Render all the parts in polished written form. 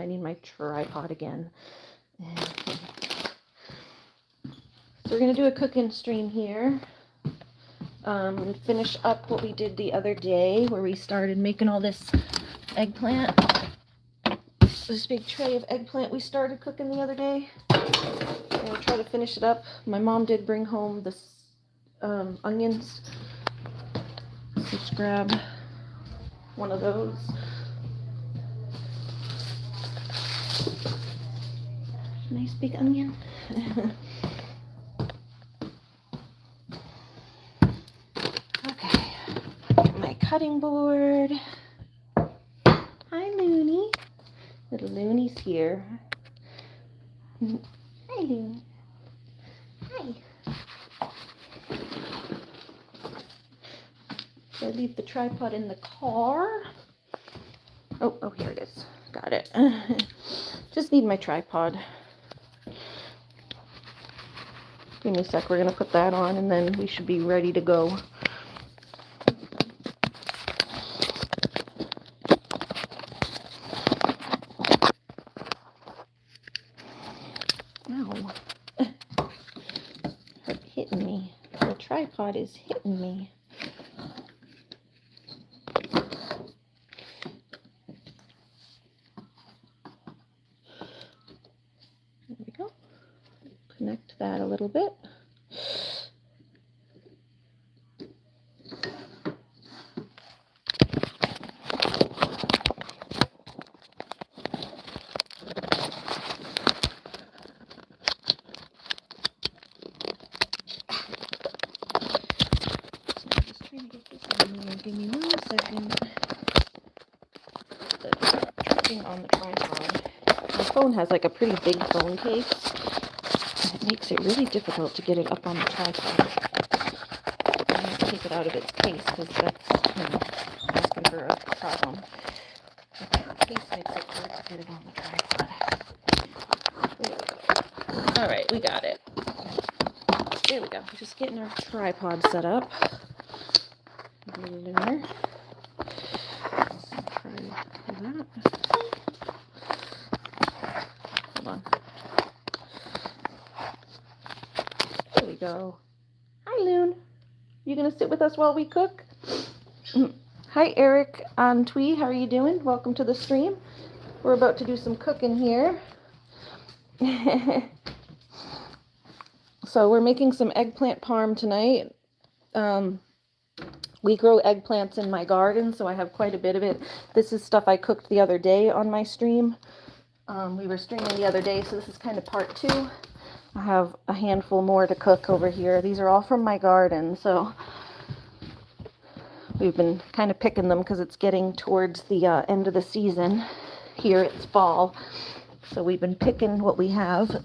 need my tripod again. So we're going to do a cooking stream here. Finish up what we did the other day where we started making all this eggplant. This big tray of eggplant we started cooking the other day. I'm going to try to finish it up. My mom did bring home this onions. Let's grab one of those. Nice big onion. Okay, my cutting board. Hi, Looney. Little Looney's here. Hi, Looney. Hi. So I leave the tripod in the car. Oh, here it is. Got it. Just need my tripod. Give me a sec. We're going to put that on and then we should be ready to go. Ow. Hitting me. The tripod is hitting me. There we go. Connect that a little bit. Give me 1 second. The tripping on the tripod. My phone has like a pretty big phone case. And it makes it really difficult to get it up on the tripod. I have to take it out of its case because that's asking for a problem. But the case makes it hard to get it on the tripod. There we go. Alright, we got it. There we go. Just getting our tripod set up. There. Try that. Hold on. There we go. Hi, Loon. You gonna sit with us while we cook? Hi, Eric on Twee. How are you doing? Welcome to the stream. We're about to do some cooking here. So we're making some eggplant parm tonight. We grow eggplants in my garden, so I have quite a bit of it. This is stuff I cooked the other day on my stream. We were streaming the other day, so this is kind of part 2. I have a handful more to cook over here. These are all from my garden, so we've been kind of picking them because it's getting towards the end of the season. Here it's fall, so we've been picking what we have.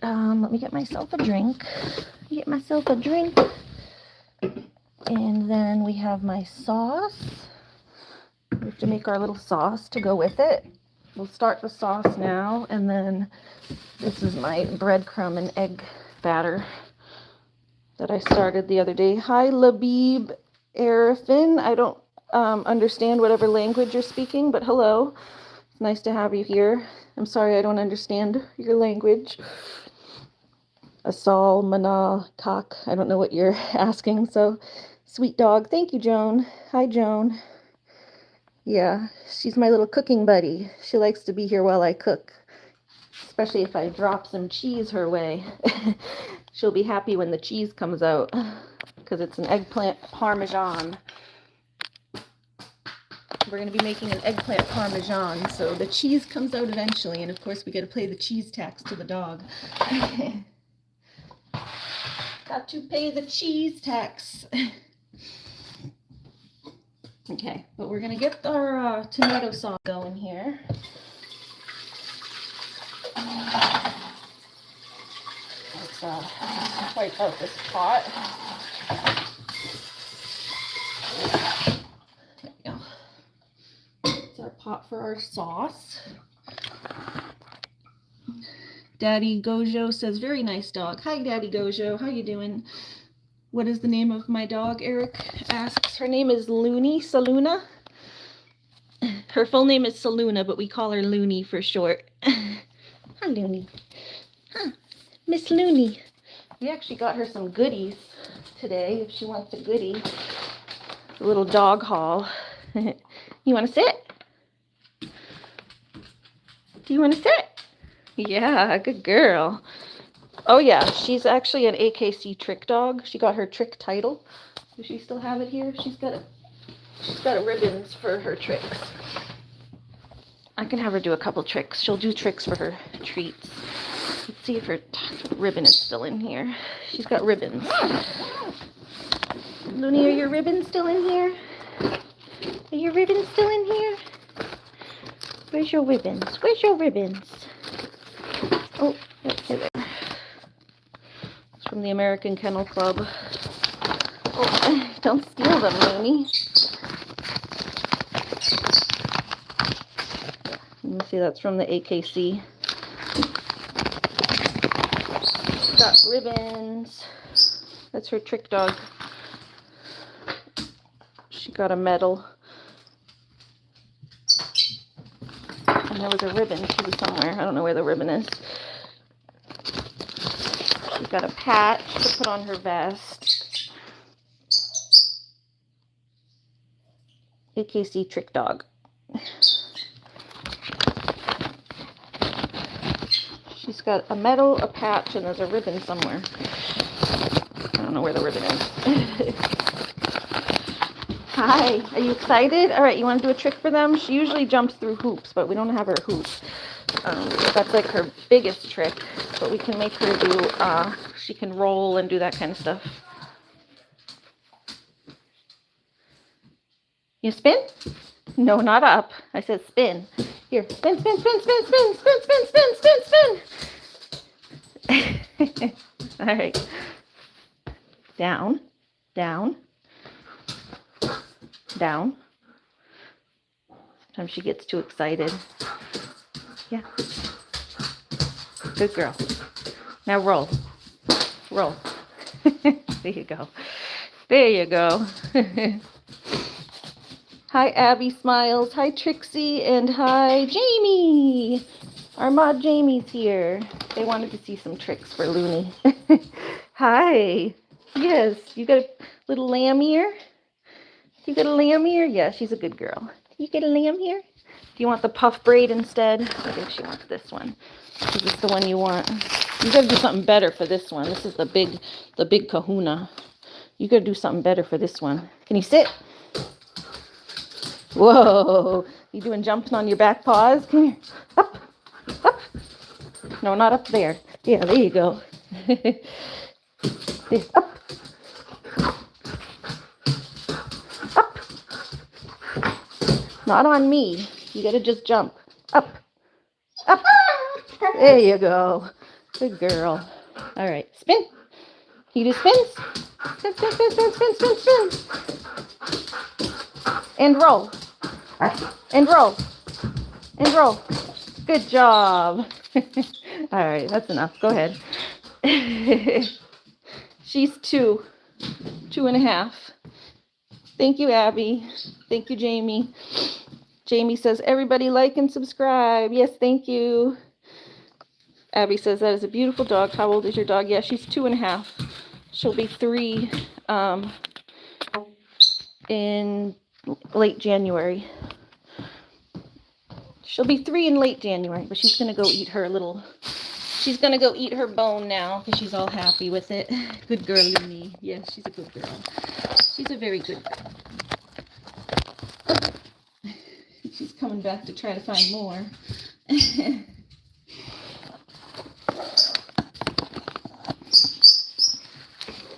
Let me get myself a drink. And then we have my sauce. We have to make our little sauce to go with it. We'll start the sauce now, and then this is my breadcrumb and egg batter that I started the other day. Hi, Labib Arifin. I don't understand whatever language you're speaking, but hello. It's nice to have you here. I'm sorry I don't understand your language. Asal, Mana, Kak. I don't know what you're asking, so sweet dog. Thank you, Joan. Hi, Joan. Yeah, she's my little cooking buddy. She likes to be here while I cook, especially if I drop some cheese her way. She'll be happy when the cheese comes out because it's an eggplant parmesan. We're going to be making an eggplant parmesan, so the cheese comes out eventually, and of course we got to pay the cheese tax to the dog. Got to pay the cheese tax. Okay, but we're going to get our tomato sauce going here. Let's wipe out this pot. There we go. It's our pot for our sauce. Daddy Gojo says, very nice dog. Hi, Daddy Gojo. How you doing? What is the name of my dog? Eric asks. Her name is Looney Saluna. Her full name is Saluna, but we call her Looney for short. Hi, Looney. Huh, Miss Looney. We actually got her some goodies today, if she wants a goodie. A little dog haul. You want to sit? Do you want to sit? Yeah, good girl. Oh yeah, she's actually an AKC trick dog. She got her trick title. Does she still have it here? She's got a ribbons for her tricks. I can have her do a couple tricks. She'll do tricks for her treats. Let's see if her ribbon is still in here. She's got ribbons. Looney, are your ribbons still in here? Are your ribbons still in here? Where's your ribbons? Where's your ribbons? Oh, here. It's from the American Kennel Club. Oh, don't steal them, Looney. Let me see, that's from the AKC. Got ribbons. That's her trick dog. She got a medal. And there was a ribbon too somewhere. I don't know where the ribbon is. She's got a patch to put on her vest. AKC trick dog. She's got a medal, a patch, and there's a ribbon somewhere. I don't know where the ribbon is. Hi, are you excited? All right, you want to do a trick for them? She usually jumps through hoops, but we don't have her hoops. That's like her biggest trick, but we can make her do, she can roll and do that kind of stuff. You spin? No, not up. I said spin. Here, spin, spin, spin, spin, spin, spin, spin, spin, spin, spin. All right. Down, down, down. Sometimes she gets too excited. Yeah. Good girl. Now roll. Roll. There you go. There you go. Hi, Abby Smiles. Hi, Trixie. And hi, Jamie. Our mod Jamie's here. They wanted to see some tricks for Looney. Hi. Yes. You got a little lamb ear? You got a lamb ear? Yeah, she's a good girl. You get a lamb ear? Do you want the puff braid instead? I think she wants this one. Is this the one you want? You gotta do something better for this one. This is the big kahuna. You gotta do something better for this one. Can you sit? Whoa. You doing jumping on your back paws? Come here. Up. Up. No, not up there. Yeah, there you go. Up. Up. Not on me. You gotta just jump. Up. Up. There you go. Good girl. All right. Spin. Can you do spins? Spin, spin, spin, spin, spin, spin, spin. And roll. And roll. And roll. Good job. All right. That's enough. Go ahead. She's 2.5. Thank you, Abby. Thank you, Jamie. Jamie says, everybody like and subscribe. Yes, thank you. Abby says, that is a beautiful dog. How old is your dog? Yeah, she's 2.5. She'll be 3 in late January. She'll be 3 in late January, but she's going to go eat her she's going to go eat her bone now because she's all happy with it. Good girl, Looney. Yes, she's a good girl. She's a very good girl. She's coming back to try to find more.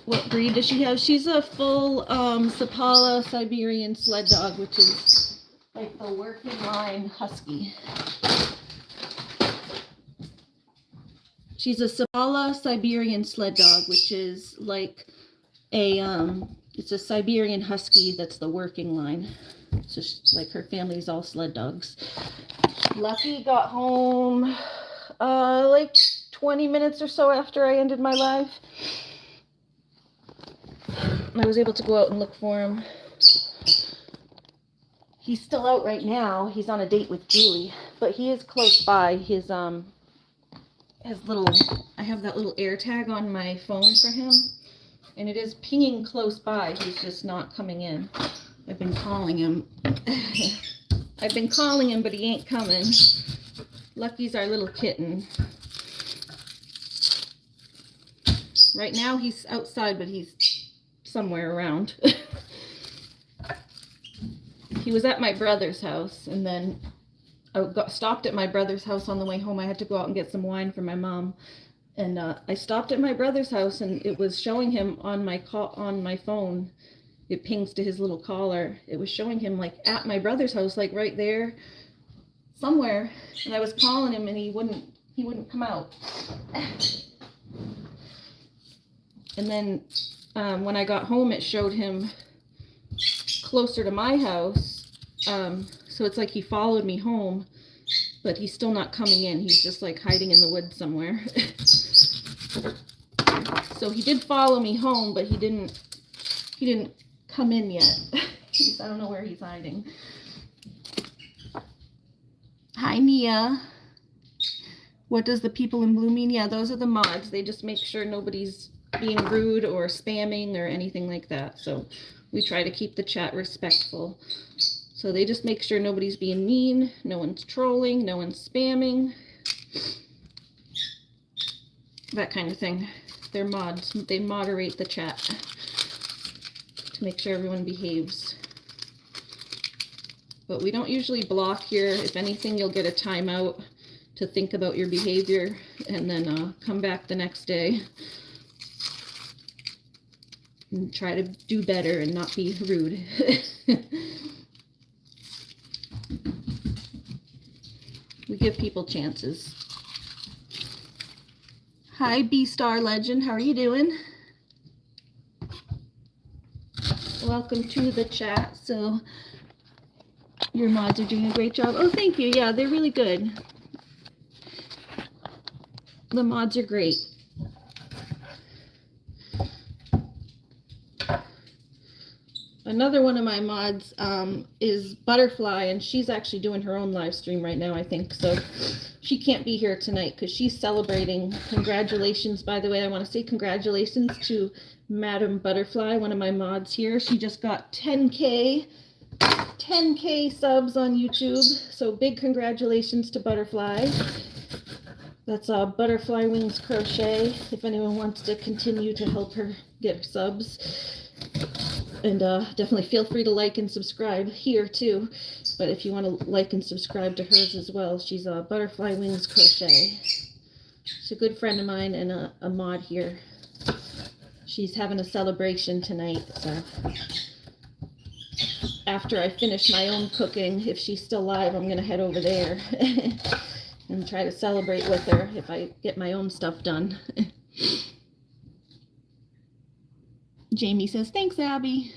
What breed does she have? She's a full Sapala Siberian sled dog, which is like the working line husky. She's a Sapala Siberian sled dog, which is like it's a Siberian husky that's the working line. So like her family's all sled dogs. Lucky got home like 20 minutes or so after I ended my live. I was able to go out and look for him. He's still out right now. He's on a date with Julie, but he is close by. His little, I have that little air tag on my phone for him, and it is pinging close by. He's just not coming in. I've been calling him. I've been calling him, but he ain't coming. Lucky's our little kitten. Right now he's outside, but he's somewhere around. He was at my brother's house, and then I stopped at my brother's house on the way home. I had to go out and get some wine for my mom, and I stopped at my brother's house, and it was showing him on my phone. It pings to his little collar. It was showing him like at my brother's house, like right there, somewhere. And I was calling him, and he wouldn't come out. And then when I got home, it showed him closer to my house. So it's like he followed me home, but he's still not coming in. He's just like hiding in the woods somewhere. So he did follow me home, but he didn't come in yet. I don't know where he's hiding. Hi, Nia. What does the people in blue mean? Yeah, those are the mods. They just make sure nobody's being rude or spamming or anything like that. So we try to keep the chat respectful. So they just make sure nobody's being mean, no one's trolling, no one's spamming, that kind of thing. They're mods. They moderate the chat to make sure everyone behaves. But we don't usually block here. If anything, you'll get a timeout to think about your behavior and then come back the next day and try to do better and not be rude. We give people chances. Hi, B-Star Legend. How are you doing? Welcome to the chat. So your mods are doing a great job. Oh, thank you. Yeah, they're really good. The mods are great. Another one of my mods is Butterfly, and she's actually doing her own live stream right now, I think. So she can't be here tonight because she's celebrating. Congratulations, by the way. I want to say congratulations to Madam Butterfly, one of my mods here. She just got 10K subs on YouTube. So big congratulations to Butterfly. That's Butterfly Wings Crochet, if anyone wants to continue to help her get subs. And definitely feel free to like and subscribe here too. But if you want to like and subscribe to hers as well, she's Butterfly Wings Crochet. She's a good friend of mine and a mod here. She's having a celebration tonight. So after I finish my own cooking, if she's still live, I'm going to head over there and try to celebrate with her if I get my own stuff done. Jamie says, thanks, Abby.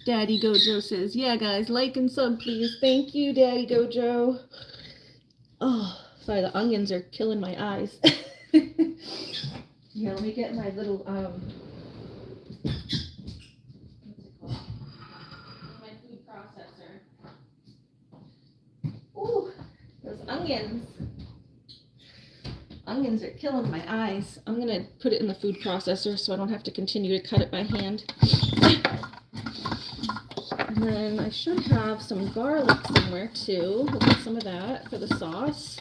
Daddy Gojo says, yeah, guys, like and sub, please. Thank you, Daddy Gojo. Oh, sorry, the onions are killing my eyes. Yeah, let me get my little, what's it called? My food processor. Ooh, those onions. Onions are killing my eyes. I'm going to put it in the food processor so I don't have to continue to cut it by hand. And then I should have some garlic somewhere too. We'll get some of that for the sauce.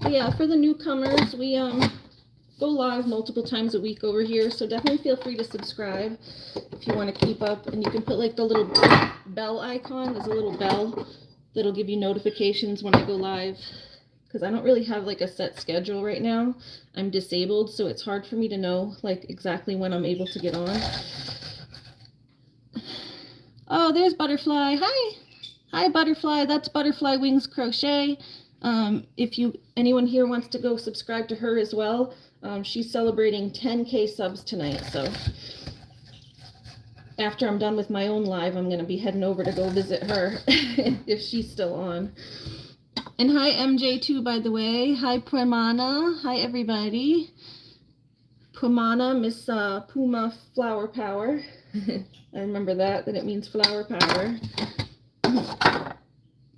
But yeah, for the newcomers, we go live multiple times a week over here, so definitely feel free to subscribe if you want to keep up. And you can put like the little bell icon. There's a little bell that'll give you notifications when I go live, because I don't really have like a set schedule right now. I'm disabled, so it's hard for me to know like exactly when I'm able to get on. Oh, there's Butterfly. Hi Butterfly. That's Butterfly Wings Crochet. If anyone here wants to go subscribe to her as well, she's celebrating 10K subs tonight, so after I'm done with my own live, I'm going to be heading over to go visit her if she's still on. And hi, MJ, too, by the way. Hi, Pramana. Hi, everybody. Pumana, Miss Puma Flower Power. I remember that it means flower power.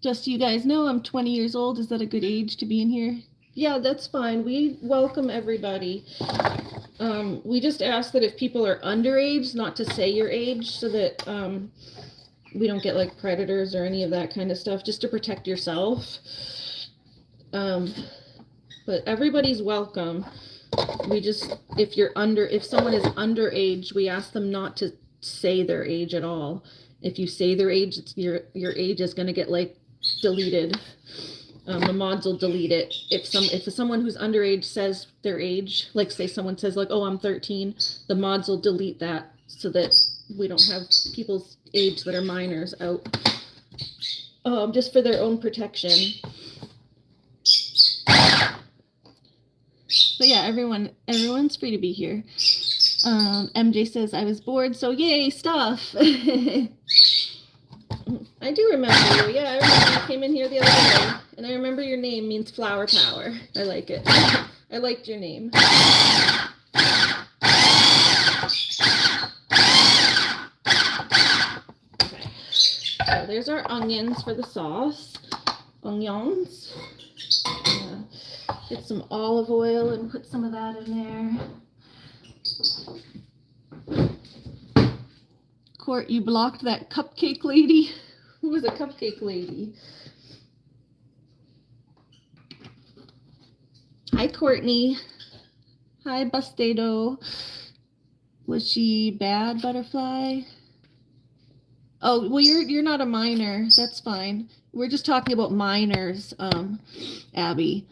Just so you guys know, I'm 20 years old. Is that a good age to be in here? Yeah, that's fine. We welcome everybody. We just ask that if people are underage, not to say your age, so that we don't get like predators or any of that kind of stuff, just to protect yourself. But everybody's welcome. We just, if someone is underage, we ask them not to say their age at all. If you say their age, your age is going to get like deleted. The mods will delete it. If someone who's underage says their age, like say someone says like, oh, I'm 13, the mods will delete that so that we don't have people's age that are minors out. Just for their own protection. But yeah, everyone's free to be here. MJ says, I was bored, so yay, stuff. I do remember you. Yeah, I remember you came in here the other day. And I remember your name means flower power. I like it. I liked your name. Okay. So there's our onions for the sauce. Onions. Get some olive oil and put some of that in there. Court, you blocked that cupcake lady. Who was a cupcake lady? Hi, Courtney. Hi, Bustado. Was she bad, Butterfly? Oh, well, you're not a minor. That's fine. We're just talking about minors, Abby.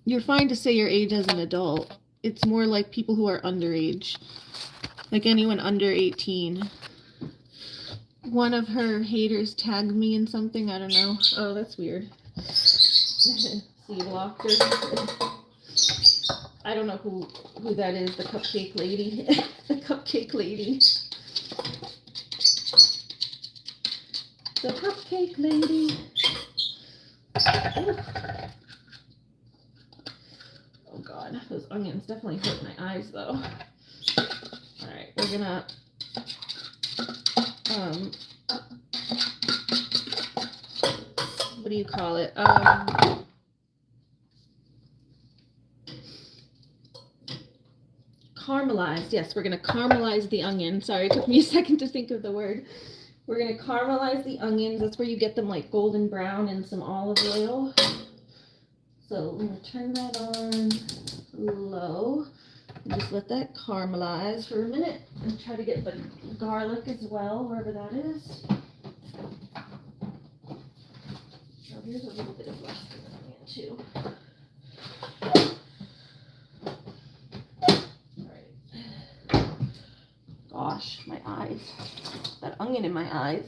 You're fine to say your age as an adult. It's more like people who are underage. Like anyone under 18. One of her haters tagged me in something. I don't know. Oh, that's weird. So you blocked her. I don't know who that is. The cupcake lady. The cupcake lady. The cupcake lady. Oh God, those onions definitely hurt my eyes though. All right, we're gonna what do you call it? Caramelized. Yes, we're gonna caramelize the onion. Sorry, it took me a second to think of the word. We're gonna caramelize the onions. That's where you get them like golden brown and some olive oil. So I'm gonna turn that on low and just let that caramelize for a minute and try to get the garlic as well, wherever that is. So here's a little bit of rusted onion too. Alright. Gosh, my eyes. That onion in my eyes.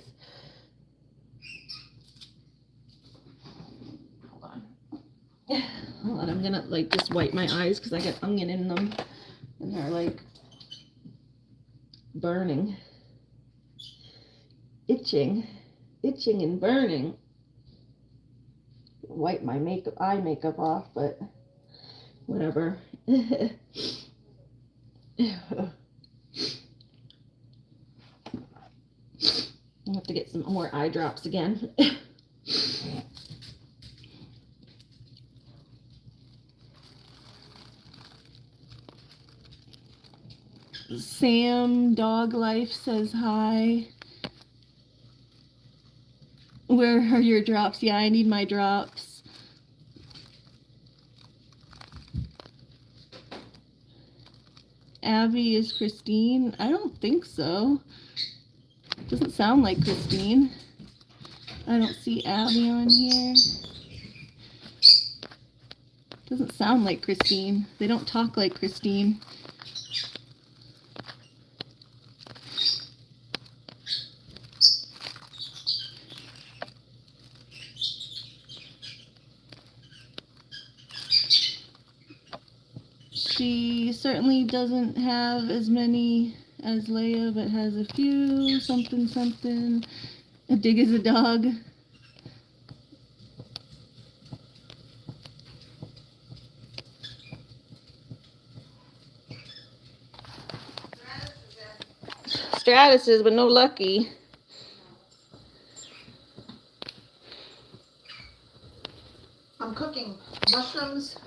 Hold on, I'm gonna like just wipe my eyes because I got onion in them and they're like burning, itching and burning. Wipe my eye makeup off, but whatever. I have to get some more eye drops again. Sam Dog Life says hi. Where are your drops? Yeah, I need my drops. Abby is Christine? I don't think so. Doesn't sound like Christine. I don't see Abby on here. Doesn't sound like Christine. They don't talk like Christine. She certainly doesn't have as many as Leia, but has a few, something. A dig is a dog. Stratuses, but no Lucky. I'm cooking mushrooms.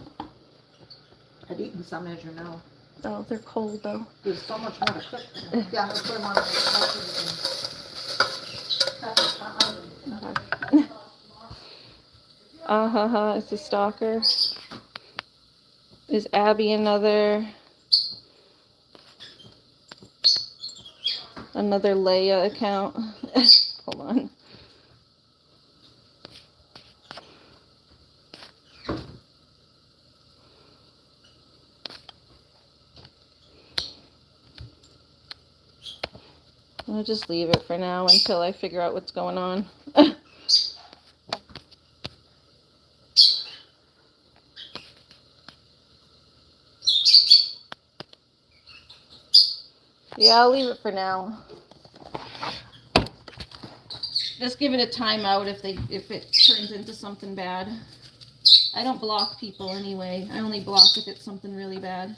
I've eaten some, as you know. Oh, they're cold though. There's so much more to cook. Yeah, I'm gonna put them on the mushrooms. It's a stalker. Is Abby another Leia account? Hold on. I'll just leave it for now until I figure out what's going on. Yeah, I'll leave it for now. Just give it a timeout if it turns into something bad. I don't block people anyway. I only block if it's something really bad.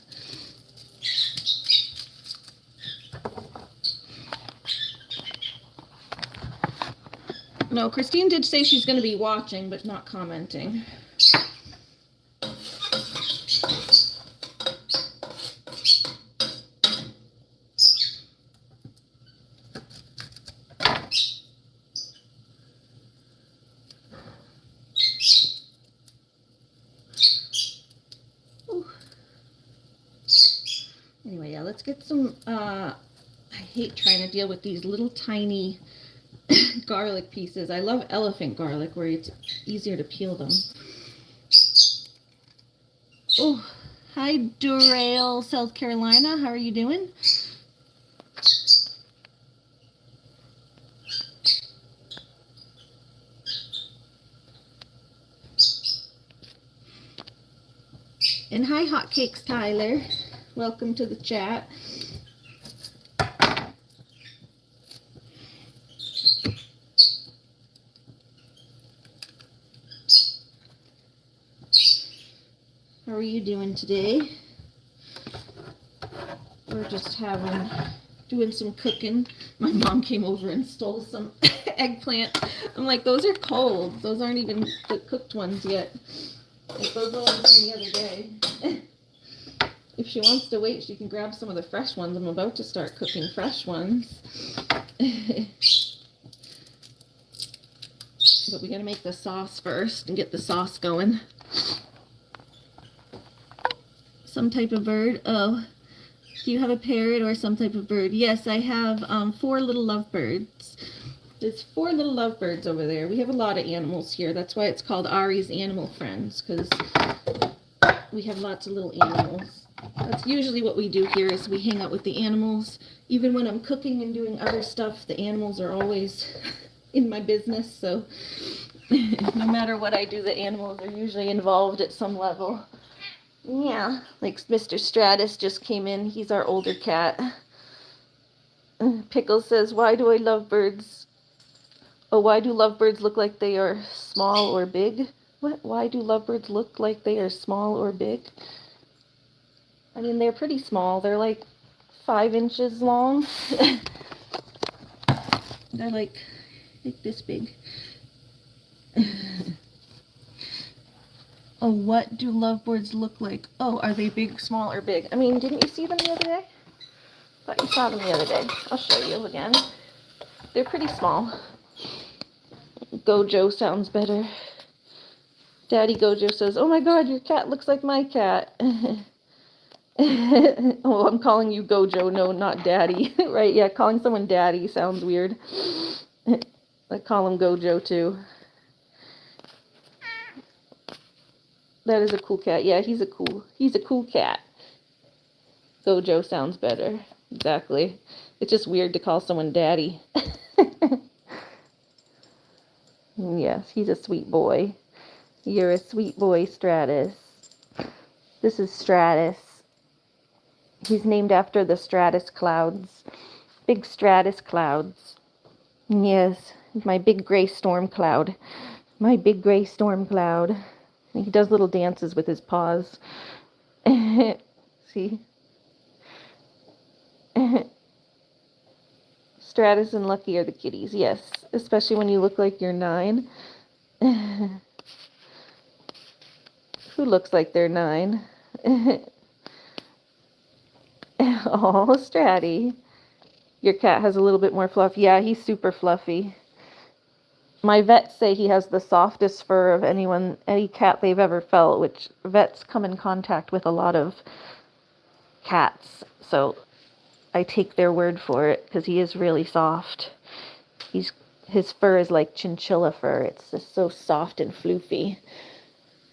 No, Christine did say she's going to be watching, but not commenting. Ooh. Anyway, yeah, let's get some, I hate trying to deal with these little tiny garlic pieces. I love elephant garlic where it's easier to peel them. Oh, hi Doral, South Carolina. How are you doing? And hi Hotcakes Tyler. Welcome to the chat. How are you doing today? We're just doing some cooking. My mom came over and stole some eggplant. I'm like, those are cold. Those aren't even the cooked ones yet. Like those were ones from the other day. If she wants to wait, she can grab some of the fresh ones. I'm about to start cooking fresh ones. But we gotta make the sauce first and get the sauce going. Some type of bird. Oh, do you have a parrot or some type of bird? Yes, I have 4 little lovebirds. There's 4 little lovebirds over there. We have a lot of animals here. That's why it's called Ari's Animal Friends, because we have lots of little animals. That's usually what we do here, is we hang out with the animals. Even when I'm cooking and doing other stuff, the animals are always in my business, so no matter what I do, the animals are usually involved at some level. Yeah, like Mr. Stratus just came in. He's our older cat. Pickles says, why do I love birds? Oh, why do lovebirds look like they are small or big? What? Why do lovebirds look like they are small or big? I mean, they're pretty small. They're like 5 inches long. They're like this big. Oh, what do lovebirds look like? Oh, are they big, small, or big? I mean, didn't you see them the other day? I thought you saw them the other day. I'll show you again. They're pretty small. Gojo sounds better. Daddy Gojo says, oh my god, your cat looks like my cat. Oh, I'm calling you Gojo. No, not Daddy. Right, yeah, calling someone Daddy sounds weird. I call him Gojo too. That is a cool cat. Yeah, he's a cool cat. Gojo sounds better. Exactly. It's just weird to call someone Daddy. Yes, he's a sweet boy. You're a sweet boy, Stratus. This is Stratus. He's named after the stratus clouds. Big stratus clouds. Yes, my big gray storm cloud. My big gray storm cloud. He does little dances with his paws. See? Stratus and Lucky are the kitties, yes. Especially when you look like you're 9. Who looks like they're 9? Oh, Stratty. Your cat has a little bit more fluff. Yeah, he's super fluffy. My vets say he has the softest fur of any cat they've ever felt, which vets come in contact with a lot of cats. So I take their word for it because he is really soft. His fur is like chinchilla fur. It's just so soft and floofy.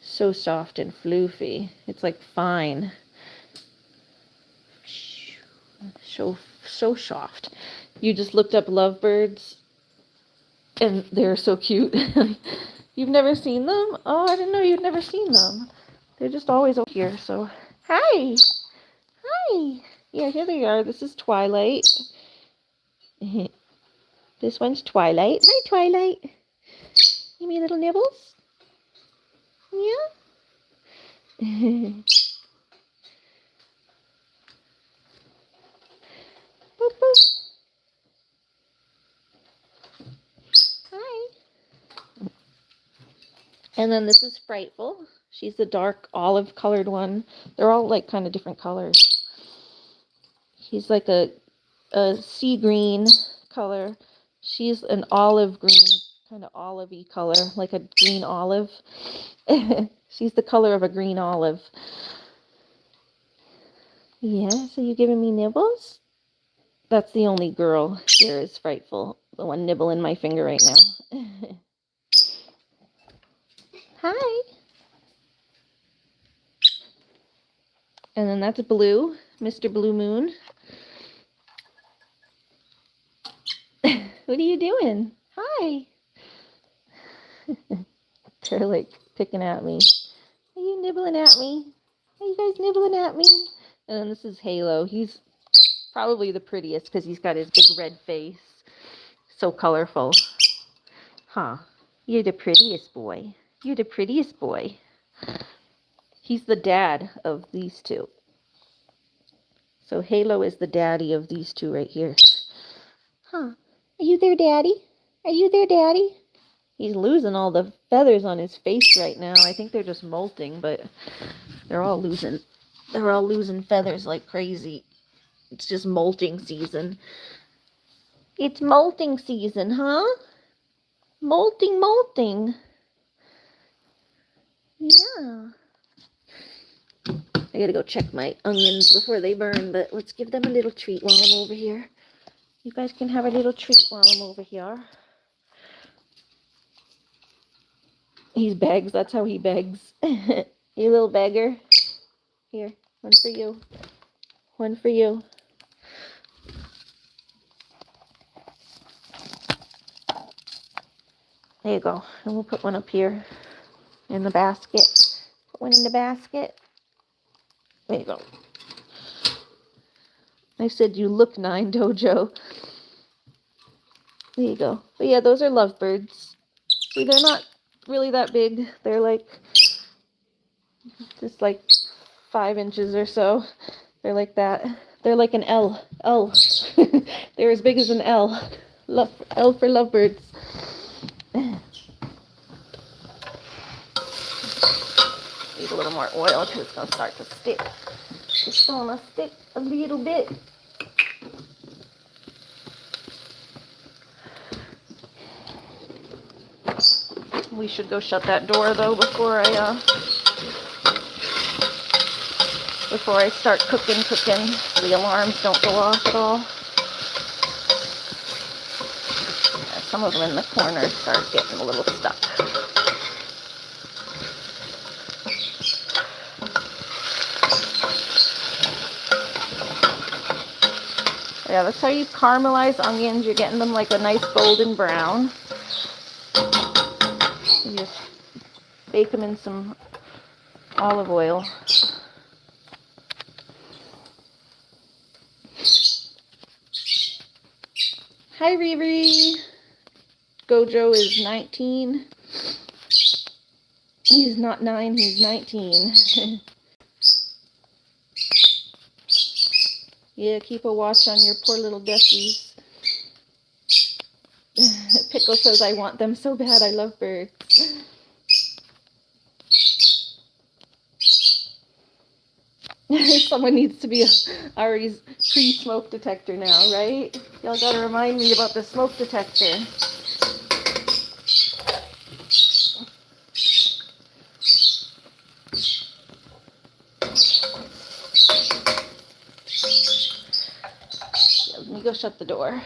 So soft and floofy. It's like fine. So soft. You just looked up lovebirds and they're so cute. You've never seen them? Oh, I didn't know you'd never seen them. They're just always over here. So, hi. Hi. Yeah, here they are. This is Twilight. This one's Twilight. Hi, Twilight. Give me little nibbles. Yeah. Boop, boop. Hi. And then this is Frightful. She's the dark olive colored one. They're all like kind of different colors. He's like a sea green color. She's an olive green, kind of olivey color, like a green olive. She's the color of a green olive. Yeah, so you giving me nibbles? That's the only girl here is Frightful. The one nibbling my finger right now. Hi. And then that's Blue, Mr. Blue Moon. What are you doing? Hi. They're like picking at me. Are you nibbling at me? Are you guys nibbling at me? And then this is Halo. He's probably the prettiest because he's got his big red face. So colorful. Huh. You're the prettiest boy. You're the prettiest boy. He's the dad of these two. So Halo is the daddy of these two right here. Huh. Are you their daddy? Are you their daddy? He's losing all the feathers on his face right now. I think they're just molting, but they're all losing feathers like crazy. It's just molting season. It's molting season, huh? Molting. Yeah. I gotta go check my onions before they burn, but let's give them a little treat while I'm over here. You guys can have a little treat while I'm over here. He begs. That's how he begs. You little beggar. Here, one for you. One for you. There you go. And we'll put one up here in the basket. Put one in the basket. There you go. I said you look 9, Dojo. There you go. But yeah, those are lovebirds. See, they're not really that big. They're like just like 5 inches or so. They're like that. They're like an L. L. They're as big as an L. L for lovebirds. Need a little more oil because it's going to start to stick. It's going to stick a little bit. We should go shut that door though before I start cooking. The alarms don't go off at all. Yeah, some of them in the corner start getting a little stuck. Yeah, that's how you caramelize onions. You're getting them like a nice golden brown. You just bake them in some olive oil. Hi, Riri. Gojo is 19. He's not 9, he's 19. Yeah, keep a watch on your poor little duckies. Pickle says, I want them so bad. I love birds. Someone needs to be Ari's pre-smoke detector now, right? Y'all gotta remind me about the smoke detector. Yeah, let me go shut the door.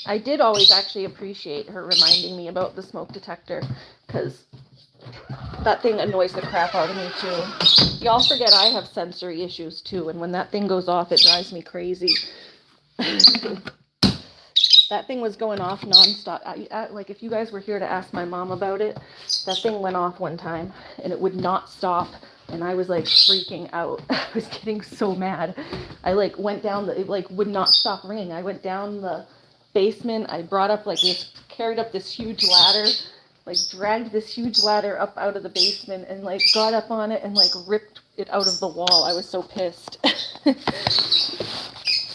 I did always actually appreciate her reminding me about the smoke detector, because that thing annoys the crap out of me too. Y'all forget I have sensory issues too, and when that thing goes off, it drives me crazy. That thing was going off nonstop. Like, if you guys were here to ask my mom about it, that thing went off one time, and it would not stop, and I was like freaking out. I was getting so mad. I like went down it like would not stop ringing. I went down the basement. I brought up like this, carried up this huge ladder, like dragged this huge ladder up out of the basement, and like got up on it and like ripped it out of the wall. I was so pissed.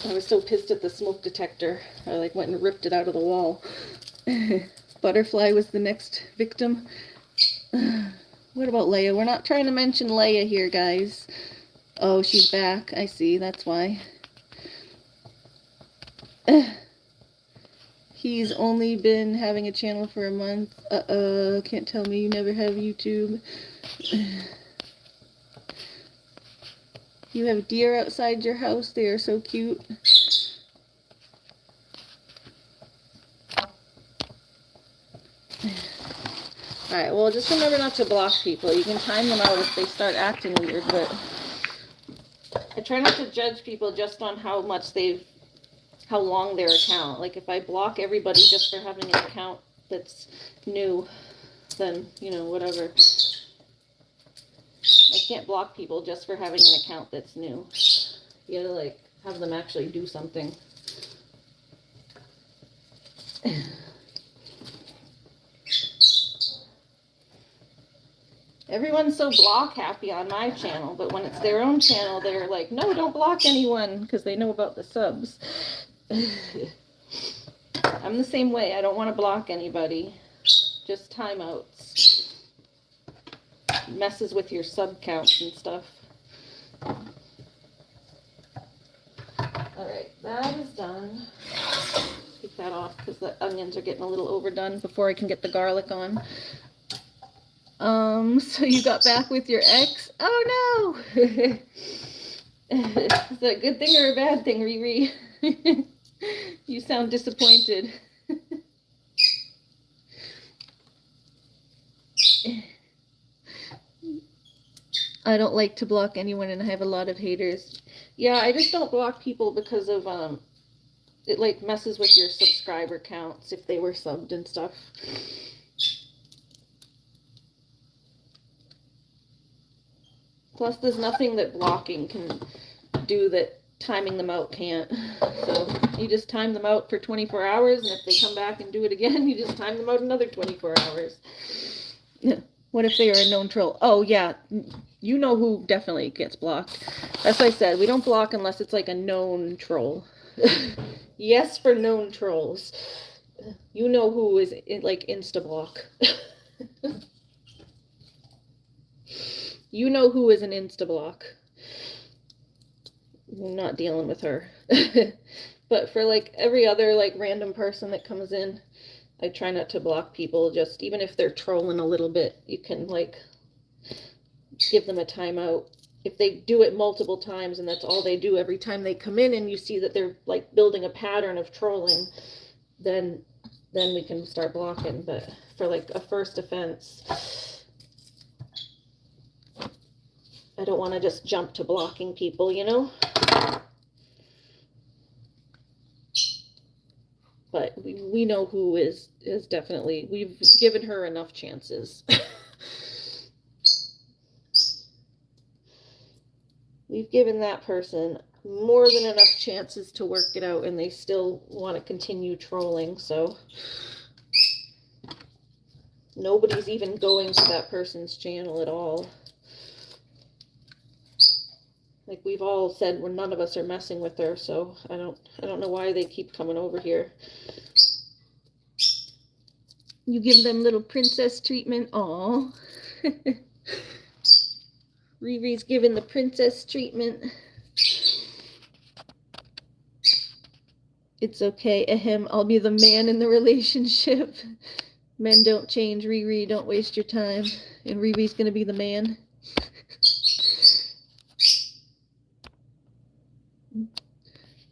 I was so pissed at the smoke detector. I like went and ripped it out of the wall. Butterfly was the next victim. What about Leia? We're not trying to mention Leia here, guys. Oh, she's back. I see. That's why. He's only been having a channel for a month. Can't tell me you never have YouTube. You have deer outside your house. They are so cute. Alright, well, just remember not to block people. You can time them out if they start acting weird, but I try not to judge people just on how long their account. Like, if I block everybody just for having an account that's new, then, you know, whatever. I can't block people just for having an account that's new. You gotta, like, have them actually do something. Everyone's so block happy on my channel, but when it's their own channel, they're like, no, don't block anyone, because they know about the subs. I'm the same way. I don't want to block anybody. Just timeouts. Messes with your sub counts and stuff. Alright, that is done. Take that off because the onions are getting a little overdone before I can get the garlic on. So you got back with your ex? Oh no! Is that a good thing or a bad thing, Riri? You sound disappointed. I don't like to block anyone, and I have a lot of haters. Yeah, I just don't block people because of, it like messes with your subscriber counts if they were subbed and stuff. Plus, there's nothing that blocking can do that timing them out can't. So you just time them out for 24 hours, and if they come back and do it again, you just time them out another 24 hours. What if they are a known troll? Oh, yeah. You know who definitely gets blocked. As I said, we don't block unless it's like a known troll. Yes for known trolls. You know who is like insta-block. You know who is an insta-block. I'm not dealing with her. But for like every other like random person that comes in, I try not to block people. Just even if they're trolling a little bit, you can like give them a timeout. If they do it multiple times and that's all they do every time they come in, and you see that they're like building a pattern of trolling, then we can start blocking. But for like a first offense, I don't want to just jump to blocking people, you know? But we know who is definitely, we've given her enough chances. We've given that person more than enough chances to work it out, and they still want to continue trolling, so nobody's even going to that person's channel at all. Like we've all said, when none of us are messing with her, so I don't know why they keep coming over here. You give them little princess treatment. Aw. Riri's giving the princess treatment. It's okay. Ahem, I'll be the man in the relationship. Men don't change, Riri. Don't waste your time. And Riri's gonna be the man.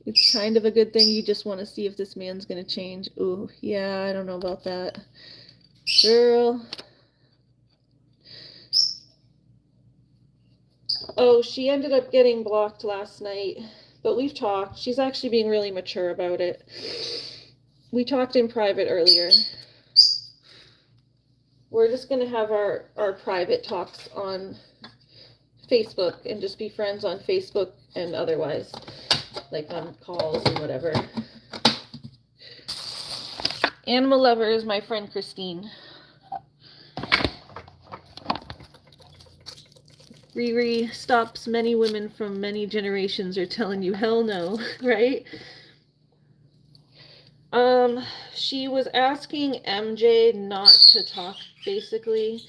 It's kind of a good thing. You just want to see if this man's gonna change. Ooh, yeah, I don't know about that. Girl. Oh, she ended up getting blocked last night. But we've talked. She's actually being really mature about it. We talked in private earlier. We're just going to have our private talks on Facebook and just be friends on Facebook and otherwise, like on calls and whatever. Animal lover is my friend Christine. Riri stops many women from many generations are telling you hell no, right? She was asking MJ not to talk, basically.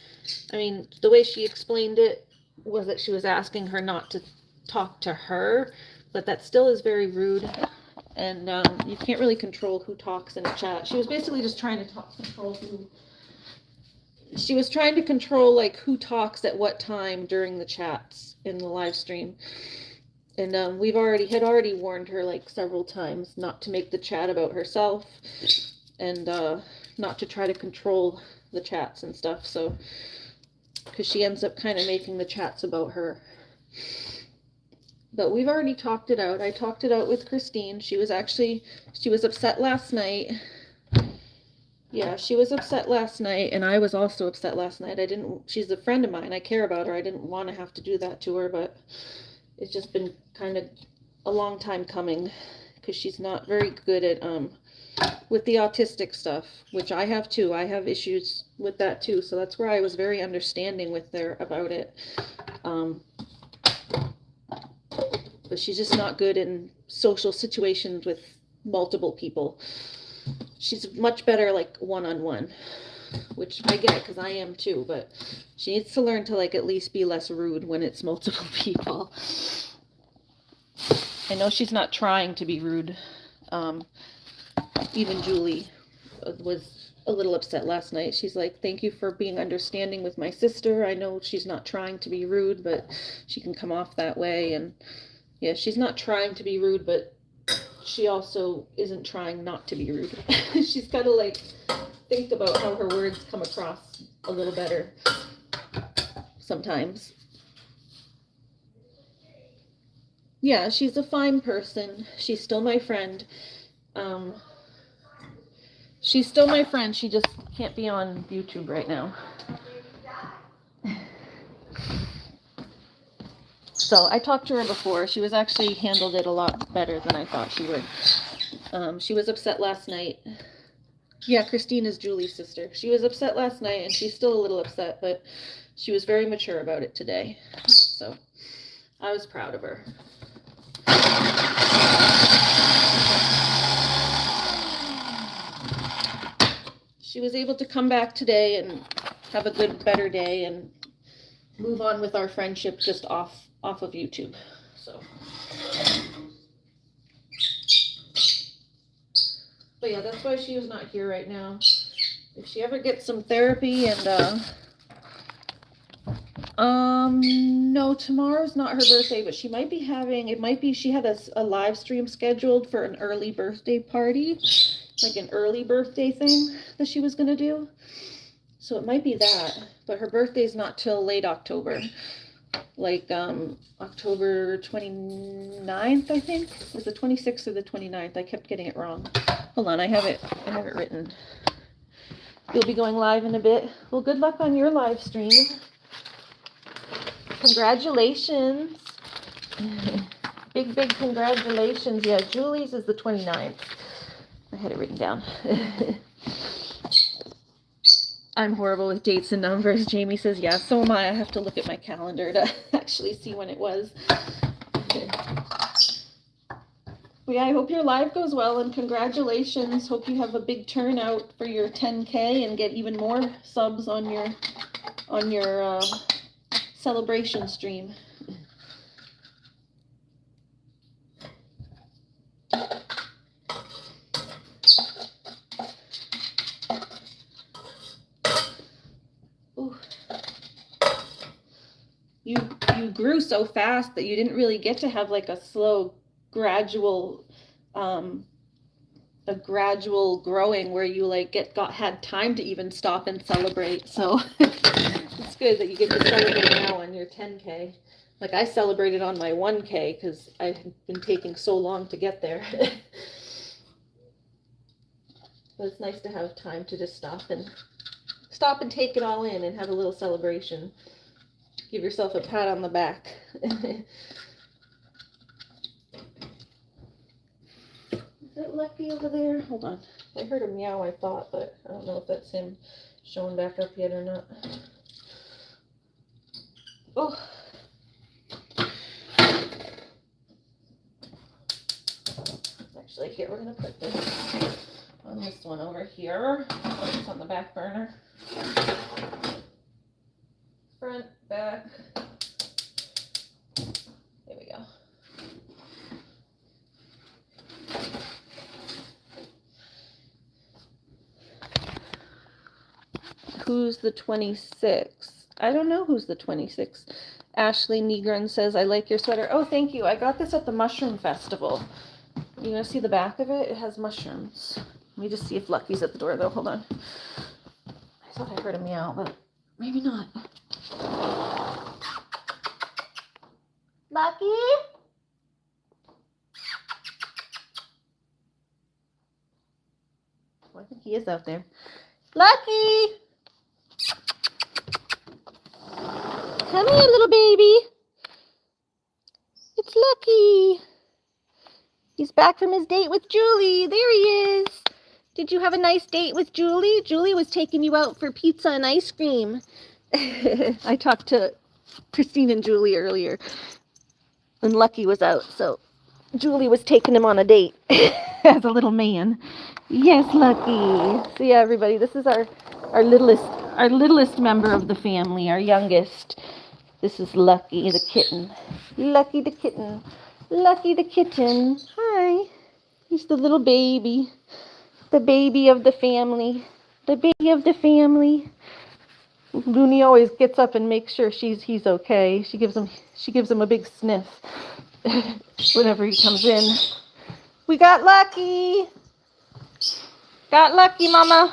I mean, the way she explained it was that she was asking her not to talk to her, but that still is very rude, and you can't really control who talks in a chat. She was basically just trying to control who... She was trying to control, like, who talks at what time during the chats in the live stream. And we've already warned her, like, several times not to make the chat about herself and not to try to control the chats and stuff, so, because she ends up kind of making the chats about her. But we've already talked it out. I talked it out with Christine. She was upset last night. Yeah, she was upset last night, and I was also upset last night. She's a friend of mine. I care about her. I didn't want to have to do that to her, but it's just been kind of a long time coming, because she's not very good at, with the autistic stuff, which I have too. I have issues with that too, so that's where I was very understanding with her about it. But she's just not good in social situations with multiple people. She's much better, like, one-on-one, which I get, because I am too, but she needs to learn to, like, at least be less rude when it's multiple people. I know she's not trying to be rude. Even Julie was a little upset last night. She's like, thank you for being understanding with my sister. I know she's not trying to be rude, but she can come off that way. And yeah, she's not trying to be rude, but she also isn't trying not to be rude. She's got to, like, think about how her words come across a little better sometimes. Yeah, she's a fine person. She's still my friend. She's still my friend. She just can't be on YouTube right now. So I talked to her before. She was actually handled it a lot better than I thought she would. She was upset last night. Yeah, Christine is Julie's sister. She was upset last night, and she's still a little upset, but she was very mature about it today. So I was proud of her. She was able to come back today and have a better day and move on with our friendship just off of YouTube. So, but yeah, that's why she was not here right now. If she ever gets some therapy and no, tomorrow's not her birthday, but she might be having, she had a live stream scheduled for an early birthday party, like an early birthday thing that she was gonna do. So it might be that, but her birthday's not till late October. Like, October 29th, I think. Was the 26th or the 29th? I kept getting it wrong. Hold on, I have it written. You'll be going live in a bit. Well, good luck on your live stream. Congratulations. Big congratulations. Yeah, Julie's is the 29th. I had it written down. I'm horrible with dates and numbers. Jamie says, yeah, so am I. I have to look at my calendar to actually see when it was. Well, yeah, I hope your live goes well, and congratulations. Hope you have a big turnout for your 10K and get even more subs on your celebration stream. Ooh. You grew so fast that you didn't really get to have like a slow, gradual, a gradual growing where you like had time to even stop and celebrate. So it's good that you get to celebrate now on your 10K. Like I celebrated on my 1K because I've been taking so long to get there. But it's nice to have time to just stop and take it all in and have a little celebration. Give yourself a pat on the back. Is it Lucky over there? Hold on. I heard a meow, I thought, but I don't know if that's him showing back up yet or not. Oh. Actually, here, we're going to put this on this one over here. Put this on the back burner. Front, back. There we go. Who's the 26? I don't know who's the 26. Ashley Negron says, I like your sweater. Oh, thank you. I got this at the Mushroom Festival. You gonna see the back of it? It has mushrooms. Let me just see if Lucky's at the door, though. Hold on. I thought I heard a meow, but maybe not. Lucky? Well, I think he is out there. Lucky! Come here, little baby. It's Lucky. He's back from his date with Julie. There he is. Did you have a nice date with Julie? Julie was taking you out for pizza and ice cream. I talked to Christine and Julie earlier, and Lucky was out, so Julie was taking him on a date as a little man. Yes, Lucky. So yeah, everybody, this is our littlest member of the family, our youngest. This is Lucky the kitten. Lucky the kitten. Lucky the kitten. Hi. He's the little baby. The baby of the family. The baby of the family. Looney always gets up and makes sure he's okay. She gives him a big sniff whenever he comes in. We got Lucky. Got Lucky, Mama.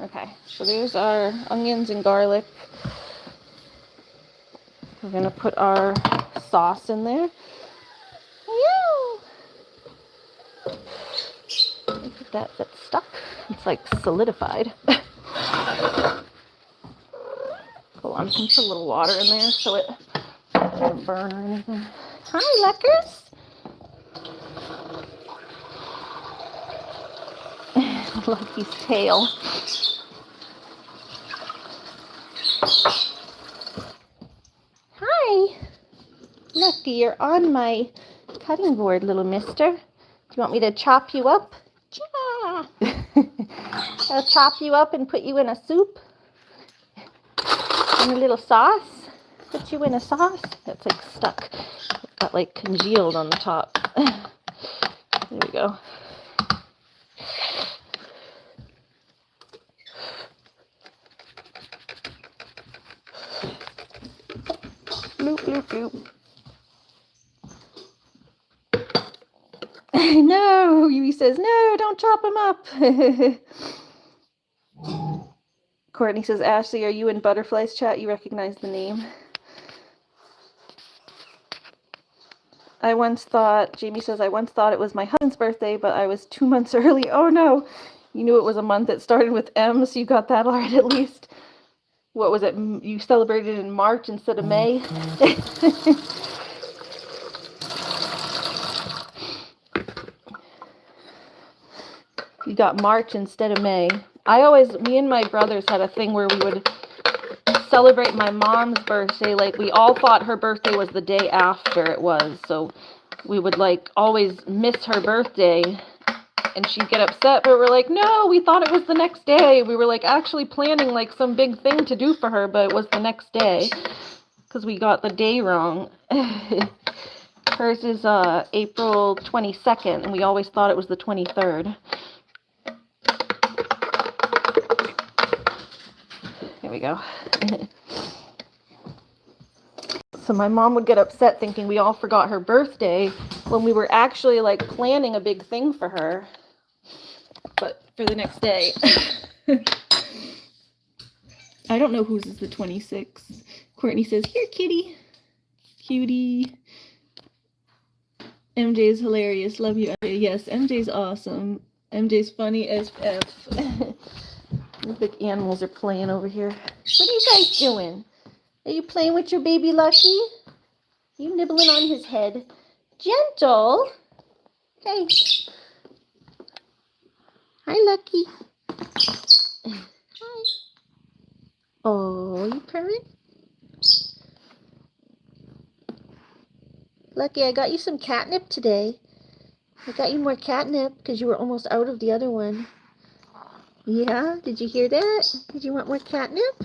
Okay, so there's our onions and garlic. We're gonna put our sauce in there. Look at that, that's stuck. It's like solidified. Hold on, put a little water in there so it doesn't burn or anything. Hi, Luckers. Lucky's tail. Hi. Lucky, you're on my cutting board, little mister. Do you want me to chop you up? Yeah. I'll chop you up and put you in a soup. In a little sauce. Put you in a sauce. That's like stuck. It got like congealed on the top. There we go. Bloop, bloop, bloop. No, Yui says, no, don't chop him up. Courtney says, Ashley, are you in Butterflies chat? You recognize the name. Jamie says, I once thought it was my husband's birthday, but I was 2 months early. Oh no, you knew it was a month that started with M, so you got that right at least. What was it? You celebrated in March instead of May? You got March instead of May. Me and my brothers had a thing where we would celebrate my mom's birthday. Like, we all thought her birthday was the day after it was. So we would like always miss her birthday and she'd get upset, but we're like, no, we thought it was the next day. We were like actually planning like some big thing to do for her, but it was the next day because we got the day wrong. Hers is April 22nd, and we always thought it was the 23rd. Here we go. So my mom would get upset thinking we all forgot her birthday when we were actually like planning a big thing for her, but for the next day. I don't know whose is the 26th. Courtney says, here, kitty. Cutie. MJ's hilarious. Love you, MJ. Yes, MJ's awesome. MJ's funny as F. The big animals are playing over here. What are you guys doing? Are you playing with your baby Lucky? You nibbling on his head? Gentle. Hey. Hi, Lucky. Hi. Oh, you purring? Lucky, I got you some catnip today. I got you more catnip because you were almost out of the other one. Yeah? Did you hear that? Did you want more catnip?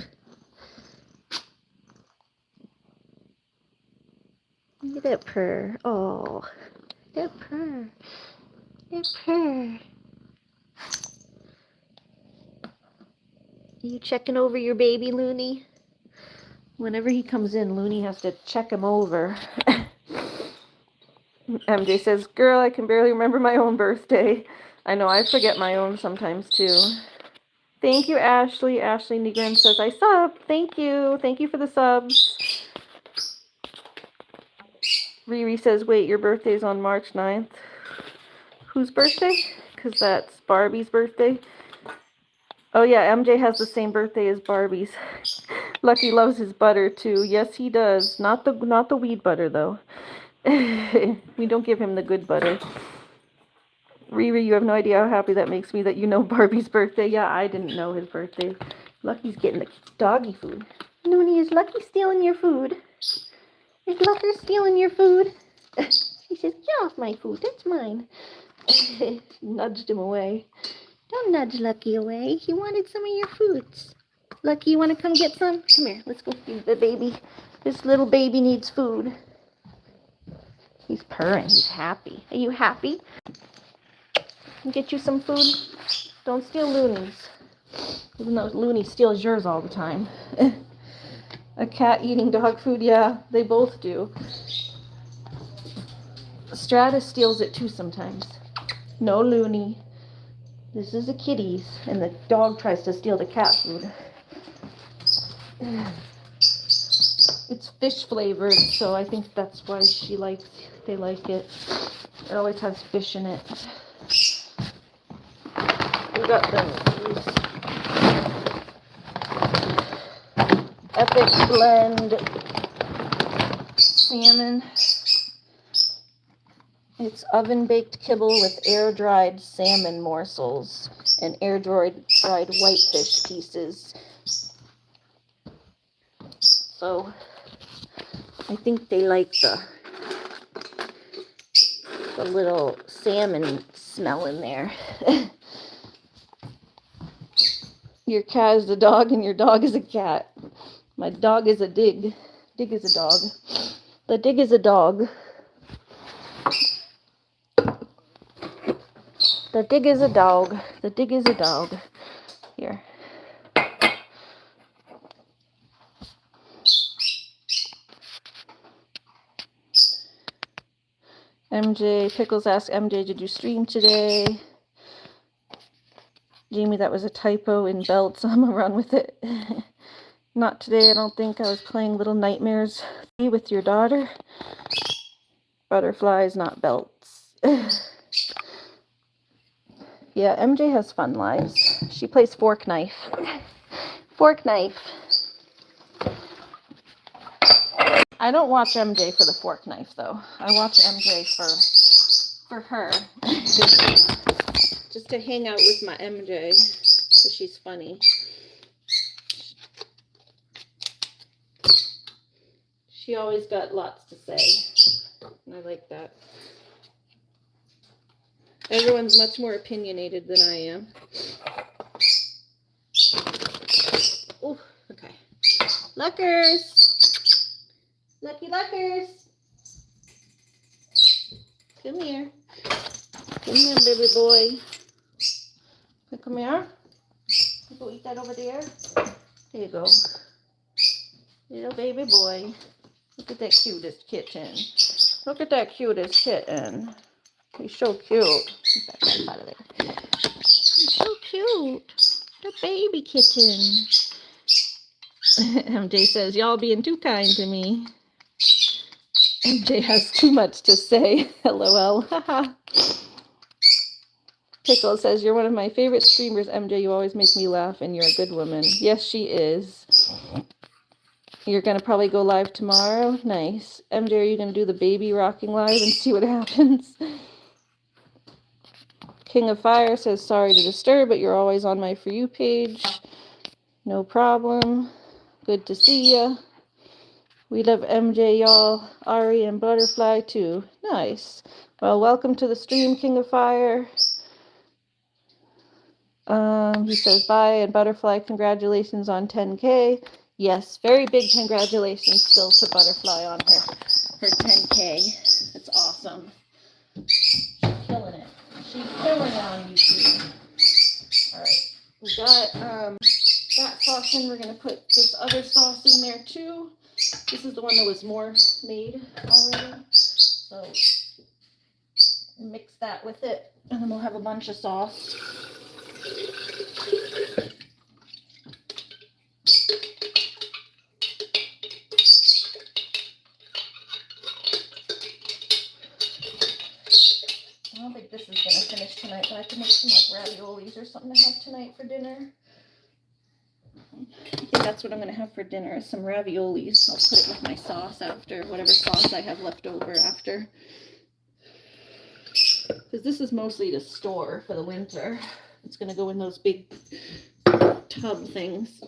Look at that purr. Oh, that purr. That purr. Are you checking over your baby, Looney? Whenever he comes in, Looney has to check him over. MJ says, girl, I can barely remember my own birthday. I know, I forget my own sometimes too. Thank you, Ashley. Ashley Negrin says, I sub. Thank you. Thank you for the subs. Riri says, wait, your birthday's on March 9th. Whose birthday? Because that's Barbie's birthday. Oh yeah, MJ has the same birthday as Barbie's. Lucky loves his butter too. Yes, he does. Not the weed butter though. We don't give him the good butter. Riri, you have no idea how happy that makes me that you know Barbie's birthday. Yeah, I didn't know his birthday. Lucky's getting the doggy food. Looney, is Lucky stealing your food? Is Lucker stealing your food? He says, get off my food. That's mine. Nudged him away. Don't nudge Lucky away. He wanted some of your foods. Lucky, you want to come get some? Come here. Let's go feed the baby. This little baby needs food. He's purring. He's happy. Are you happy? Get you some food? Don't steal Looney's. Even though Looney steals yours all the time. A cat eating dog food? Yeah, they both do. Stratus steals it too sometimes. No, Looney. This is the kitty's, and the dog tries to steal the cat food. It's fish flavored, so I think that's why they like it. It always has fish in it. We got these Epic Blend salmon. It's oven-baked kibble with air-dried salmon morsels and air-dried whitefish pieces. So, I think they like the little salmon smell in there. Your cat is a dog and your dog is a cat. My dog is a Dig. Dig is a dog. The Dig is a dog. The Dig is a dog. The Dig is a dog. Here. MJ, Pickles asked MJ, did you stream today? Jamie, that was a typo in belts. I'm gonna run with it. Not today, I don't think. I was playing Little Nightmares with your daughter. Butterflies, not belts. Yeah, MJ has fun lives. She plays Fork Knife. Fork Knife. I don't watch MJ for the Fork Knife, though. I watch MJ for her. Just to hang out with my MJ, because she's funny. She always got lots to say, and I like that. Everyone's much more opinionated than I am. Oh, okay. Luckers! Lucky Luckers! Come here. Come here, baby boy. Come here. Go eat that over there. There you go. Little baby boy. Look at that cutest kitten. Look at that cutest kitten. He's so cute. Get that out of there. He's so cute. The baby kitten. MJ says, y'all being too kind to me. MJ has too much to say. LOL. Pickle says, you're one of my favorite streamers, MJ. You always make me laugh, and you're a good woman. Yes, she is. You're going to probably go live tomorrow? Nice. MJ, are you going to do the baby rocking live and see what happens? King of Fire says, sorry to disturb, but you're always on my For You page. No problem. Good to see ya. We love MJ, y'all. Ari and Butterfly, too. Nice. Well, welcome to the stream, King of Fire. He says, bye, and Butterfly, congratulations on 10K. Yes, very big congratulations still to Butterfly on her 10K. That's awesome. She's killing it. She's killing it on YouTube. All right, we got that sauce in. We're going to put this other sauce in there too. This is the one that was more made already. So mix that with it, and then we'll have a bunch of sauce. I don't think this is going to finish tonight, but I can make some like raviolis or something to have tonight for dinner. I think that's what I'm going to have for dinner, is some raviolis. I'll put it with my sauce after, whatever sauce I have left over after. Because this is mostly to store for the winter. It's going to go in those big tub things.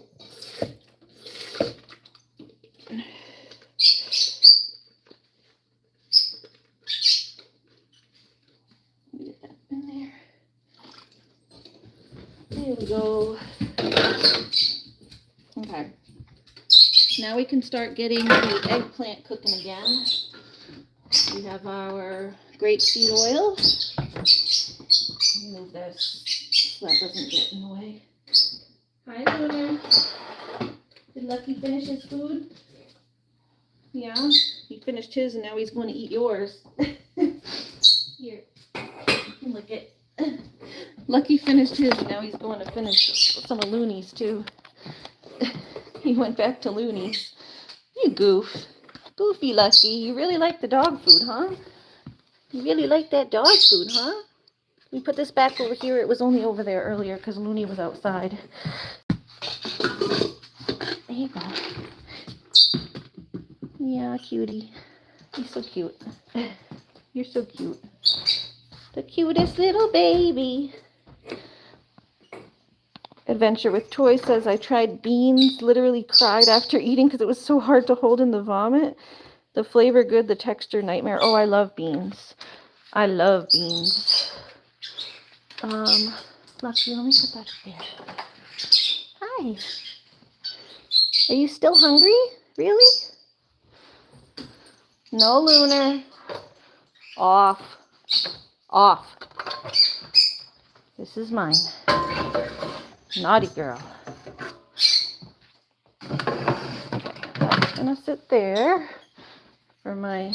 Get that in there. There we go. Okay. Now we can start getting the eggplant cooking again. We have our grapeseed oil. Move this so that doesn't get in the way. Hi, Lunar. Did Lucky finish his food? Yeah, he finished his and now he's going to eat yours. Here, look at. Lucky finished his and now he's going to finish some of Looney's too. He went back to Looney's. You goof. Goofy Lucky. You really like the dog food, huh? You really like that dog food, huh? We put this back over here. It was only over there earlier because Looney was outside. There you go. Yeah, cutie. You're so cute. You're so cute. The cutest little baby. Adventure with Toy says, I tried beans, literally cried after eating because it was so hard to hold in the vomit. The flavor good, the texture nightmare. Oh, I love beans. I love beans. Lucky, let me put that there. Hi. Are you still hungry? Really? No, Lunar. Off. Off. This is mine. Naughty girl. Okay, that's gonna sit there for my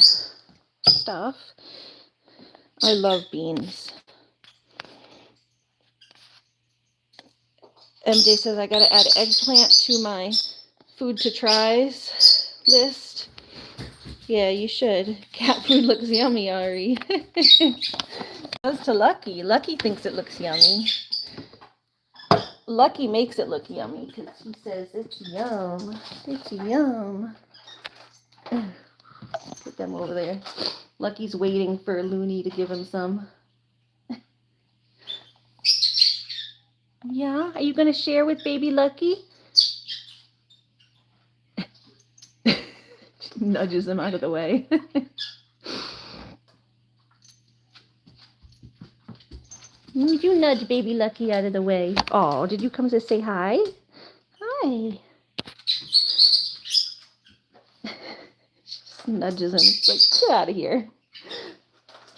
stuff. I love beans. MJ says I gotta add eggplant to my food to tries list. Yeah, you should. Cat food looks yummy, Ari. Goes to Lucky. Lucky thinks it looks yummy. Lucky makes it look yummy because he says it's yum. It's yum. Put them over there. Lucky's waiting for Looney to give him some. Yeah? Are you going to share with baby Lucky? Nudges him out of the way. Did you nudge baby Lucky out of the way? Oh, did you come to say hi? Hi. Just nudges him. It's like, get out of here.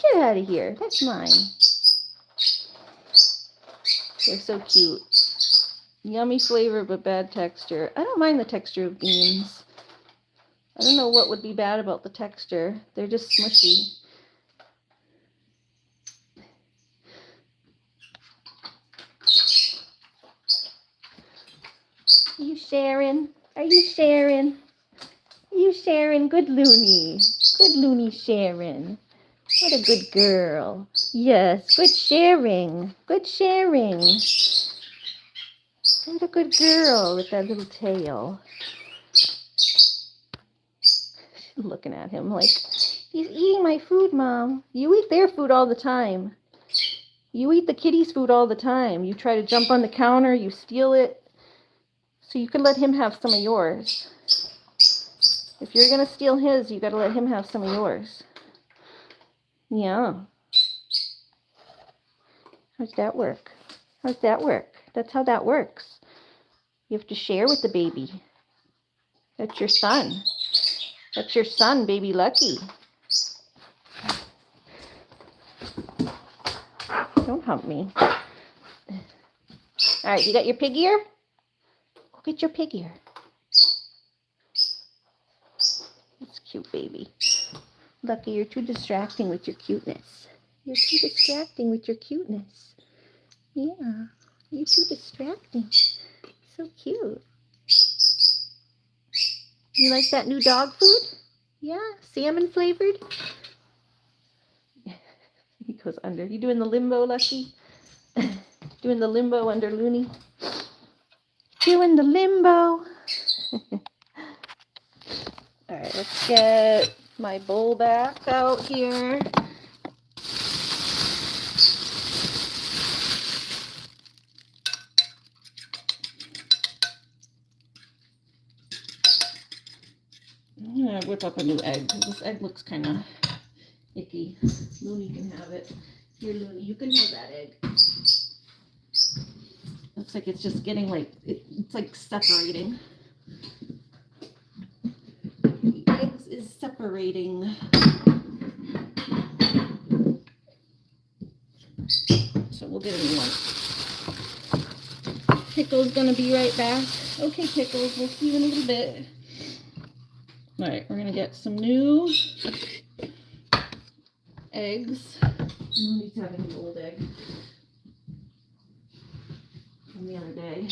Get out of here. That's mine. They're so cute. Yummy flavor, but bad texture. I don't mind the texture of beans. I don't know what would be bad about the texture. They're just smushy. Are you sharing? Are you sharing? Are you sharing? Good Looney. Good Looney sharing. What a good girl. Yes, good sharing. Good sharing. What a good girl with that little tail. Looking at him like, he's eating my food, Mom. You eat their food all the time. You eat the kitty's food all the time. You try to jump on the counter, you steal it. So you can let him have some of yours. If you're going to steal his, you got to let him have some of yours. Yeah. How's that work? How's that work? That's how that works. You have to share with the baby. That's your son. That's your son, baby Lucky. Don't hump me. All right, you got your pig ear? Go get your pig ear. That's cute, baby. Lucky, you're too distracting with your cuteness. You're too distracting with your cuteness. Yeah, you're too distracting. So cute. You like that new dog food? Yeah, salmon flavored. He goes under. You doing the limbo, Lucky? Doing the limbo under Looney? Doing the limbo. All right, let's get my bowl back out here. I'm gonna whip up a new egg. This egg looks kind of icky. Looney can have it. Here, Looney, you can have that egg. Looks like it's just getting like, it's like separating. The eggs is separating. So we'll get a new one. Pickle's gonna be right back. Okay, Pickles, we'll see you in a little bit. All right, we're gonna get some new eggs. Looney's having an old egg from the other day.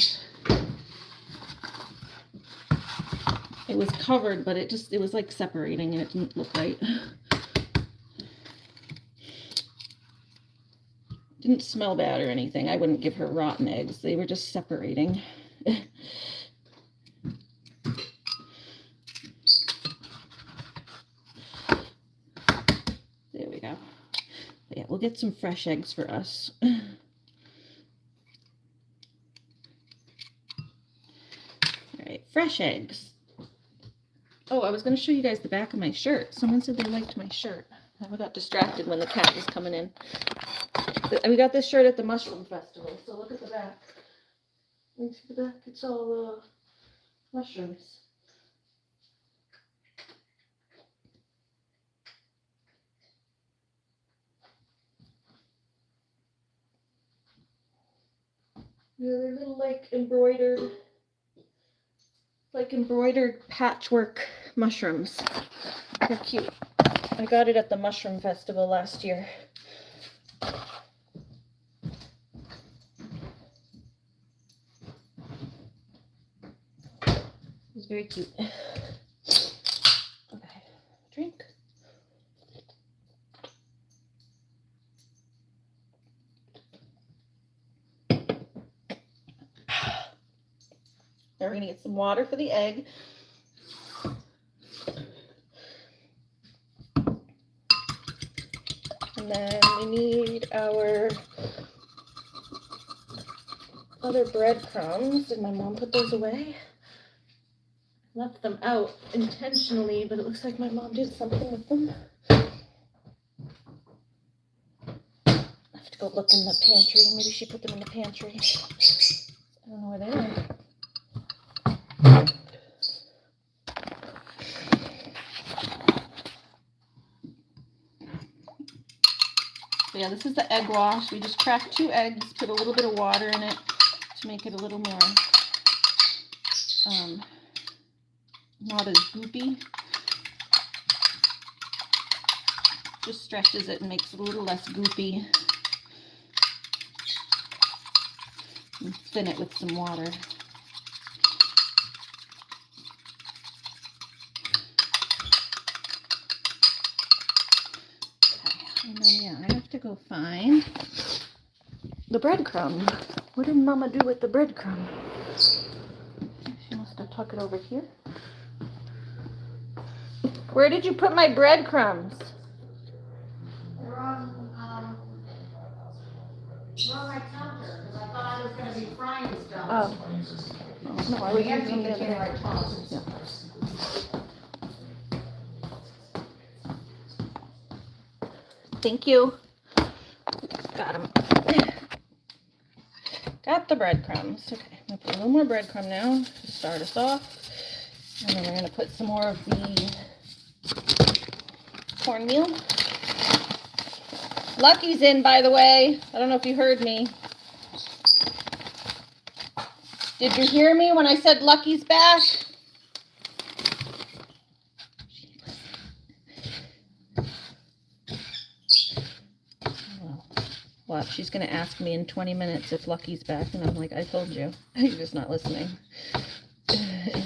It was covered, but it was like separating and it didn't look right. Didn't smell bad or anything. I wouldn't give her rotten eggs. They were just separating. There we go. But yeah, we'll get some fresh eggs for us. All right, fresh eggs. Oh, I was going to show you guys the back of my shirt. Someone said they liked my shirt. I got distracted when the cat was coming in. We got this shirt at the Mushroom Festival, so look at the back. You see the back? It's all mushrooms. Yeah, they're little like embroidered patchwork mushrooms. They're cute. I got it at the Mushroom Festival last year. It was very cute. Okay, drink. Now we're gonna get some water for the egg. And then we need our other breadcrumbs. Did my mom put those away? Left them out intentionally, but it looks like my mom did something with them. Left to go look in the pantry. Maybe she put them in the pantry. I don't know where they went. So yeah, this is the egg wash. We just cracked 2 eggs, put a little bit of water in it to make it a little more not as goopy. Just stretches it and makes it a little less goopy. And thin it with some water. Okay, and then yeah, I have to go find the breadcrumb. What did Mama do with the breadcrumb? She must have tucked it over here. Where did you put my breadcrumbs? They're on my counter, because I thought I was gonna be frying stuff. Oh. No, I was Empty using the other container one. I tossed. Yeah. Thank you. Got them. Got the breadcrumbs. Okay, I'm gonna put a little more breadcrumb now to start us off. And then we're gonna put some more of the cornmeal. Lucky's in, by the way. I don't know if you heard me. Did you hear me when I said Lucky's back? Well, she's going to ask me in 20 minutes if Lucky's back, and I'm like, I told you. You're just not listening. Okay,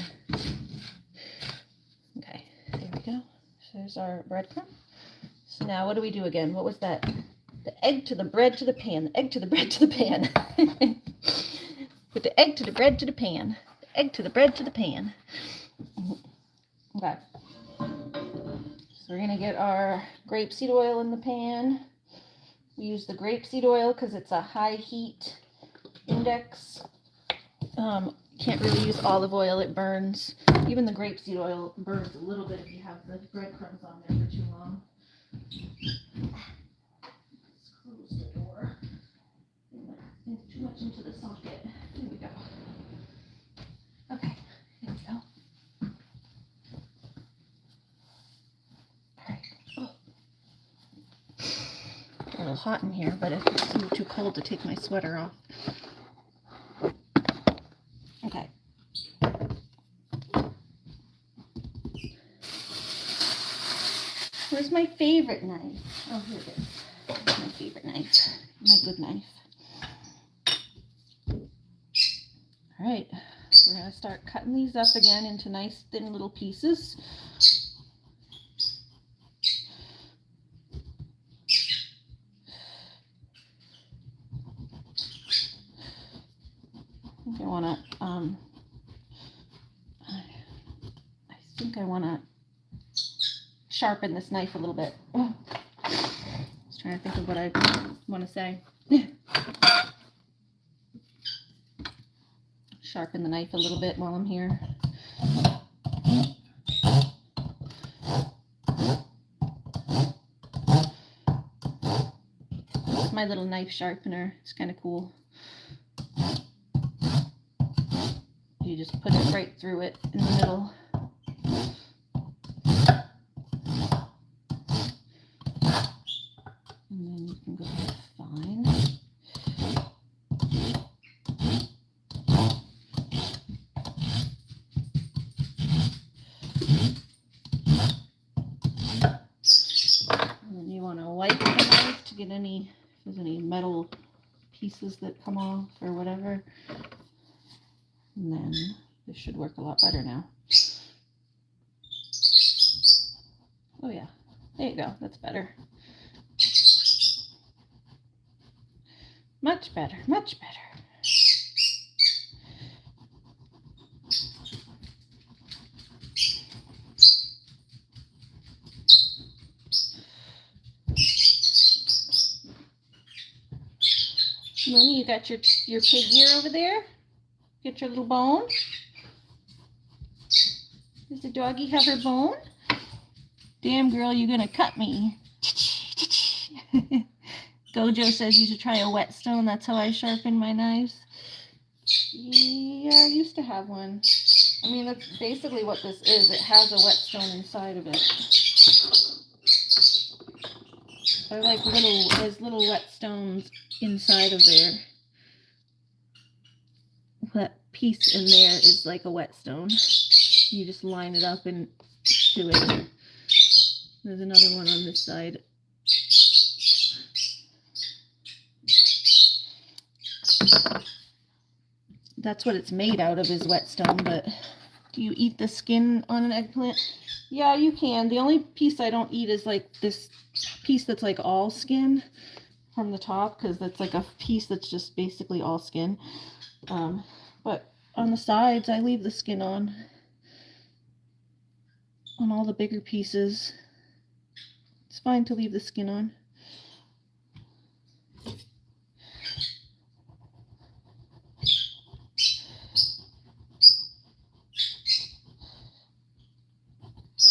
there we go. So there's our breadcrumb. So now what do we do again? What was that? The egg to the bread to the pan. The egg to the bread to the pan. Put the egg to the bread to the pan. The egg to the bread to the pan. Okay. So we're going to get our grapeseed oil in the pan. We use the grapeseed oil because it's a high heat index. Can't really use olive oil, it burns. Even the grapeseed oil burns a little bit if you have the breadcrumbs on there for too long. Let's close the door. It's too much into the socket. There we go. Okay, here we go. Alright. Oh. A little hot in here, but it's too cold to take my sweater off. Okay. Where's my favorite knife? Oh, here it is. Here's my favorite knife. My good knife. All right. So we're going to start cutting these up again into nice thin little pieces. I want to, I think I want to sharpen this knife a little bit. Oh. I was trying to think of what I want to say. Sharpen the knife a little bit while I'm here. It's my little knife sharpener. It's kind of cool. You just put it right through it in the middle. And then you can go fine. And then you want to wipe the knife to get any, if there's any metal pieces that come off or whatever. And then this should work a lot better now. Oh yeah, there you go, that's better. Much better, much better. Mooney, you got your pig ear over there? Get your little bone. Does the doggy have her bone? Damn girl, you're gonna cut me. Gojo says you should try a whetstone. That's how I sharpen my knives. Yeah, I used to have one. I mean, that's basically what this is. It has a whetstone inside of it. They're like there's little whetstones inside of there. That piece in there is like a whetstone. You just line it up and do it. There's another one on this side. That's what it's made out of, is whetstone. But do you eat the skin on an eggplant? Yeah, you can. The only piece I don't eat is like this piece that's like all skin from the top, because that's like a piece that's just basically all skin. But on the sides, I leave the skin on all the bigger pieces. It's fine to leave the skin on.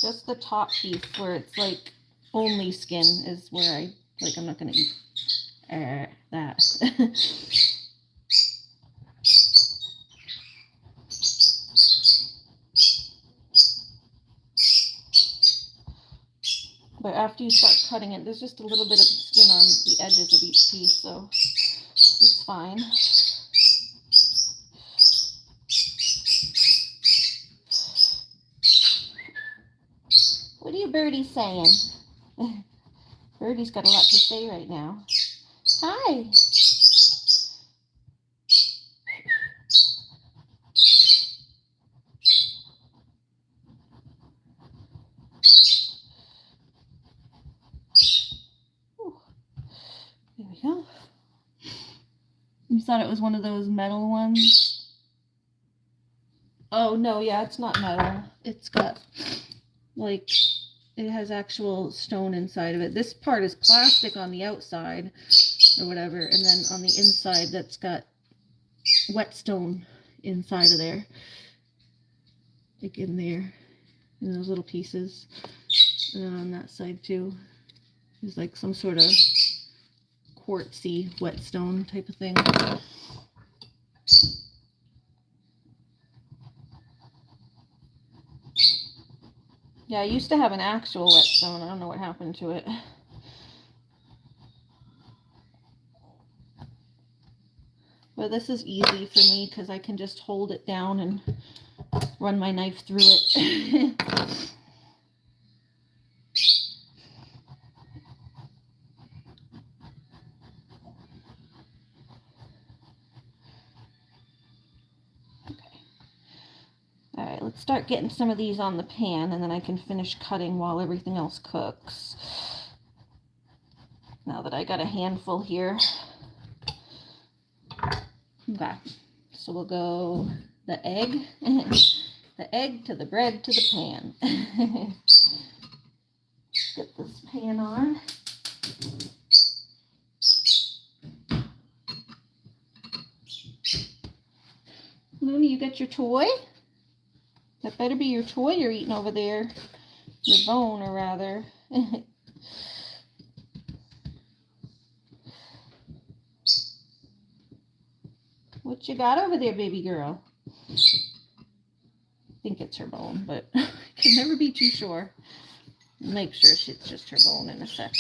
Just the top piece where it's like only skin is where I, like, I'm not going to eat that. But after you start cutting it, there's just a little bit of skin on the edges of each piece, so it's fine. What are you birdies saying? Birdie's got a lot to say right now. Hi. There we go. You thought it was one of those metal ones? Oh, no, yeah, it's not metal. It's got, like, it has actual stone inside of it. This part is plastic on the outside or whatever, and then on the inside that's got whetstone inside of there. Like in there, in those little pieces. And then on that side too, there's like some sort of quartzy whetstone type of thing. Yeah, I used to have an actual whetstone. I don't know what happened to it. But this is easy for me because I can just hold it down and run my knife through it. Alright, let's start getting some of these on the pan, and then I can finish cutting while everything else cooks. Now that I got a handful here. Okay, so we'll go the egg, the egg to the bread to the pan. Get this pan on. Looney, you got your toy? That better be your toy you're eating over there. Your bone, or rather. What you got over there, baby girl? I think it's her bone, but I can never be too sure. Make sure it's just her bone in a sec.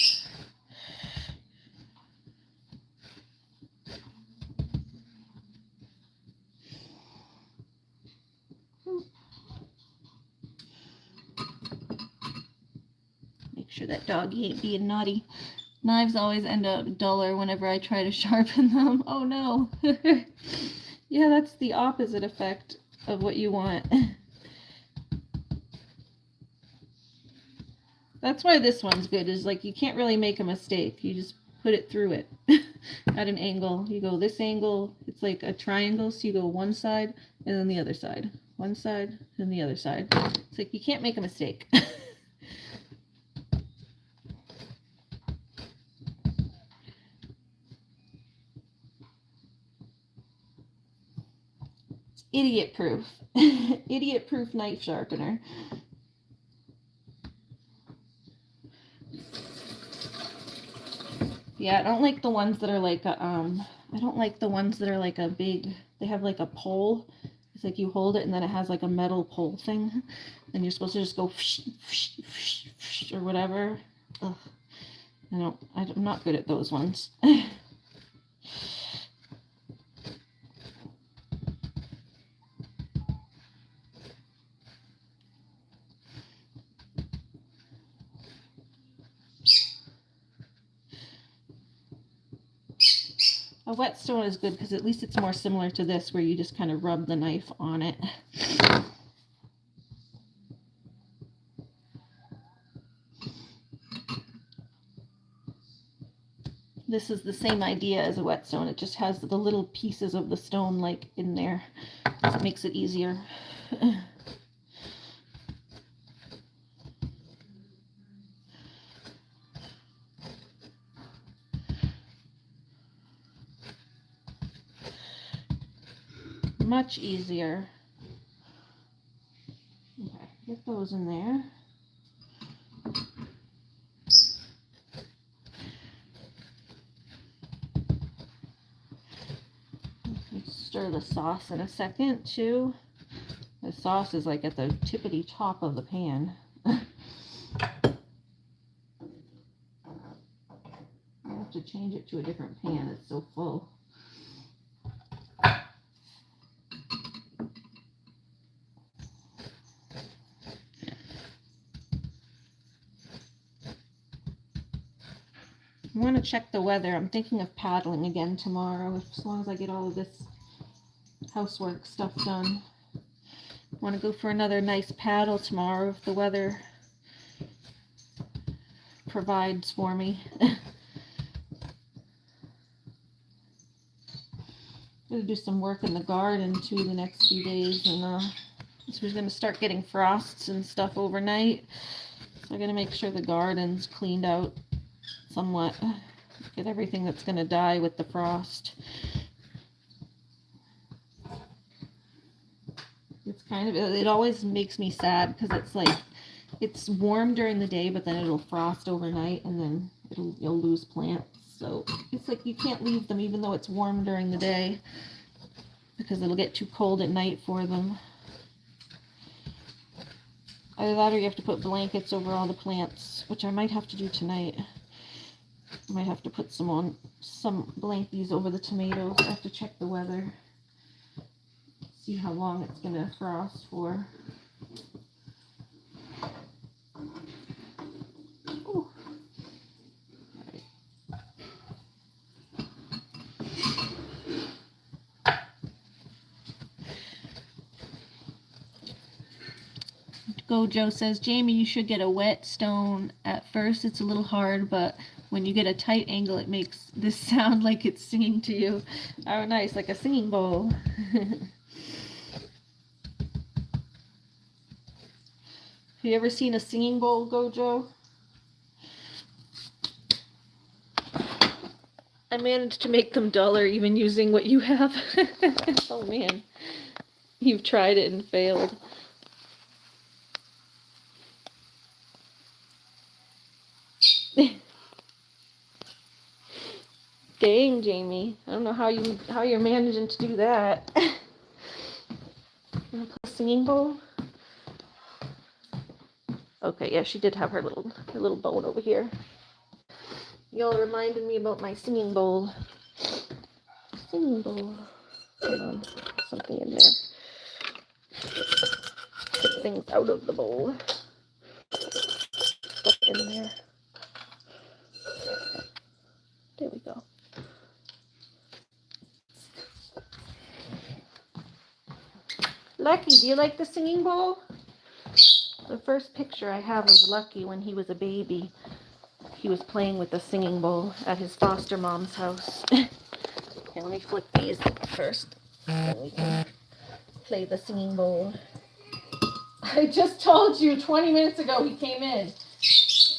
Make sure that doggy ain't being naughty. Knives always end up duller whenever I try to sharpen them. Oh no. Yeah, that's the opposite effect of what you want. That's why this one's good, is like you can't really make a mistake. You just put it through it at an angle. You go this angle, it's like a triangle, so you go one side and then the other side. One side and the other side. It's like you can't make a mistake. Idiot proof. Idiot proof knife sharpener. Yeah, I don't like the ones that are like a, I don't like the ones that are like a big, they have like a pole. It's like you hold it and then it has like a metal pole thing. And you're supposed to just go or whatever. Ugh. I'm not good at those ones. A whetstone is good because at least it's more similar to this where you just kind of rub the knife on it. This is the same idea as a whetstone. It just has the little pieces of the stone like in there. So it makes it easier. Much easier. Okay, get those in there. Stir the sauce in a second too. The sauce is like at the tippity top of the pan. I have to change it to a different pan. It's so full. I want to check the weather. I'm thinking of paddling again tomorrow, as long as I get all of this housework stuff done. I want to go for another nice paddle tomorrow if the weather provides for me. Gonna do some work in the garden too the next few days, and so we're gonna start getting frosts and stuff overnight. So I'm gonna make sure the garden's cleaned out somewhat. Get everything that's gonna die with the frost. It's kind of, it always makes me sad because it's like, it's warm during the day, but then it'll frost overnight and then you'll lose plants. So it's like you can't leave them even though it's warm during the day because it'll get too cold at night for them. Either that or you have to put blankets over all the plants, which I might have to do tonight. I might have to put some blankies over the tomatoes. I have to check the weather. See how long it's gonna frost for. Ooh. Gojo says, Jamie, you should get a whetstone. At first it's a little hard, but when you get a tight angle, it makes this sound like it's singing to you. Oh, nice, like a singing bowl. Have you ever seen a singing bowl, Gojo? I managed to make them duller even using what you have. Oh man, you've tried it and failed. Dang, Jamie. I don't know how you're managing to do that. Wanna play a singing bowl? Okay, yeah, she did have her little bone over here. Y'all reminded me about my singing bowl. Singing bowl. Hold on, something in there. Take things out of the bowl. Stuff in there. There we go. Lucky, do you like the singing bowl? The first picture I have of Lucky when he was a baby, he was playing with the singing bowl at his foster mom's house. Okay, let me flip these first, so we can play the singing bowl. I just told you 20 minutes ago he came in.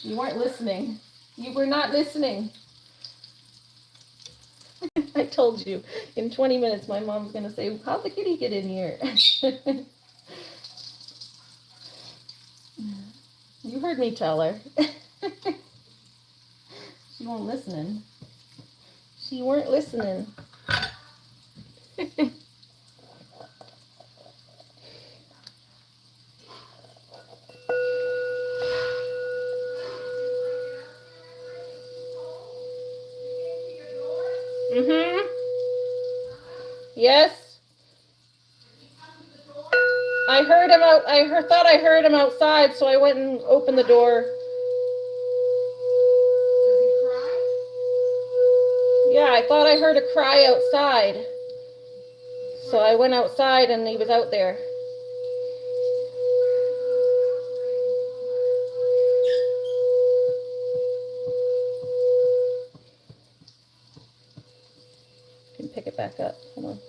You weren't listening. You were not listening. I told you, in 20 minutes my mom's going to say, how'd the kitty get in here? You heard me tell her. She won't listen. You weren't listening. Mm-hmm. Yes. I heard him out. Thought I heard him outside, so I went and opened the door. Does he cry? Yeah, I thought I heard a cry outside. So I went outside and he was out there. You can pick it back up. Hold on.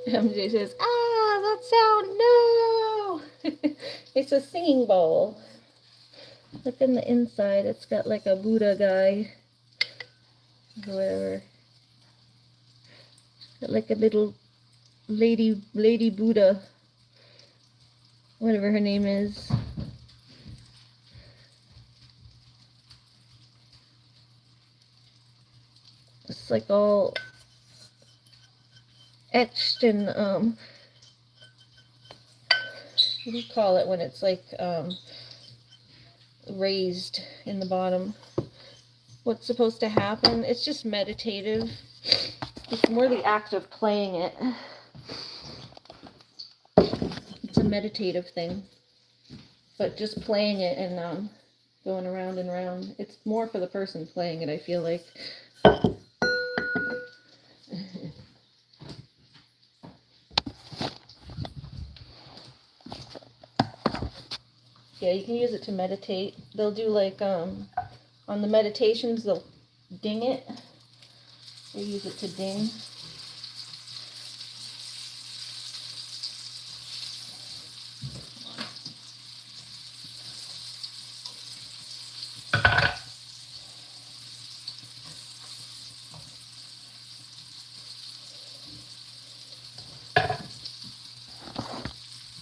MJ says, ah, that sound, no! It's a singing bowl. Look in the inside, it's got like a Buddha guy. Whatever. Got like a little lady Buddha. Whatever her name is. It's like all etched and what do you call it when it's like raised in the bottom? What's supposed to happen? It's just meditative. It's more the act of playing it. It's a meditative thing, but just playing it and going around and around. It's more for the person playing it, I feel like. Yeah, you can use it to meditate. They'll do like on the meditations, they'll ding it. They use it to ding.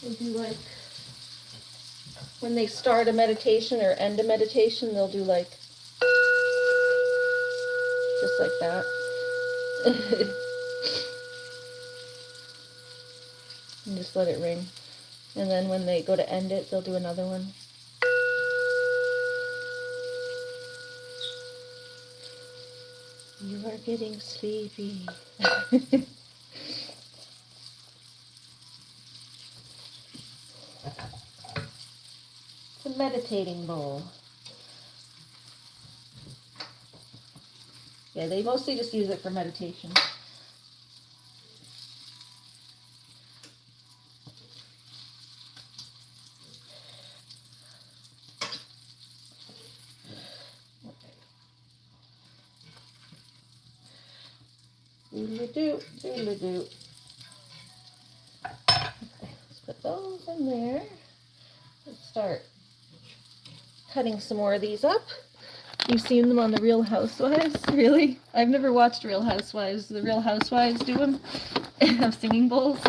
They do like when they start a meditation or end a meditation, they'll do like just like that. And just let it ring. And then when they go to end it, they'll do another one. You are getting sleepy. It's a meditating bowl. Yeah, they mostly just use it for meditation. Doodle-doo, doodle-doo. Okay, let's put those in there. start cutting some more of these up. You've seen them on the Real Housewives? Really? I've never watched Real Housewives. Do the Real Housewives do them? Have singing bowls?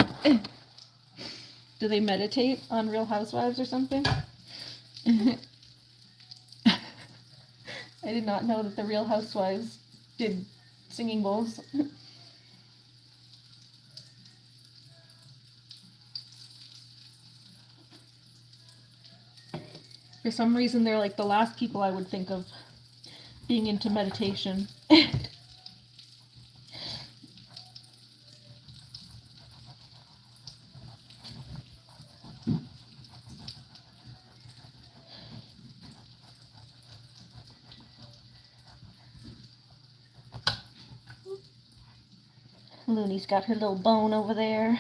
Do they meditate on Real Housewives or something? I did not know that the Real Housewives did singing bowls. For some reason, they're like the last people I would think of being into meditation. Looney's got her little bone over there.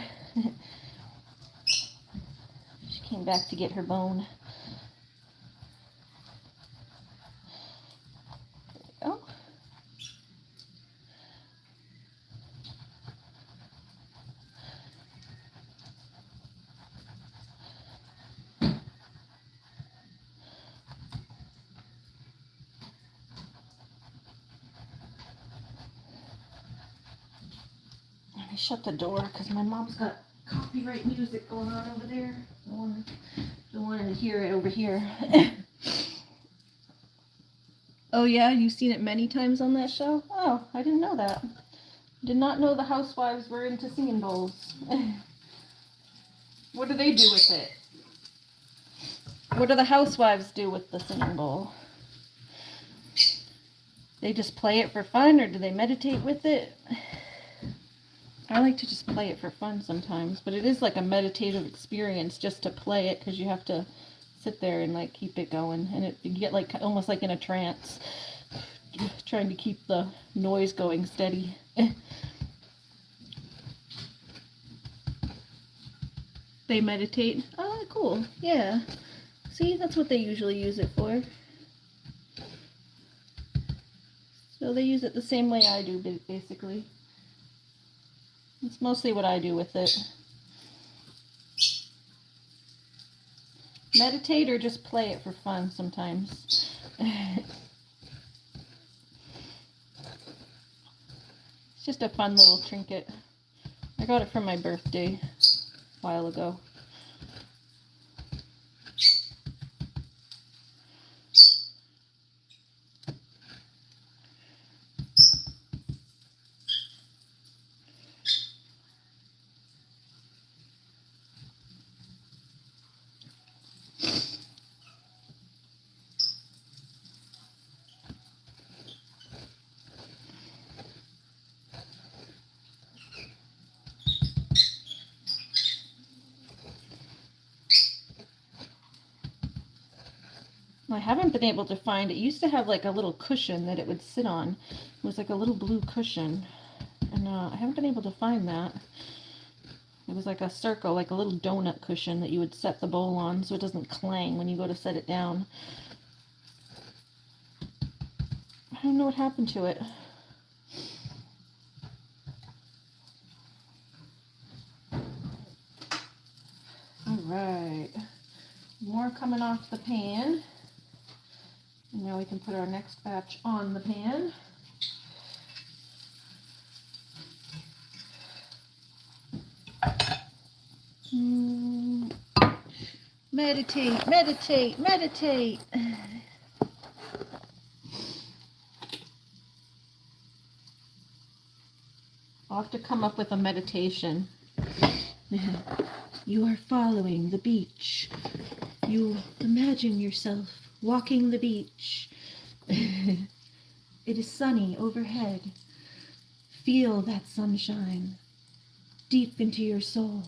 She came back to get her bone. There we go. I shut the door because my mom's got copyright music going on over there. Don't want to hear it over here. Oh yeah, you've seen it many times on that show? Oh, I didn't know that. Did not know the housewives were into singing bowls. What do they do with it? What do the housewives do with the singing bowl? They just play it for fun, or do they meditate with it? I like to just play it for fun sometimes, but it is like a meditative experience just to play it, because you have to sit there and like keep it going, and you get like almost like in a trance, trying to keep the noise going steady. They meditate. Oh, cool. Yeah. See, that's what they usually use it for. So they use it the same way I do, basically. It's mostly what I do with it. Meditate or just play it for fun sometimes. It's just a fun little trinket. I got it for my birthday a while ago. I haven't been able to find, it used to have like a little cushion that it would sit on. It was like a little blue cushion, and I haven't been able to find that. It was like a circle, like a little donut cushion that you would set the bowl on so it doesn't clang when you go to set it down. I don't know what happened to it. Alright, more coming off the pan. And now we can put our next batch on the pan. Meditate, meditate, meditate. I'll have to come up with a meditation. You are following the beach. You imagine yourself walking the beach. It is sunny overhead. Feel that sunshine deep into your soul.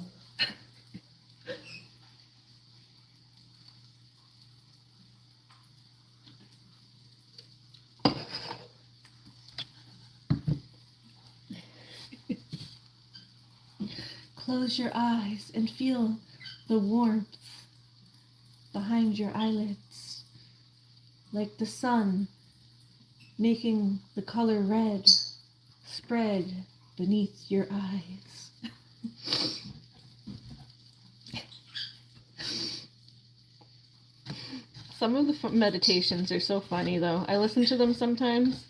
Close your eyes and feel the warmth behind your eyelids, like the sun making the color red spread beneath your eyes. Some of the meditations are so funny though. I listen to them sometimes.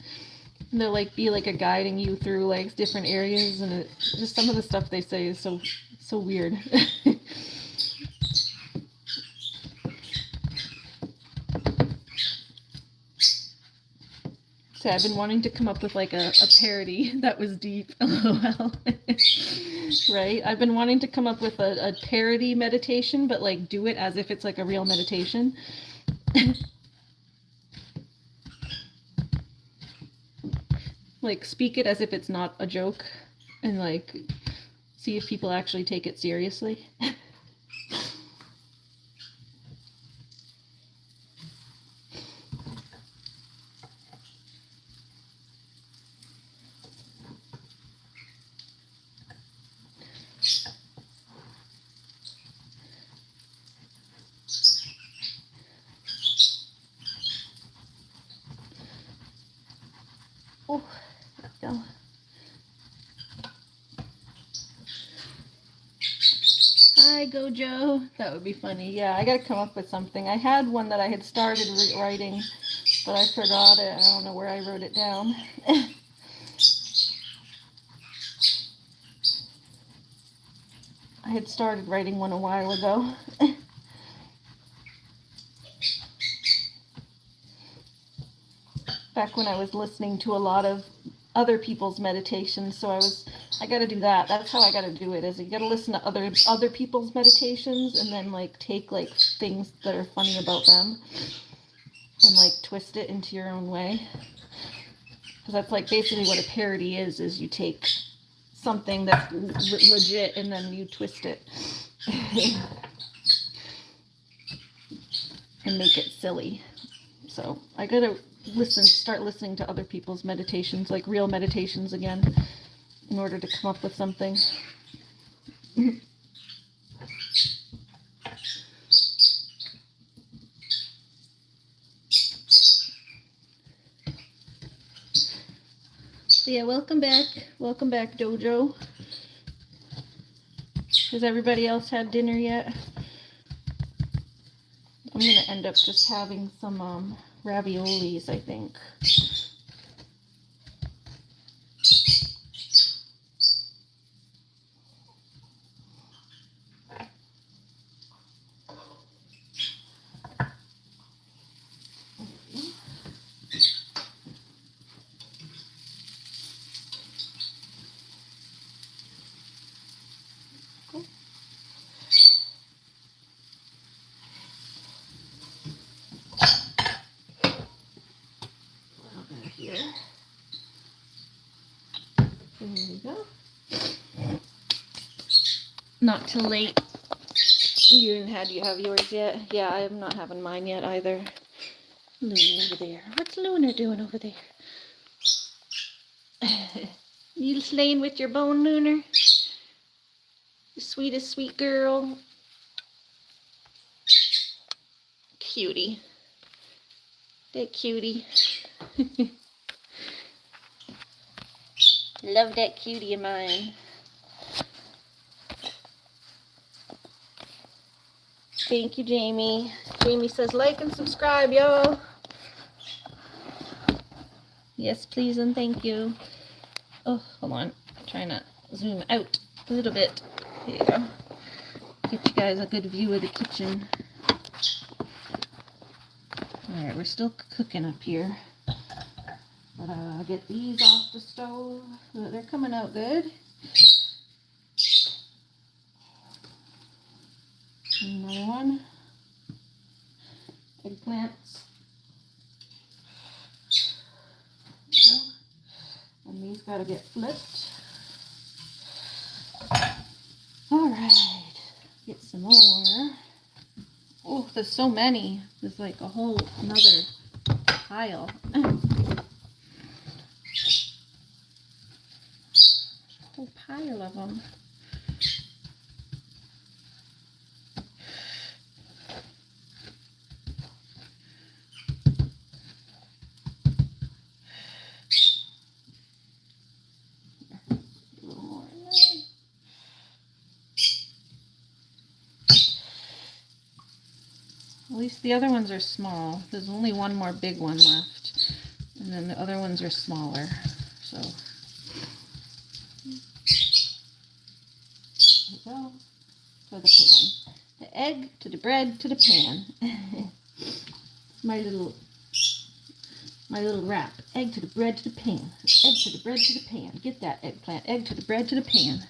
And they'll like be like a guiding you through like different areas, and just some of the stuff they say is so weird. So I've been wanting to come up with like a parody that was deep. LOL. Right? I've been wanting to come up with a parody meditation, but like do it as if it's like a real meditation. Like speak it as if it's not a joke, and like see if people actually take it seriously. Oh, there we go. Hi, Gojo. That would be funny. Yeah, I gotta come up with something. I had one that I had started writing, but I forgot it. I don't know where I wrote it down. I had started writing one a while ago. Back when I was listening to a lot of other people's meditations, so I gotta do that. That's how I gotta do it, is you gotta listen to other people's meditations and then like take like things that are funny about them and like twist it into your own way. Because that's like basically what a parody is you take something that's legit and then you twist it and make it silly. So I gotta start listening to other people's meditations, like real meditations again, in order to come up with something. So yeah, welcome back. Welcome back, Dojo. Has everybody else had dinner yet? I'm gonna end up just having some raviolis, I think. There we go. Not too late. You didn't have yours yet? Yeah, I'm not having mine yet either. Luna over there. What's Luna doing over there? You slaying with your bone, Lunar? The sweetest sweet girl. Cutie. That cutie. Love that cutie of mine. Thank you, Jamie. Jamie says like and subscribe, y'all. Yes, please and thank you. Oh, hold on. I'm trying to zoom out a little bit. There you go. Get you guys a good view of the kitchen. Alright, we're still cooking up here. But I'll get these off the stove. They're coming out good. Another one. Eggplants. There we go. And these gotta get flipped. Alright. Get some more. Oh, there's so many. There's like a whole another pile. Whole pile of them. A little more in there. At least the other ones are small. There's only one more big one left. And then the other ones are smaller. So there we go. To the pan. The egg to the bread to the pan. my little wrap. Egg to the bread to the pan. Egg to the bread to the pan. Get that, eggplant. Egg to the bread to the pan.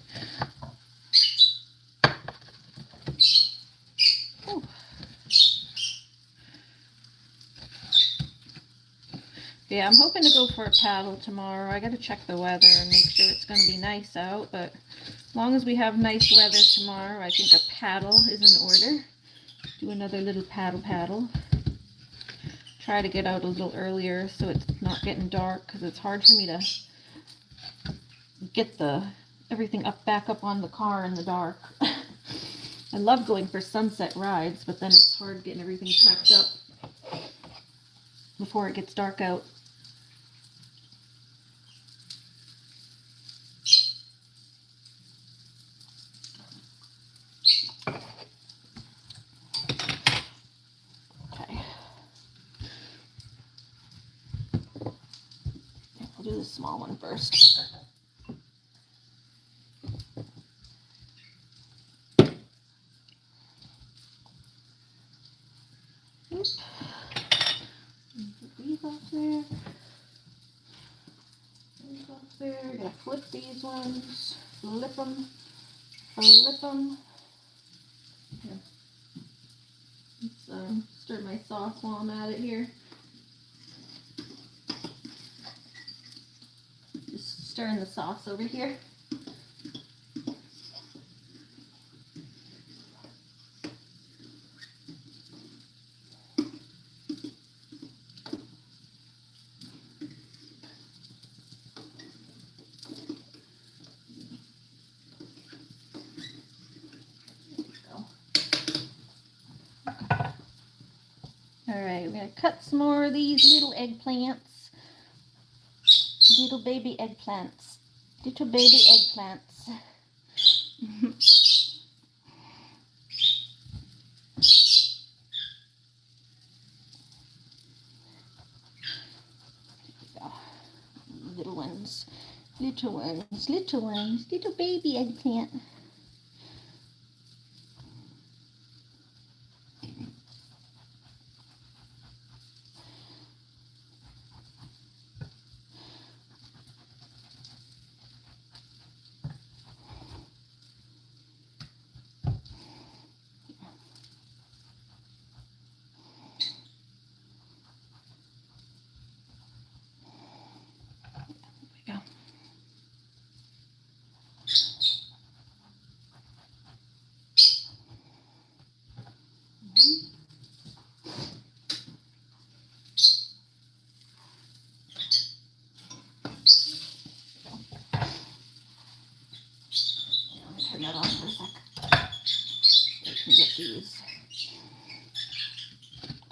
Oh. Yeah, I'm hoping to go for a paddle tomorrow. I gotta check the weather and make sure it's gonna be nice out, but as long as we have nice weather tomorrow, I think a paddle is in order. Do another little paddle. Try to get out a little earlier so it's not getting dark, because it's hard for me to get everything back up on the car in the dark. I love going for sunset rides, but then it's hard getting everything packed up before it gets dark out. Okay. I'll do the small one first. Oops. Put these off there. These off there. Gotta flip these ones. Flip them. Flip them. Here. Let's stir my sauce while I'm at it here. Just stirring the sauce over here. Alright, we're going to cut some more of these little eggplants. Little baby eggplants. Little baby eggplants. Little ones. Little ones. Little ones. Little baby eggplant. Turn that off for a sec. So we can get these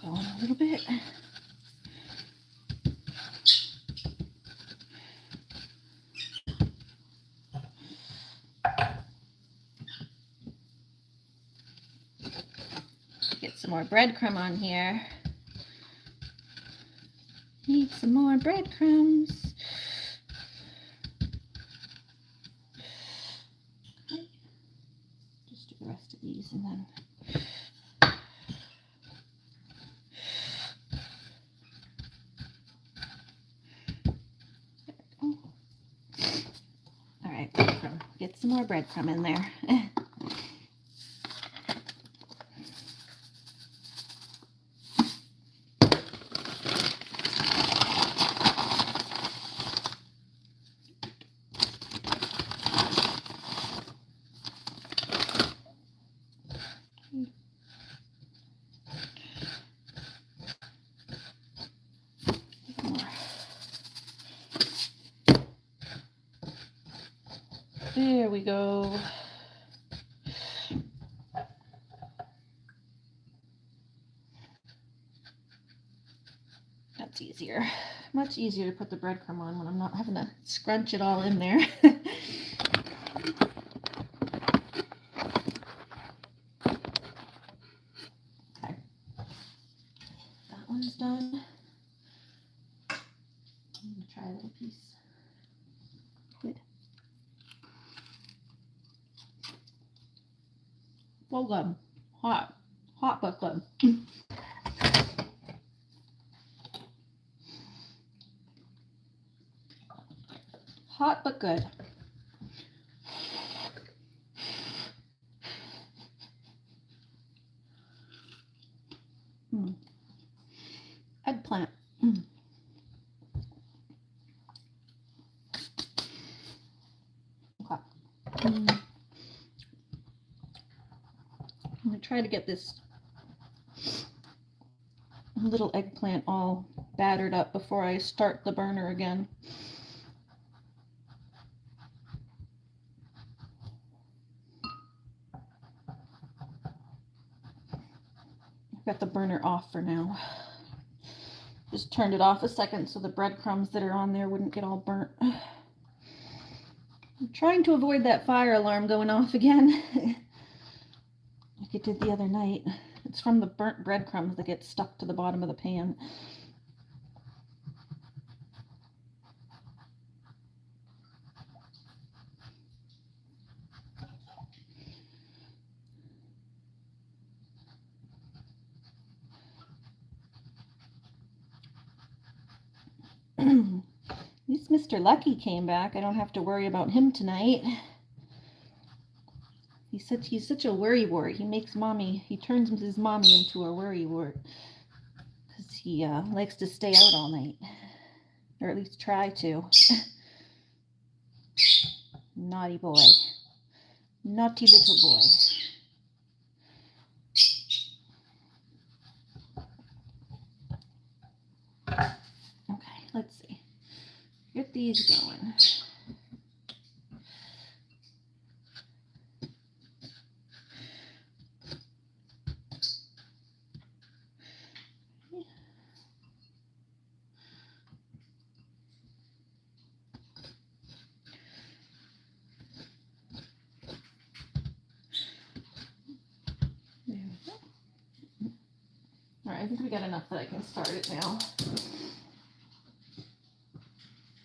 going a little bit. Get some more breadcrumb on here. Need some more breadcrumbs. Okay. Just do the rest of these and then. There we go. All right, breadcrumb. Get some more breadcrumb in there. There we go. That's easier. Much easier to put the breadcrumb on when I'm not having to scrunch it all in there. Okay. I'm gonna try a little piece. Good. Well good. Hot. Hot but good. Hot but good. Eggplant. Okay. I'm gonna try to get this little eggplant all battered up before I start the burner again. I've got the burner off for now. Just turned it off a second so the breadcrumbs that are on there wouldn't get all burnt. I'm trying to avoid that fire alarm going off again, like it did the other night. It's from the burnt breadcrumbs that get stuck to the bottom of the pan. At least Mr. Lucky came back. I don't have to worry about him tonight. He's such a worrywart. He turns his mommy into a worrywart because he likes to stay out all night, or at least try to. Naughty boy. Naughty little boy. Okay, let's see. Get these going. All right, I think we got enough that I can start it now.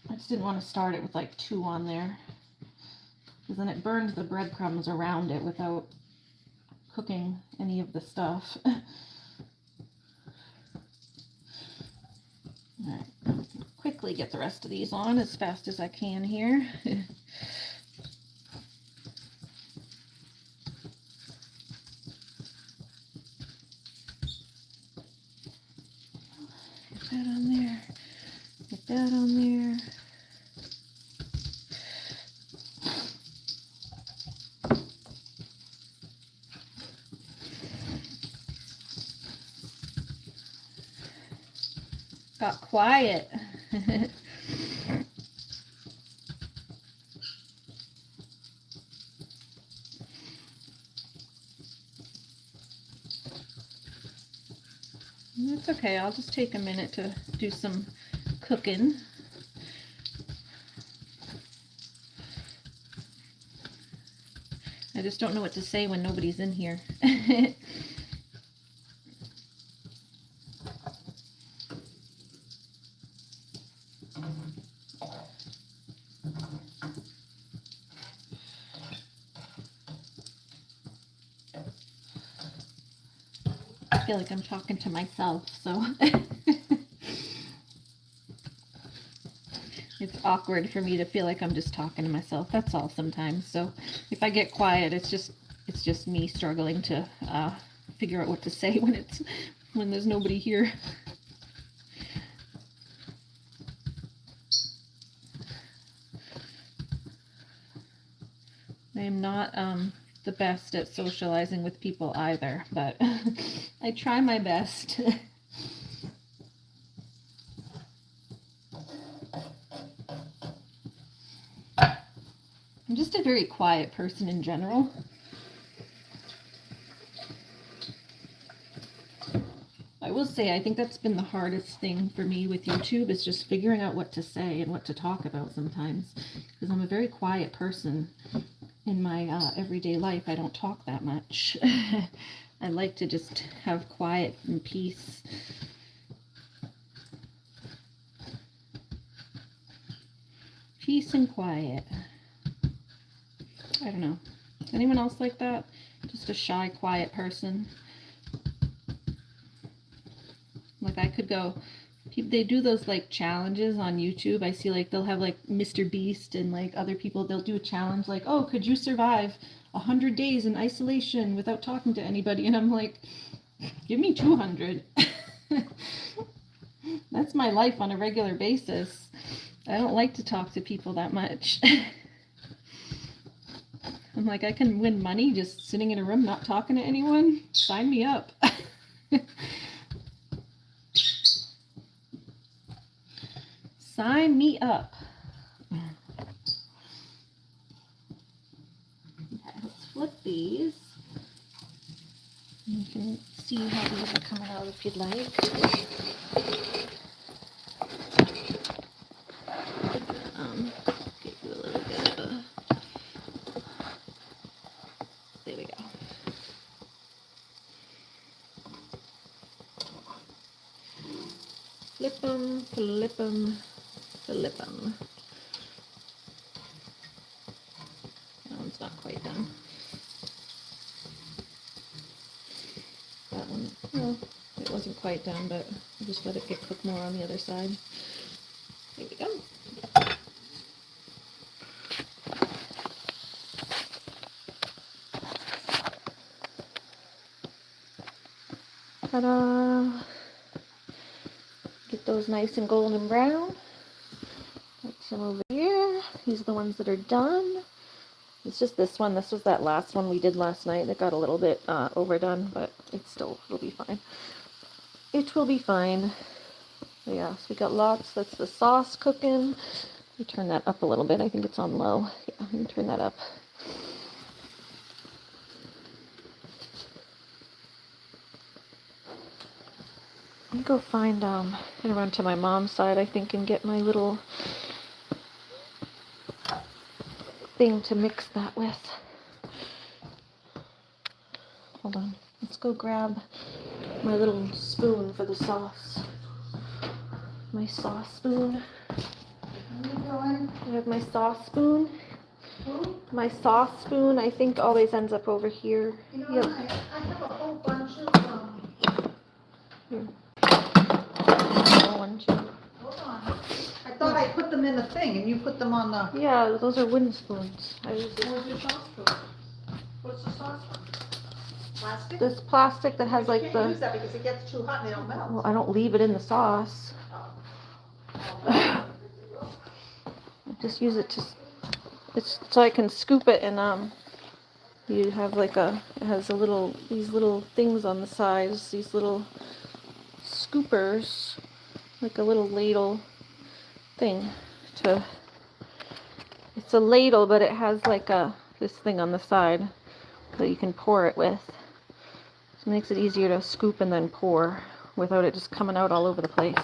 I just didn't want to start it with like 2 on there, because then it burns the breadcrumbs around it without cooking any of the stuff. All right, quickly get the rest of these on as fast as I can here. Get that on there. Get that on there. Got quiet. That's okay. I'll just take a minute to do some cooking. I just don't know what to say when nobody's in here. I feel like I'm talking to myself, so it's awkward for me to feel like I'm just talking to myself. That's all sometimes. So if I get quiet, it's just me struggling to figure out what to say when there's nobody here. I am not the best at socializing with people either, but I try my best. I'm just a very quiet person in general. I will say, I think that's been the hardest thing for me with YouTube, is just figuring out what to say and what to talk about sometimes, because I'm a very quiet person. In my everyday life, I don't talk that much. I like to just have quiet and peace. Peace and quiet. I don't know. Anyone else like that? Just a shy, quiet person. Like I could go, they do those like challenges on YouTube. I see like they'll have like Mr. Beast and like other people, they'll do a challenge like, oh, could you survive 100 days in isolation without talking to anybody? And I'm like, give me 200. That's my life on a regular basis. I don't like to talk to people that much. I'm like, I can win money just sitting in a room not talking to anyone. Sign me up. Sign me up. Okay, let's flip these. You can see how these are coming out if you'd like. Give you a little bit of a... There we go. Flip them, flip them, flip them. That one's not quite done. That one, well, it wasn't quite done, but I just let it get cooked more on the other side. There we go. Ta-da! Get those nice and golden brown. Put some over here. These are the ones that are done. It's just this one. This was that last one we did last night that got a little bit overdone, but it'll be fine. It will be fine. So yeah, so we got lots. That's the sauce cooking. Let me turn that up a little bit. I think it's on low. Yeah, let me turn that up. Let me go find, I'm gonna run to my mom's side, I think, and get my little thing to mix that with. Hold on. Let's go grab my little spoon for the sauce. My sauce spoon. Where are you going? I have my sauce spoon. Who? My sauce spoon, I think, always ends up over here. You know, Yep. I have a whole bunch of, Here. One, two. hold on. I thought I put them in the thing and you put them on the, Yeah, those are wooden spoons. where's your saucepan? What's the saucepan? Plastic? This plastic that has like You can't use the... that because it gets too hot and they don't melt. Well, I don't leave it in the sauce. Oh. I just use it to... It's so I can scoop it, and you have like it has these little things on the sides, these little scoopers, like a little ladle thing it's a ladle, but it has like this thing on the side that you can pour it with. So it makes it easier to scoop and then pour without it just coming out all over the place.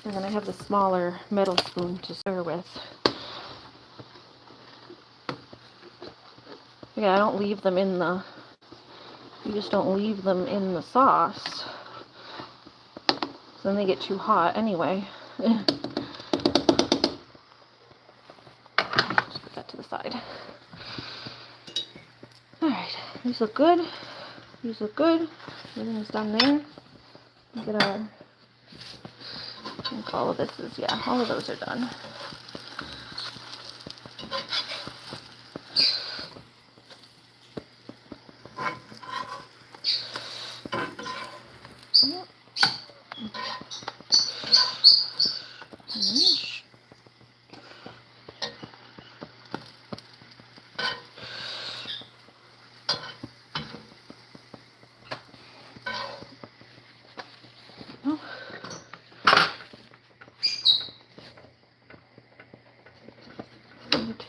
And then I have the smaller metal spoon to stir with. Yeah, I don't leave them in the... You just don't leave them in the sauce. So then they get too hot anyway. Just put that to the side. Alright, these look good. These look good. Everything's done there. Get our... I think all of this is... Yeah, all of those are done.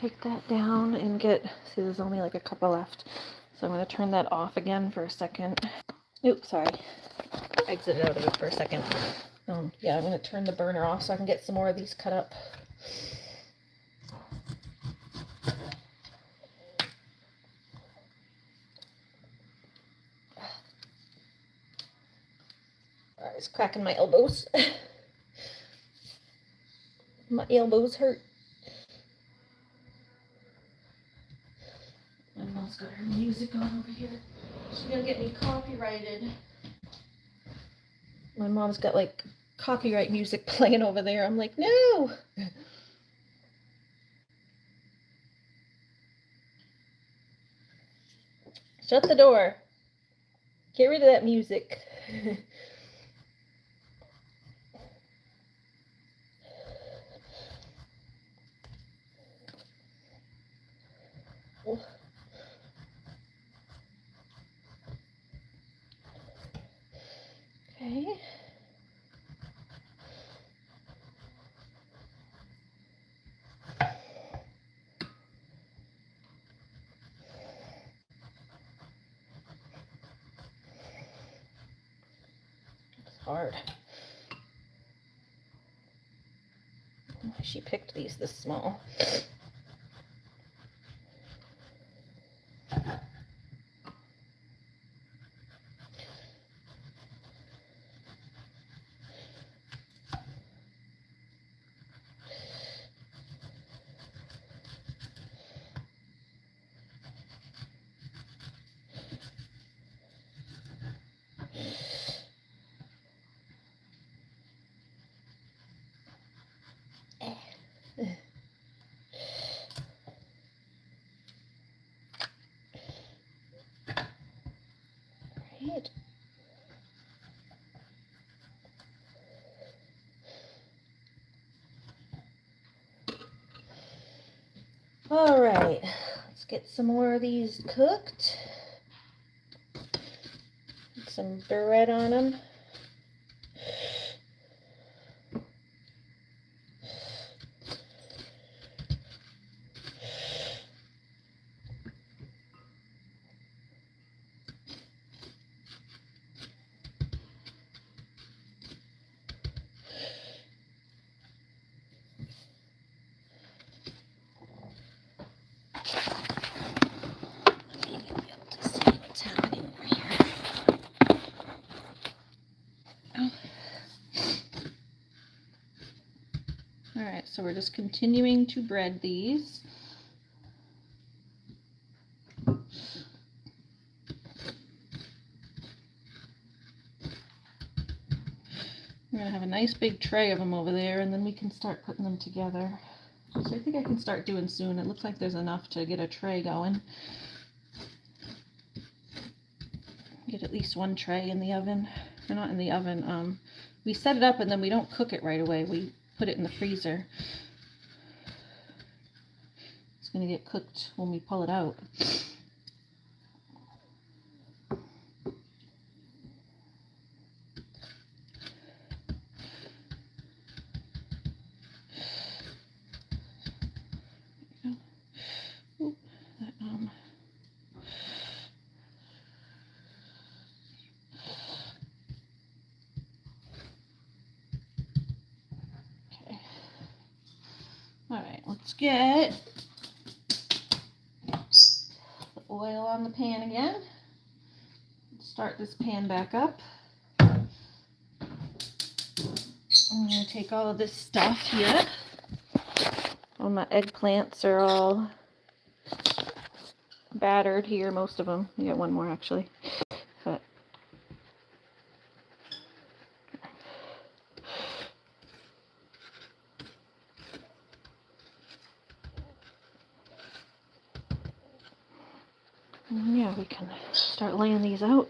Take that down and get, see there's only like a couple left, so I'm going to turn that off again for a second. Oops, sorry, exited out of it for a second. Yeah, I'm going to turn the burner off so I can get some more of these cut up. Alright, it's cracking my elbows. My elbows hurt. mom's got her music on over here. She's gonna get me copyrighted. My mom's got like copyright music playing over there. I'm like, no. Shut the door. Get rid of that music. Okay. It's hard. She picked these this small. Right. All right, let's get some more of these cooked. Put some bread on them. Alright, so we're just continuing to bread these. We're going to have a nice big tray of them over there, and then we can start putting them together. So I think I can start doing soon. It looks like there's enough to get a tray going. Get at least one tray in the oven. Or not in the oven. We set it up and then we don't cook it right away. We put it in the freezer. It's going to get cooked when we pull it out. Alright, let's get the oil on the pan again. Start this pan back up. I'm going to take all of this stuff here. All my eggplants are all battered here, most of them. We got one more actually. But yeah, we can start laying these out.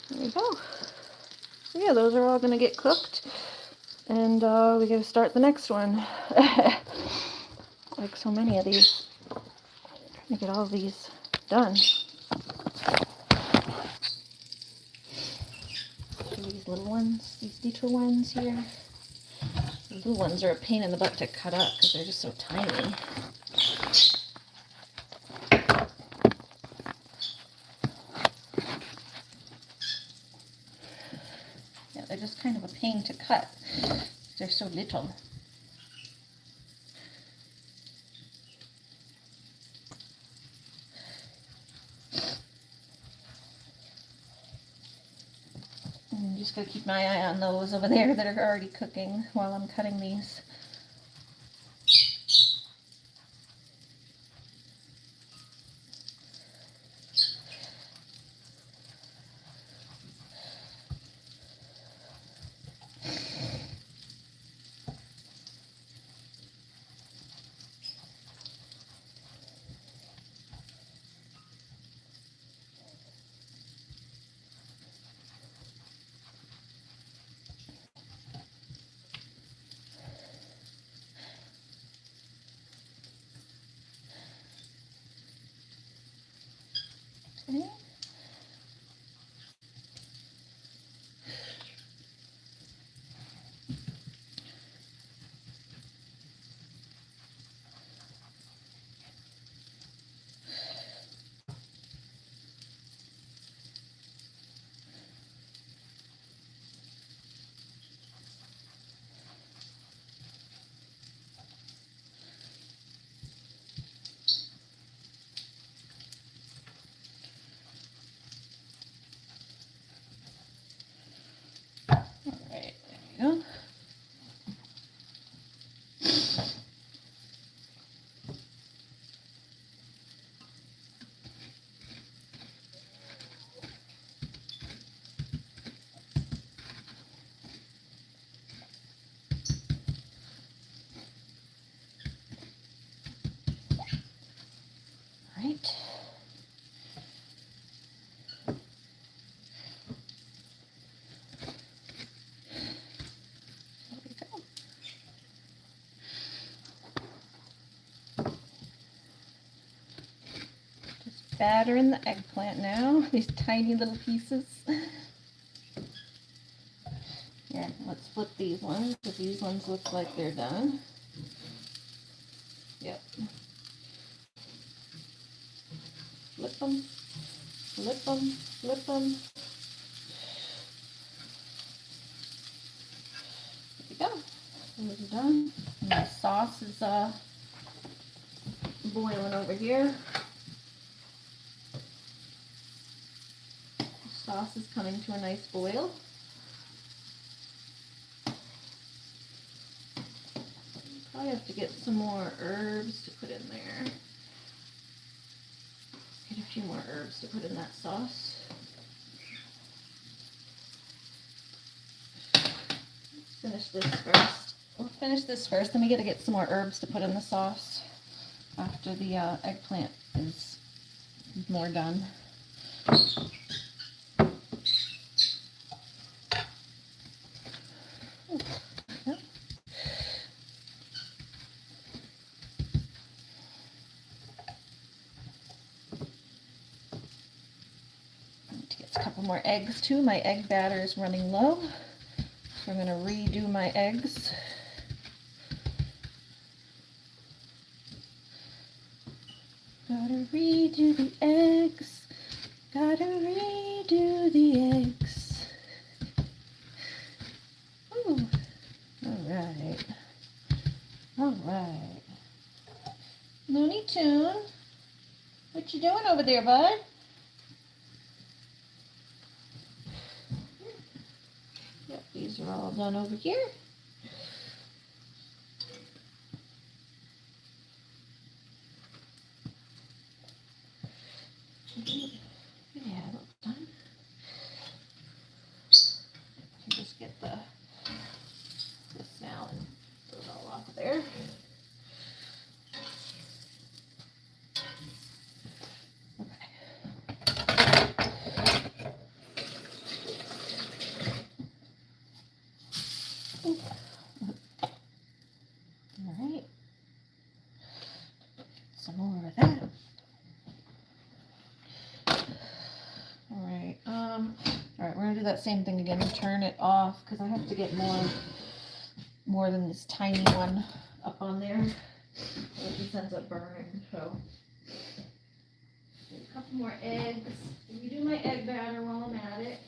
There we go. So yeah, those are all going to get cooked, and we got to start the next one. Like so many of these. Trying to get all of these done. These little ones, these little ones here. The little ones are a pain in the butt to cut up because they're just so tiny. kind of a pain to cut. They're so little. I'm just gonna keep my eye on those over there that are already cooking while I'm cutting these. Okay. All right, there you go. All right. There we go. Just batter in the eggplant now, these tiny little pieces. Here, let's flip these ones, because these ones look like they're done. Yep. Flip them, flip them, flip them. There we go. Those are done. And my sauce is boiling over here. The sauce is coming to a nice boil. Probably have to get some more herbs to put in there. Get a few more herbs to put in that sauce. Let's finish this first. We'll finish this first, then we gotta get some more herbs to put in the sauce after the eggplant is more done. A couple more eggs too. My egg batter is running low, so I'm going to redo my eggs. Gotta redo the eggs. Gotta redo the eggs. Ooh. All right. All right. Looney Tune, what you doing over there, bud? Yep, these are all done over here. Yeah, that's done. Just get this now and throw it all off of there. Alright, some more of that. Alright, we're gonna do that same thing again and turn it off because I have to get more than this tiny one up on there. It just ends up burning, so. A couple more eggs. Let me do my egg batter while I'm at it.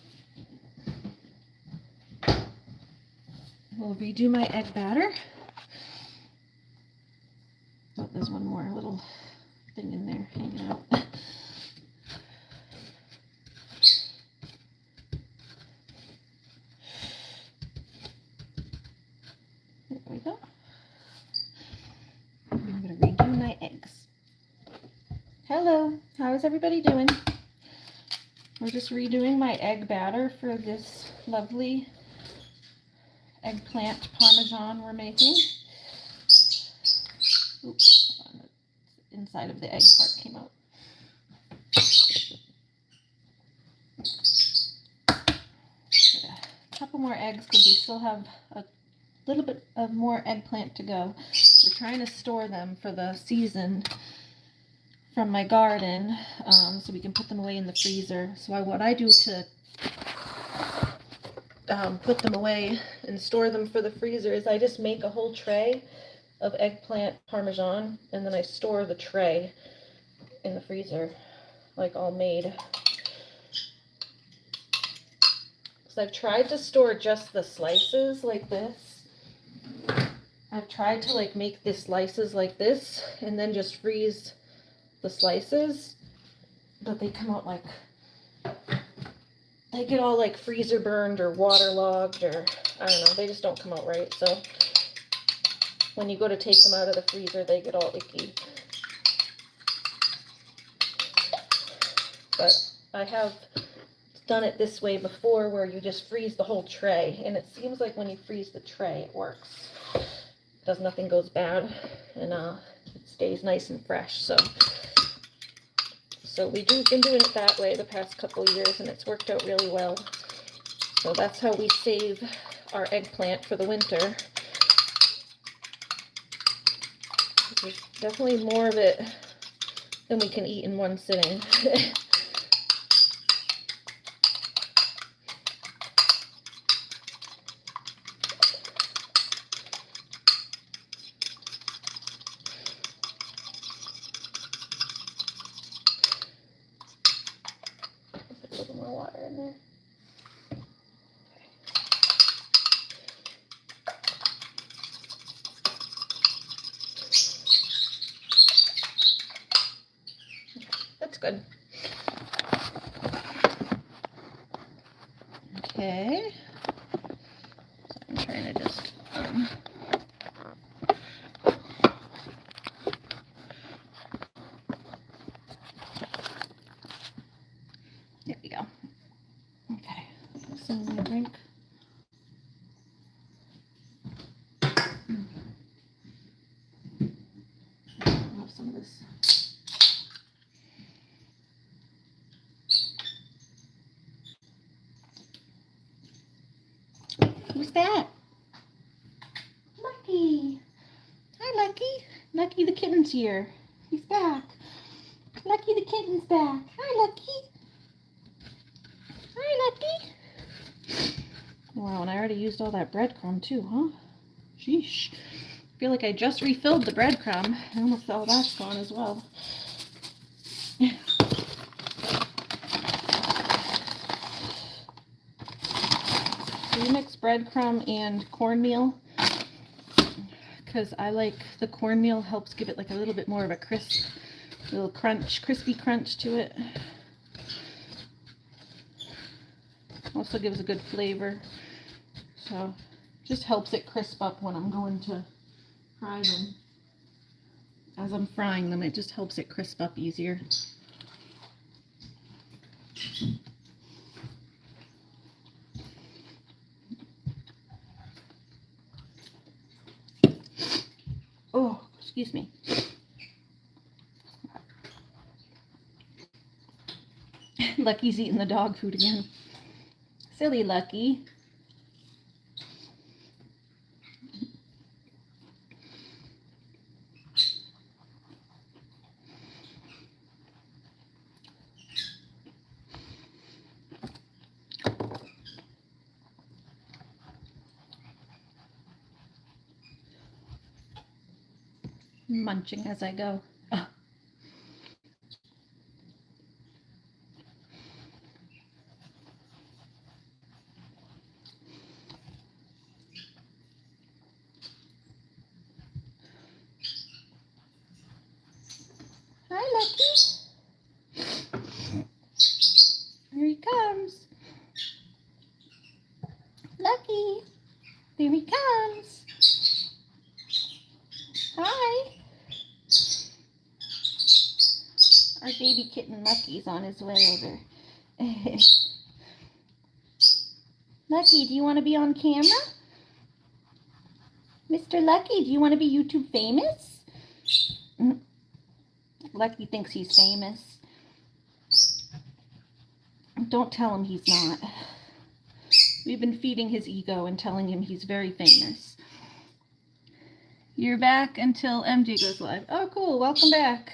we'll redo my egg batter. Oh, there's one more little thing in there hanging out. There we go. I'm going to redo my eggs. Hello, how is everybody doing? We're just redoing my egg batter for this lovely eggplant parmesan we're making. Oops, hold on, the inside of the egg part came out. Get a couple more eggs because we still have a little bit of more eggplant to go. We're trying to store them for the season from my garden, so we can put them away in the freezer. So what I do to put them away and store them for the freezer is I just make a whole tray of eggplant parmesan, and then I store the tray in the freezer, like all made. So I've tried to store just the slices like this. I've tried to like make the slices like this and then just freeze the slices, but they come out like, they get all like freezer burned or waterlogged, or I don't know, they just don't come out right. So when you go to take them out of the freezer, they get all icky. But I have done it this way before, where you just freeze the whole tray, and it seems like when you freeze the tray it works. Nothing goes bad, and it stays nice and fresh. So we've been doing it that way the past couple of years, and it's worked out really well. So that's how we save our eggplant for the winter. There's definitely more of it than we can eat in one sitting. Put a little more water in there. That's good. Okay. So I'm trying to just there we go. Okay. Some of my drink. I'll have some of this. Who's that? Lucky. Hi, Lucky. Lucky the kitten's here. He's back. Lucky the kitten's back. Hi, Lucky. Hi, Lucky. Wow, and I already used all that breadcrumb too, huh? Sheesh. I feel like I just refilled the breadcrumb. I almost all that's gone as well. We mix breadcrumb and cornmeal because I like the cornmeal, helps give it like a little bit more of a crisp, little crunch, crispy crunch to it. Also gives a good flavor. So just helps it crisp up when I'm going to fry them. As I'm frying them, it just helps it crisp up easier. Oh, excuse me. Lucky's eating the dog food again. Silly Lucky. Munching as I go. Oh. Lucky. Here he comes. Lucky. There he comes. Hi. Our baby kitten Lucky's on his way over. Lucky, do you want to be on camera? Mr. Lucky, do you want to be YouTube famous? Lucky thinks he's famous. Don't tell him he's not. We've been feeding his ego and telling him he's very famous. You're back until MJ goes live. Oh, cool. Welcome back.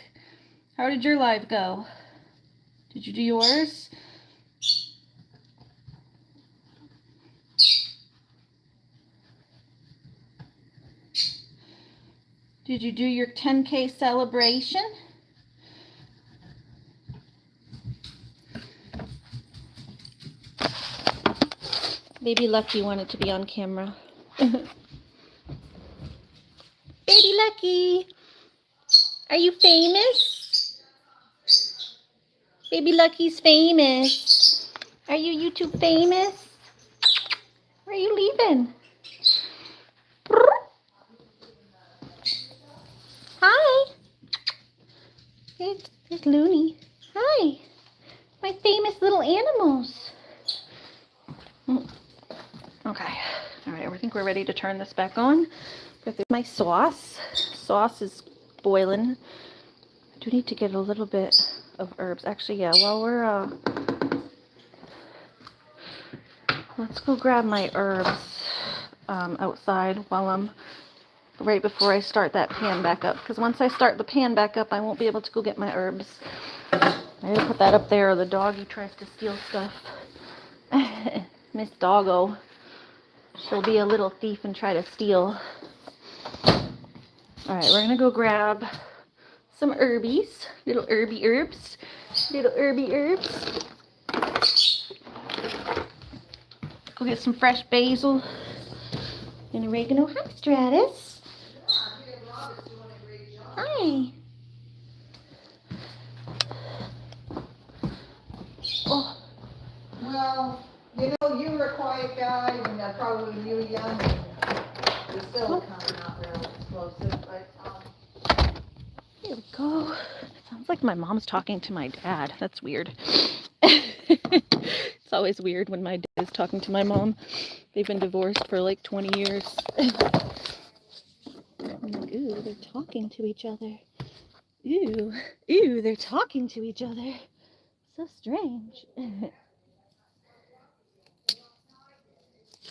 How did your live go? Did you do yours? Did you do your 10K celebration? Baby Lucky wanted to be on camera. Baby Lucky, are you famous? Baby Lucky's famous. Are you YouTube famous? Where are you leaving? Hi. There's Looney. Hi. My famous little animals. Okay. All right. I think we're ready to turn this back on. My sauce. Sauce is boiling. I do need to get a little bit of herbs. Actually, yeah, while we're, let's go grab my herbs outside while I'm, right before I start that pan back up. Because once I start the pan back up, I won't be able to go get my herbs. I gotta put that up there or the doggy tries to steal stuff. Miss Doggo. She'll be a little thief and try to steal. Alright, we're gonna go grab some herbies. Little herby herbs. Little herby herbs. Go get some fresh basil and oregano. Hi, Stratus. Hi. Oh. Well, you know, you were a quiet guy, and probably you were young, and you're still kind of not real explosive, but, Here we go. Sounds like my mom's talking to my dad. That's weird. It's always weird when my dad is talking to my mom. They've been divorced for like 20 years. I'm like, ooh, they're talking to each other. Ew, ew, they're talking to each other. So strange.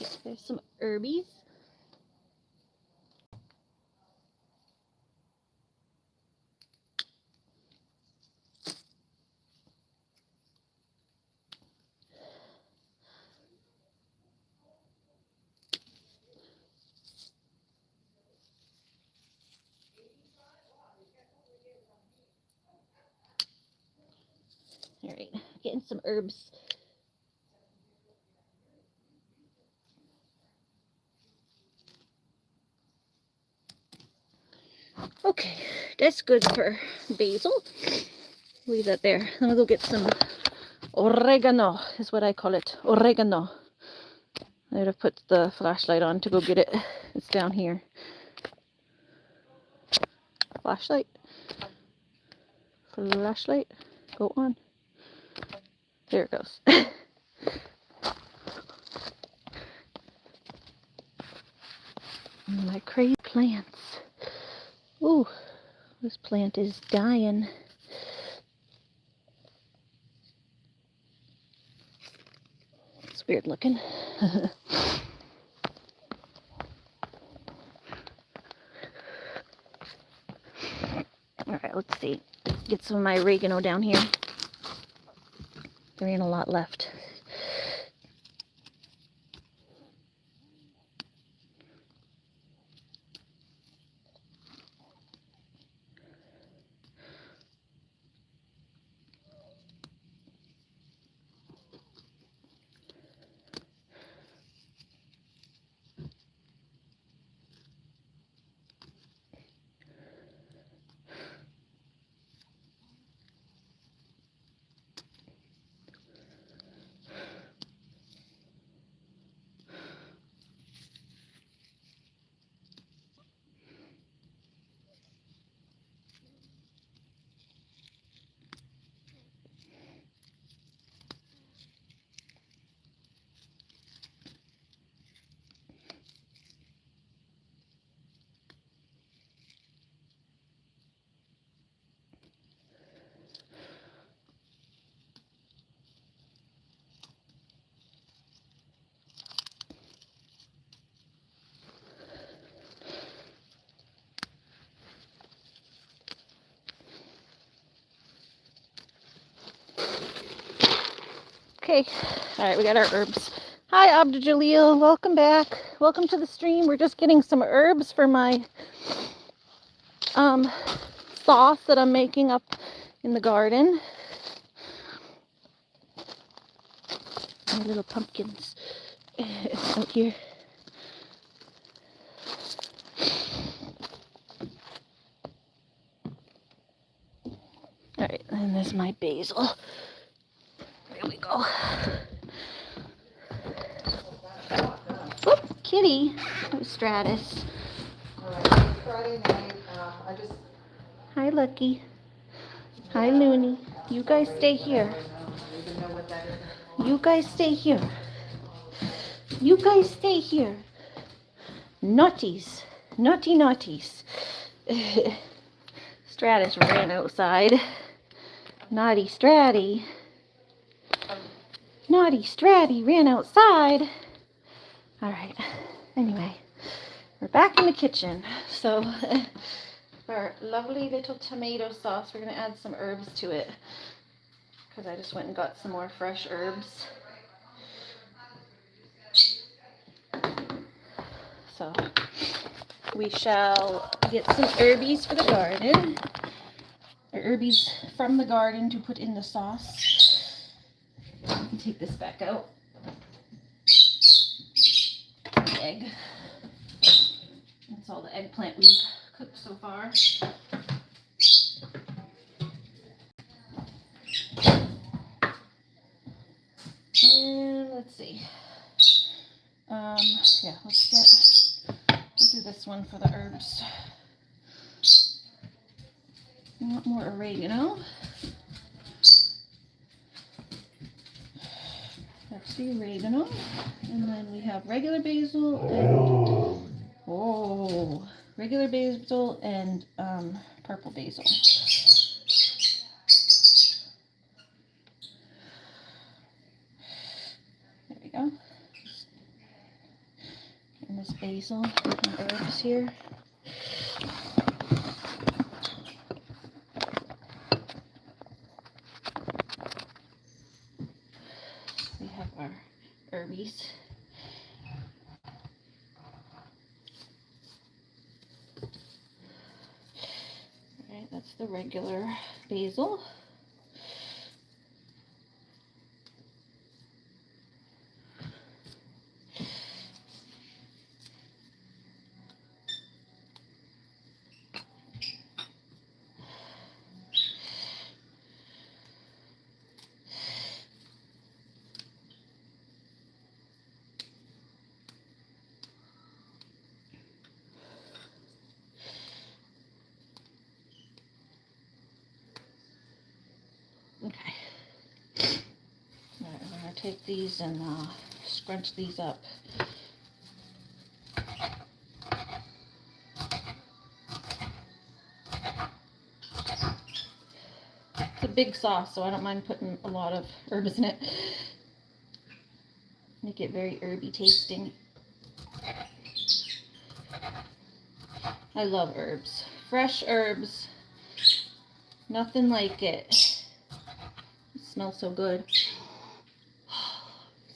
Okay, there's some herbies. All right, getting some herbs. Okay, that's good for basil. Leave that there. Then I'll go get some oregano, is what I call it. Oregano. I gotta put the flashlight on to go get it. It's down here. Flashlight. Flashlight. Go on. There it goes. My crazy plants. Ooh, this plant is dying. It's weird looking. Alright, let's see. Get some of my oregano down here. There ain't a lot left. Okay. All right, we got our herbs. Hi, Abdul Jalil. Welcome back. Welcome to the stream. We're just getting some herbs for my sauce that I'm making up in the garden. My little pumpkins out here. All right, and there's my basil. There we go. Whoop, kitty. That was Stratus. Alright, it's Friday night, I just. Hi, Lucky. Hi, Looney. You guys stay here. I don't even know what that is. You guys stay here. You guys stay here. Naughties. Naughty naughties. Stratus ran outside. Naughty Stratty. Naughty Stratty ran outside. Alright. Anyway, we're back in the kitchen. So, our lovely little tomato sauce, we're going to add some herbs to it. Because I just went and got some more fresh herbs. So, we shall get some herbies for the garden. Or herbies from the garden to put in the sauce. Take this back out. Egg. That's all the eggplant we've cooked so far. And let's see. Yeah, we'll do this one for the herbs. You want more oregano? That's the oregano. And then we have regular basil and regular basil and purple basil. There we go. And this basil and herbs here. We have our herbies. Alright, that's the regular basil. Okay. Alright, I'm going to take these and scrunch these up. It's a big sauce, so I don't mind putting a lot of herbs in it. Make it very herby tasting. I love herbs. Fresh herbs. Nothing like it. It smells so good. It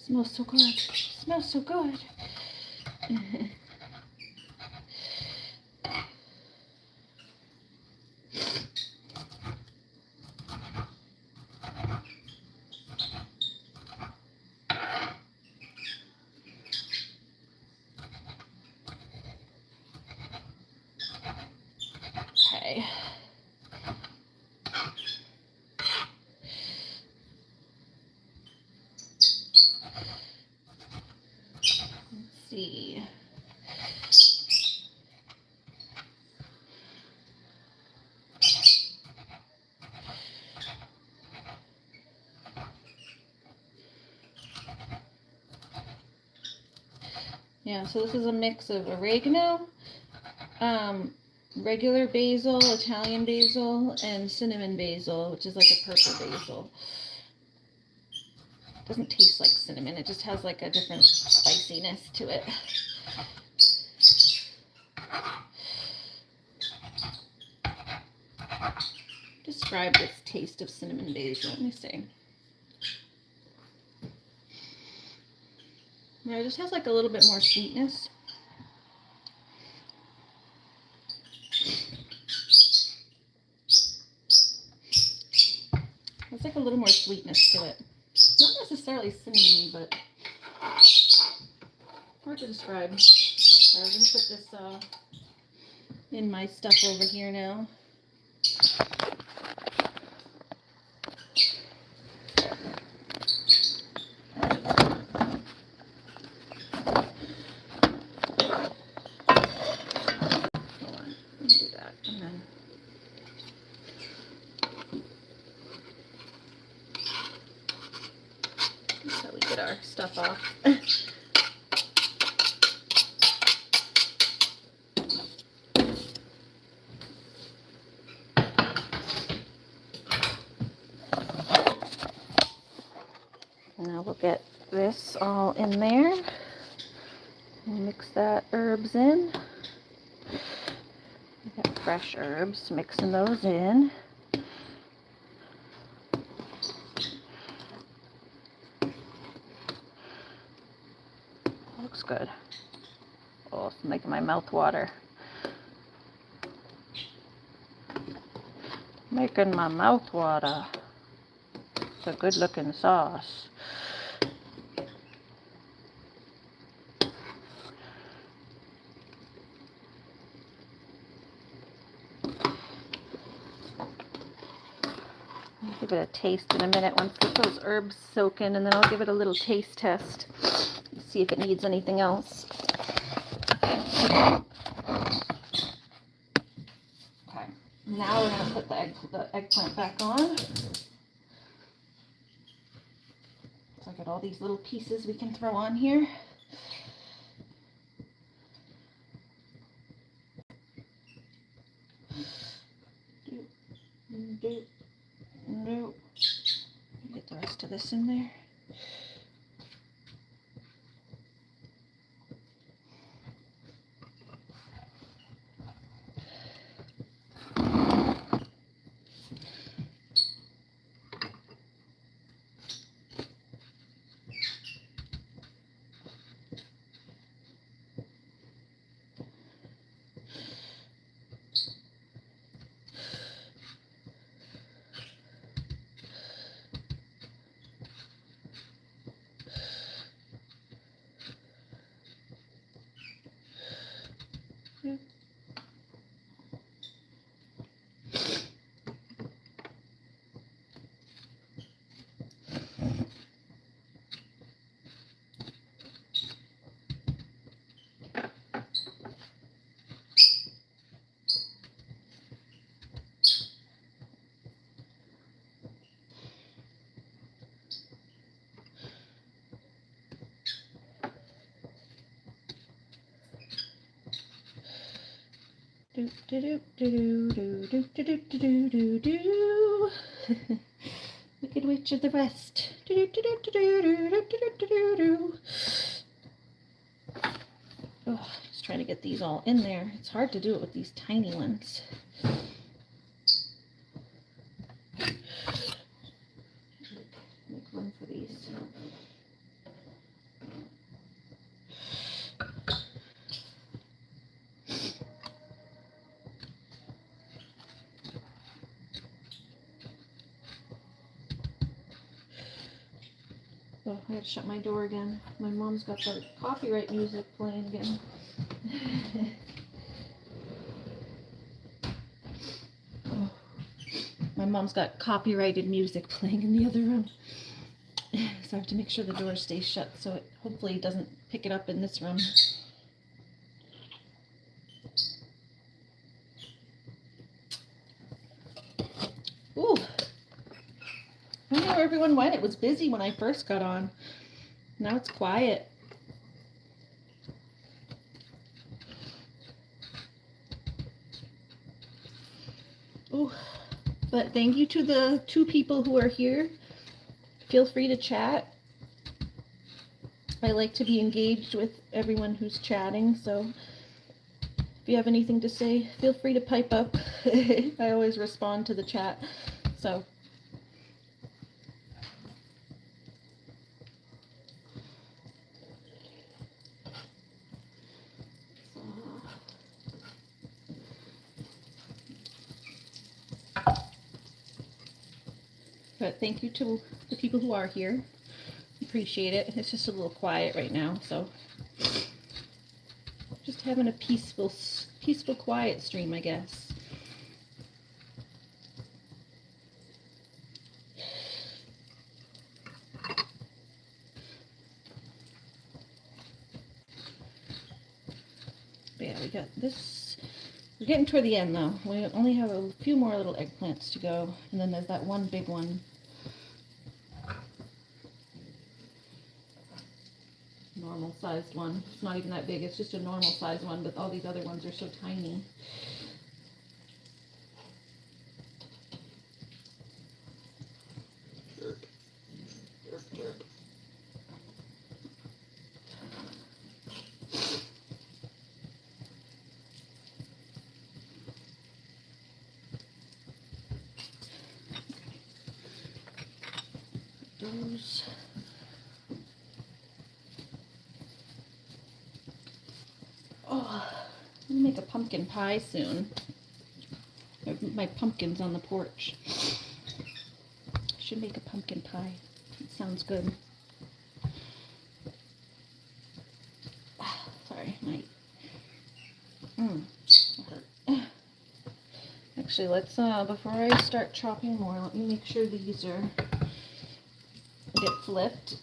smells so good. It smells so good. Okay. Let's see. Yeah, so this is a mix of oregano, regular basil, Italian basil, and cinnamon basil, which is like a purple basil. It doesn't taste like cinnamon, it just has like a different spiciness to it. Describe this taste of cinnamon basil. Let me see. Yeah, it just has like a little bit more sweetness. There's like a little more sweetness to it. Not necessarily cinnamony, but hard to describe. Alright, we're gonna put this in my stuff over here now. Stuff off. Now we'll get this all in there and mix that herbs in. We got fresh herbs, mixing those in. Looks good. Oh, it's making my mouth water. Making my mouth water. It's a good looking sauce. I'll give it a taste in a minute once those herbs soak in, and then I'll give it a little taste test. See if it needs anything else. Okay, now we're going to put the eggplant back on. So I got all these little pieces we can throw on here. Get the rest of this in there. Do do do do do do do do do do. Wicked Witch of the West. Do do do do do do do do do do. Oh, just trying to get these all in there. It's hard to do it with these tiny ones. Make room for these. Oh, I gotta shut my door again. My mom's got the copyright music playing again. Oh. My mom's got copyrighted music playing in the other room. So I have to make sure the door stays shut so it hopefully doesn't pick it up in this room. Ooh. I don't know where everyone went. It was busy when I first got on. Now it's quiet. Ooh. But thank you to the 2 people who are here. Feel free to chat. I like to be engaged with everyone who's chatting, so if you have anything to say, feel free to pipe up. I always respond to the chat. So But thank you to the people who are here. Appreciate it. It's just a little quiet right now, so just having a peaceful, quiet stream, I guess. But yeah, we got this. We're getting toward the end though. We only have a few more little eggplants to go, and then there's that one big one. Normal sized one. It's not even that big, it's just a normal sized one, but all these other ones are so tiny. Those. Oh, I'm gonna make a pumpkin pie soon. My pumpkin's on the porch. I should make a pumpkin pie. It sounds good. Sorry, my Actually, let's before I start chopping more, let me make sure these are get flipped.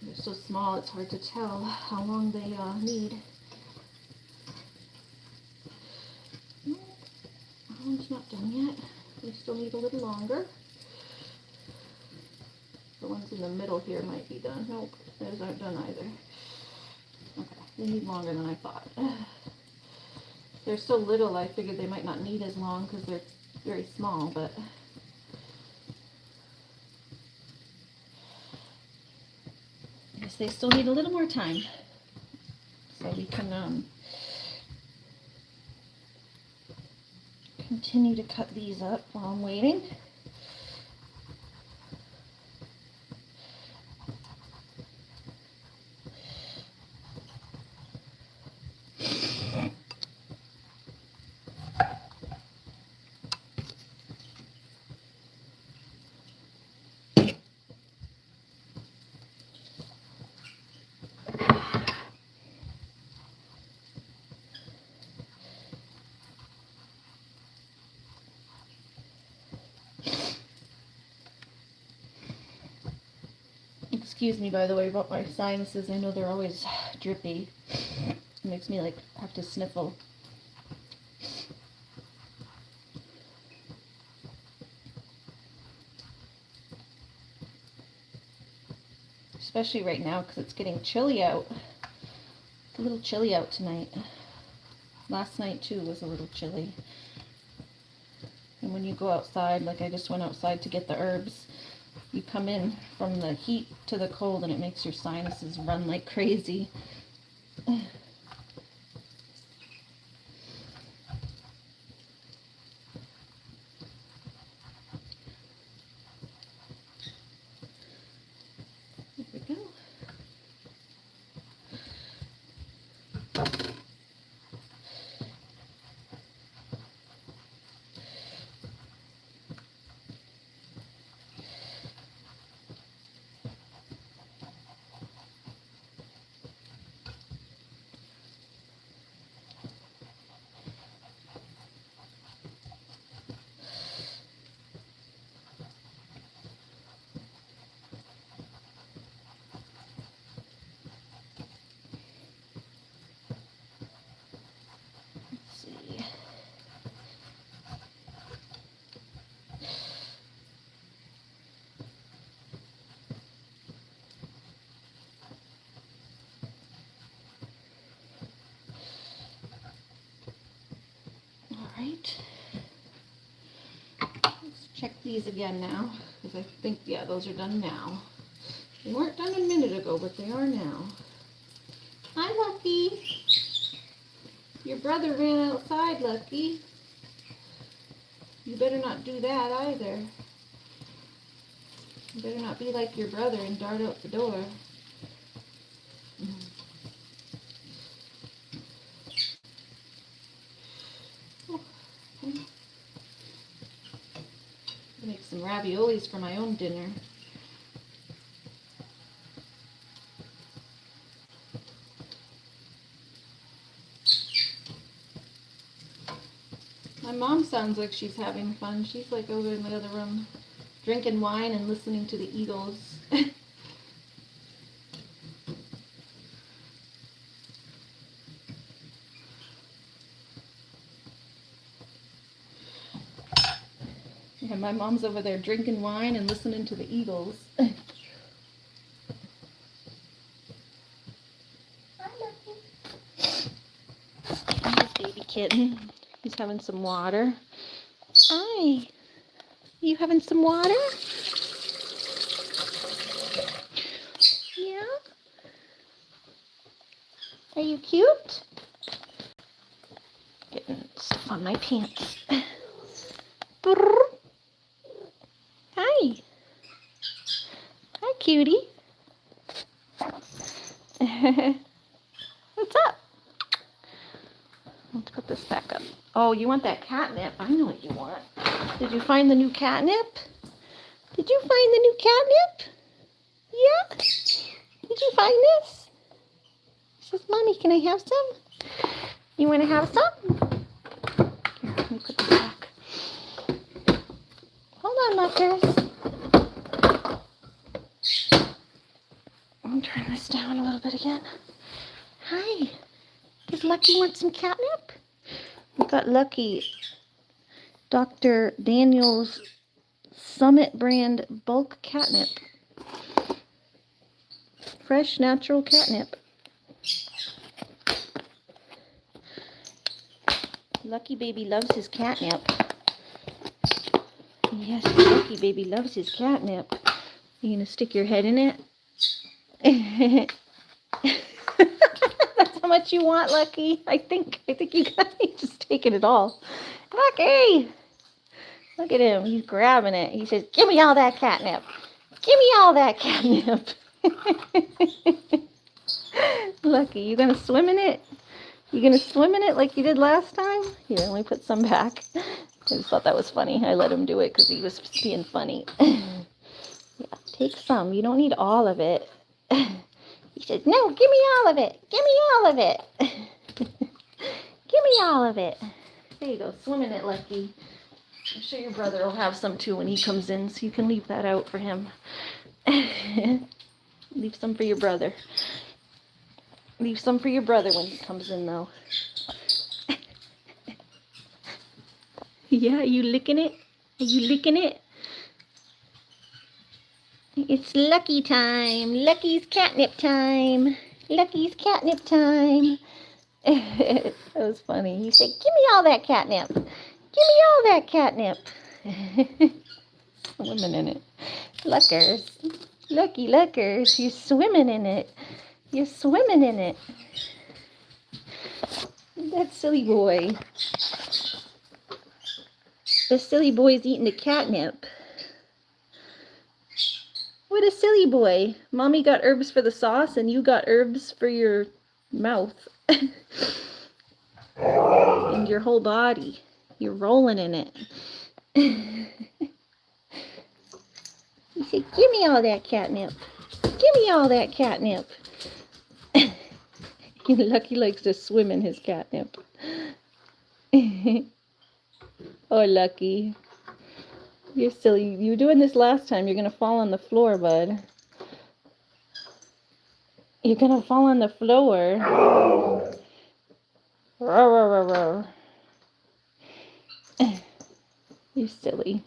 They're so small, it's hard to tell how long they need. That one's not done yet. They still need a little longer. The ones in the middle here might be done. Nope, those aren't done either. Okay, they need longer than I thought. They're so little, I figured they might not need as long because they're very small, but I guess they still need a little more time. So we can continue to cut these up while I'm waiting. Excuse me, by the way, about my sinuses. I know they're always drippy. It makes me like have to sniffle. Especially right now because it's getting chilly out. It's a little chilly out tonight. Last night too was a little chilly. And when you go outside, like I just went outside to get the herbs, you come in from the heat to the cold and it makes your sinuses run like crazy. There we go. Alright, let's check these again now, because I think, yeah, those are done now. They weren't done a minute ago, but they are now. Hi, Lucky. Your brother ran outside, Lucky. You better not do that either. You better not be like your brother and dart out the door. Make some raviolis for my own dinner. My mom sounds like she's having fun. She's like over in the other room drinking wine and listening to the Eagles. Yeah, my mom's over there drinking wine and listening to the Eagles. Here's baby kitten. He's having some water. Hi. You having some water? Yeah? Are you cute? Getting stuff on my pants. Hi. Hi, cutie. What's up? Let's put this back up. Oh, you want that catnip? I know what you want. Did you find the new catnip? Did you find the new catnip? Yeah? Did you find this? She says, Mommy, can I have some? You want to have some? Here, let me put this back. Hold on, Luckers. I'll turn this down a little bit again. Hi. Does Lucky want some catnip? We got Lucky Dr. Daniel's Summit brand bulk catnip. Fresh, natural catnip. Lucky baby loves his catnip. Yes, Lucky baby loves his catnip. You gonna stick your head in it? That's how much you want, Lucky. I think you got just taking it all. Lucky! Look at him. He's grabbing it. He says, give me all that catnip. Give me all that catnip. Lucky, you gonna swim in it? You gonna swim in it like you did last time? Here, let me put some back. I just thought that was funny. I let him do it because he was being funny. Yeah, take some. You don't need all of it. He says, no, give me all of it. Give me all of it. Give me all of it. There you go. Swim in it, Lucky. I'm sure your brother will have some too when he comes in, so you can leave that out for him. Leave some for your brother. Leave some for your brother when he comes in, though. Yeah, are you licking it? Are you licking it? It's Lucky time. Lucky's catnip time. Lucky's catnip time. That was funny. He said, give me all that catnip. Give me all that catnip. Swimming in it. Luckers. Lucky Luckers. You're swimming in it. You're swimming in it. That silly boy. The silly boy's eating the catnip. What a silly boy. Mommy got herbs for the sauce and you got herbs for your mouth. And your whole body. You're rolling in it. He said, give me all that catnip. Give me all that catnip. Lucky likes to swim in his catnip. Oh, Lucky. You're silly. You were doing this last time. You're going to fall on the floor, bud. You're going to fall on the floor. Roar, roar, roar, roar. You're silly.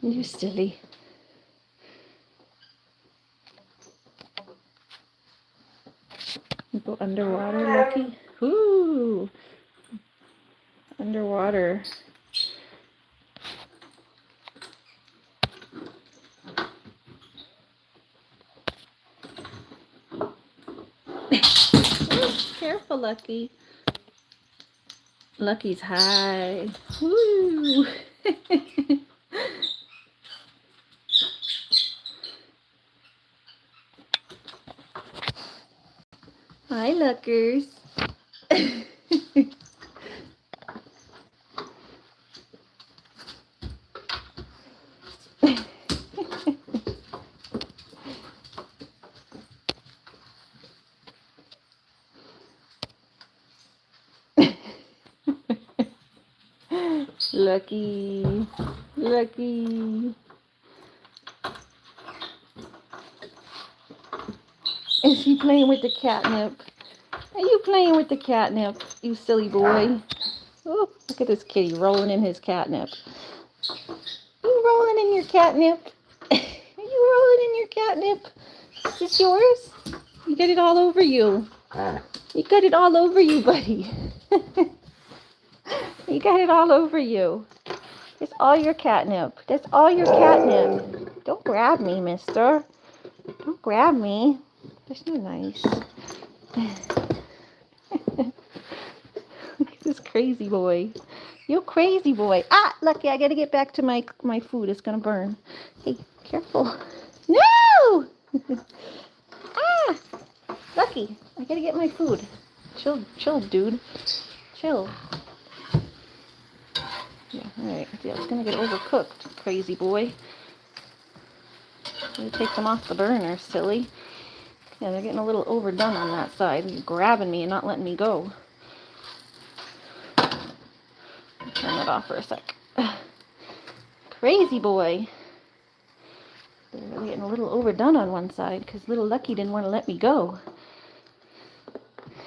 You're silly. You go underwater, Lucky. Ooh. Underwater. Ooh, careful, Lucky. Lucky's high. Woo! Hi, lookers. Lucky. Lucky. Is he playing with the catnip? Are you playing with the catnip, you silly boy? Oh, look at this kitty rolling in his catnip. You rolling in your catnip? Are you rolling in your catnip? Is this yours? You got it all over you. You got it all over you, buddy. You got it all over you. It's all your catnip. That's all your catnip. Don't grab me, mister. Don't grab me. That's not nice. Look at this crazy boy. You crazy boy. Ah, Lucky, I gotta get back to my food. It's gonna burn. Hey, careful. No! Ah! Lucky, I gotta get my food. Chill, dude. Chill. Yeah, alright. Yeah, it's gonna get overcooked, crazy boy. Let me take them off the burner, silly. Yeah, they're getting a little overdone on that side. He's grabbing me and not letting me go. Turn that off for a sec. Crazy boy. They're really getting a little overdone on one side because little Lucky didn't want to let me go.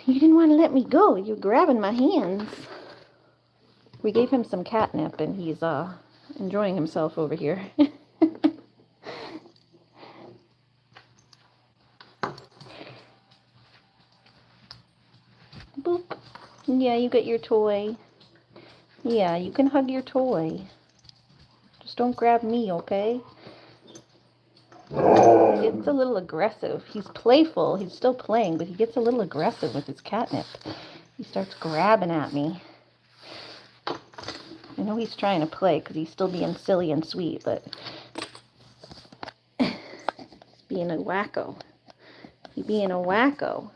You didn't want to let me go. You're grabbing my hands. We gave him some catnip and he's enjoying himself over here. Boop. Yeah, you got your toy. Yeah, you can hug your toy. Just don't grab me, okay? He gets a little aggressive. He's playful. He's still playing, but he gets a little aggressive with his catnip. He starts grabbing at me. I know he's trying to play because he's still being silly and sweet, but he's being a wacko. He's being a wacko.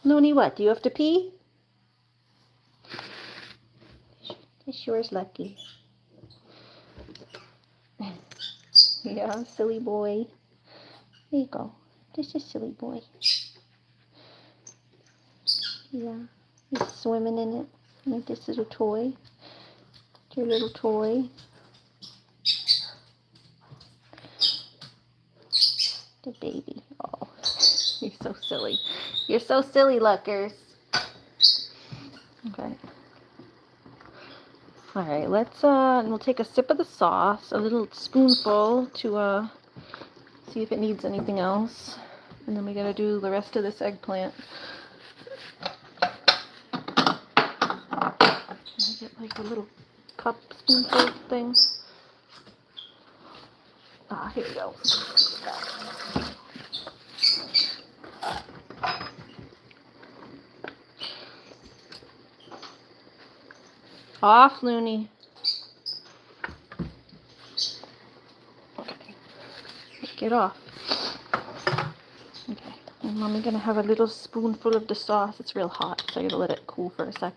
Looney, what? Do you have to pee? It's yours, Lucky. Yeah, silly boy. There you go. This is silly boy. Yeah, he's swimming in it. Like this is a toy. It's your little toy. The baby. Oh, you're so silly. You're so silly, Luckers. Okay. All right, we'll take a sip of the sauce, a little spoonful to see if it needs anything else. And then we gotta do the rest of this eggplant. Can I get like a little cup spoonful thing? Ah, here we go. Off, Looney. Okay. Get off. Okay. And Mommy's gonna have a little spoonful of the sauce. It's real hot, so I gotta let it cool for a sec.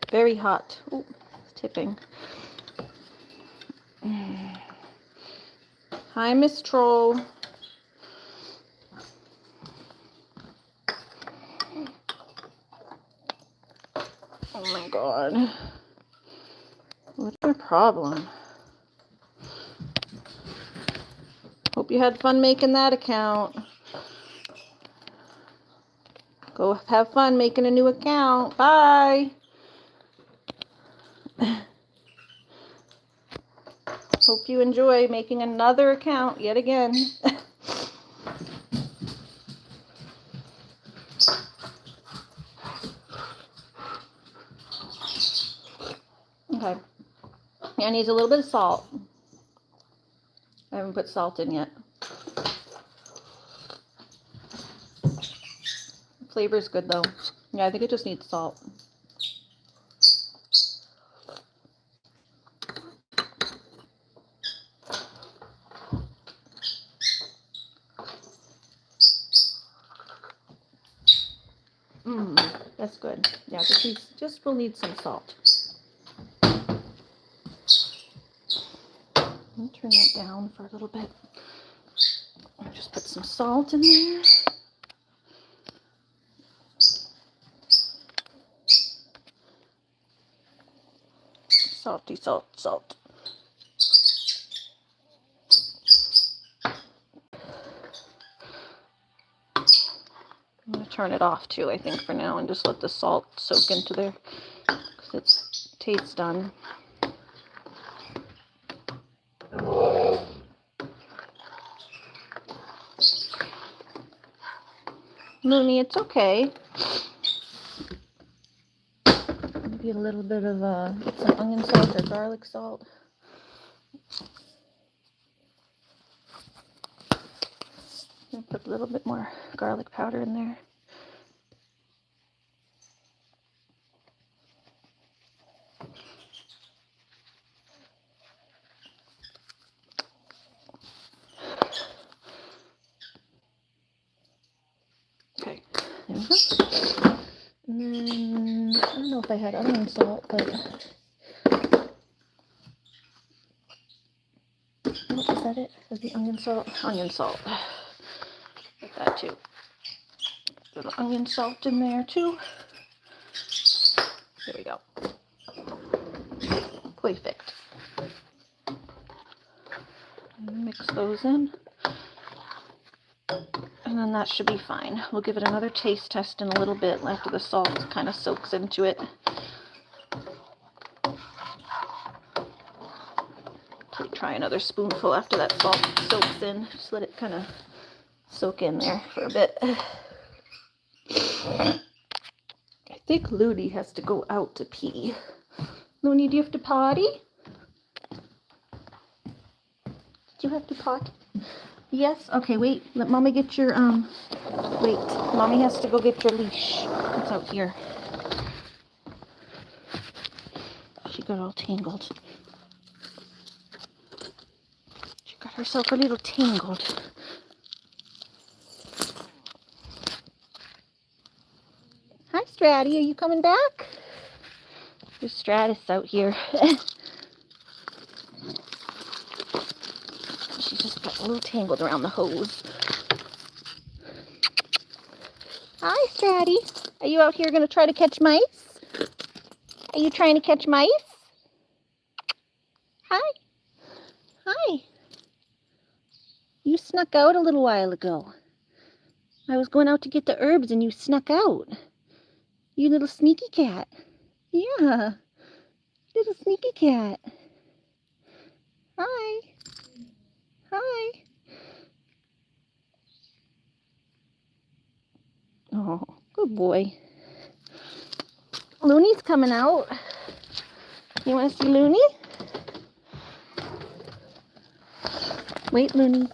Very hot. Ooh, it's tipping. Hi, Miss Troll. Oh my god. What's your problem? Hope you had fun making that account. Go have fun making a new account. Bye. Hope you enjoy making another account yet again. Okay. Yeah, needs a little bit of salt. I haven't put salt in yet. Flavor's good though. Yeah, I think it just needs salt. That's good. Yeah, just we'll need some salt. I'll turn that down for a little bit. I'll just put some salt in there. Salty salt, salt. I'm going to turn it off too, I think, for now, and just let the salt soak into there, because it's taste done. Looney, it's okay. Maybe a little bit of some onion salt or garlic salt. I'll put a little bit more garlic powder in there. Okay, there we go. And then, I don't know if I had onion salt, but is that it? Is the onion salt? Onion salt. Put that too. Little onion salt in there too. There we go. Perfect. Mix those in. And then that should be fine. We'll give it another taste test in a little bit after the salt kind of soaks into it. Try another spoonful after that salt soaks in. Just let it kind of soak in there for a bit. I think Looney has to go out to pee. Looney, do you have to potty? Do you have to potty? Yes? Okay, wait. Let Mommy get your, wait. Mommy has to go get your leash. It's out here. She got all tangled. She got herself a little tangled. Hi, Stratty. Are you coming back? There's Stratus out here. She just got a little tangled around the hose. Hi, Stratty. Are you out here going to try to catch mice? Are you trying to catch mice? Hi. Hi. You snuck out a little while ago. I was going out to get the herbs and you snuck out. You little sneaky cat. Yeah. Little sneaky cat. Hi. Hi. Oh, good boy. Looney's coming out. You want to see Looney? Wait, Looney.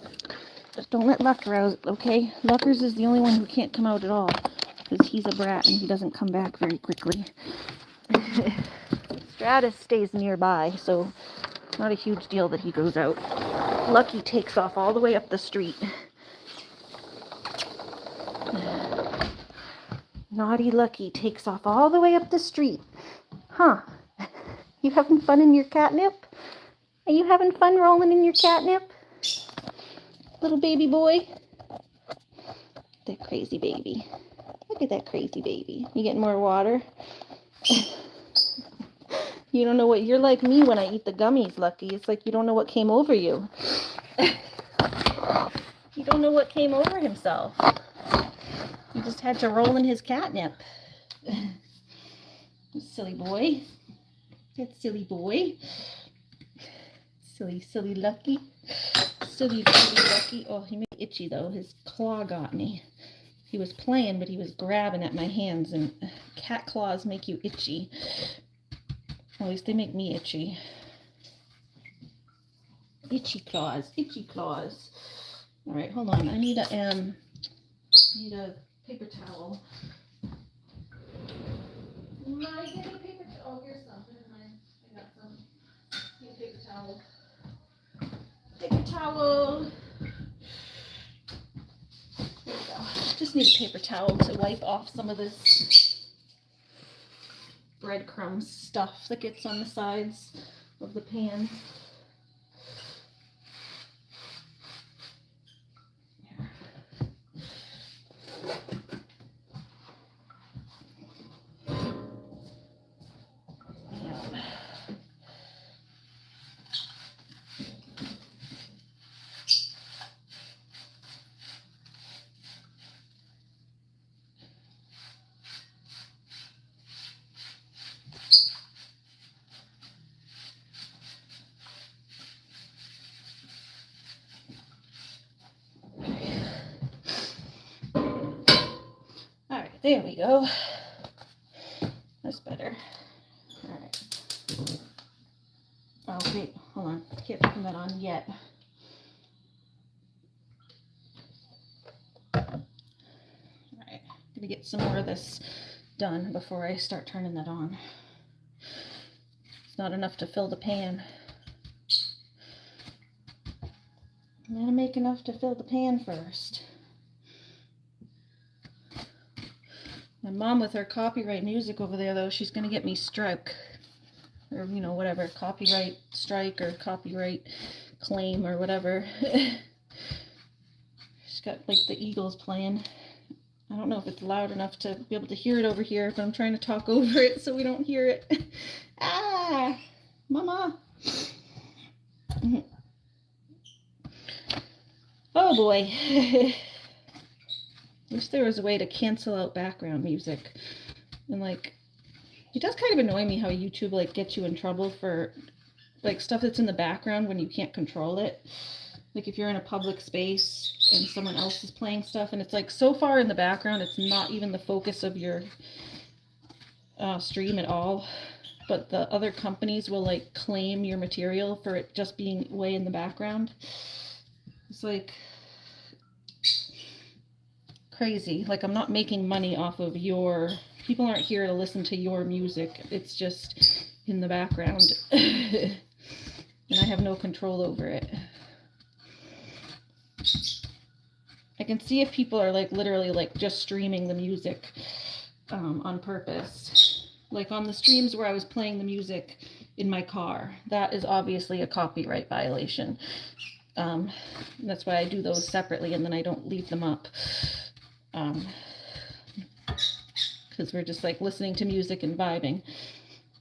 Just don't let Lucker out, okay? Luckers is the only one who can't come out at all, because he's a brat and he doesn't come back very quickly. Stratus stays nearby, so it's not a huge deal that he goes out. Lucky takes off all the way up the street. Naughty Lucky takes off all the way up the street. Huh? You having fun in your catnip? Are you having fun rolling in your catnip? Little baby boy? That crazy baby. Look at that crazy baby. You getting more water? You don't know what, you're like me when I eat the gummies, Lucky. It's like you don't know what came over you. You don't know what came over himself. He just had to roll in his catnip. Silly boy. That silly boy. Silly, silly Lucky. Silly, silly Lucky. Oh, he made me itchy though. His claw got me. He was playing, but he was grabbing at my hands, and cat claws make you itchy. At least they make me itchy. Itchy claws, itchy claws. All right, hold on. I need a paper towel. Am I getting a paper towel? Oh, here's some. Never mind. I got some. Need a paper towel. Paper towel. There we go. Just need a paper towel to wipe off some of this breadcrumb stuff that gets on the sides of the pan. All right, there we go. That's better. All right. Oh, wait, hold on. Can't put that on yet. All right, gonna get some more of this done before I start turning that on. It's not enough to fill the pan. I'm gonna make enough to fill the pan first. My mom with her copyright music over there, though, she's gonna get me strike. Or, you know, whatever, copyright strike or copyright claim or whatever. She's got, like, the Eagles playing. I don't know if it's loud enough to be able to hear it over here, but I'm trying to talk over it so we don't hear it. Ah, Mama. Oh boy. Wish there was a way to cancel out background music. And like, it does kind of annoy me how YouTube like gets you in trouble for like stuff that's in the background when you can't control it. Like if you're in a public space and someone else is playing stuff and it's like so far in the background, it's not even the focus of your stream at all. But the other companies will like claim your material for it just being way in the background. It's like crazy. Like I'm not making money off of your, people aren't here to listen to your music. It's just in the background. And I have no control over it. I can see if people are like literally like just streaming the music on purpose. Like on the streams where I was playing the music in my car, that is obviously a copyright violation. That's why I do those separately and then I don't leave them up. Because we're just like listening to music and vibing.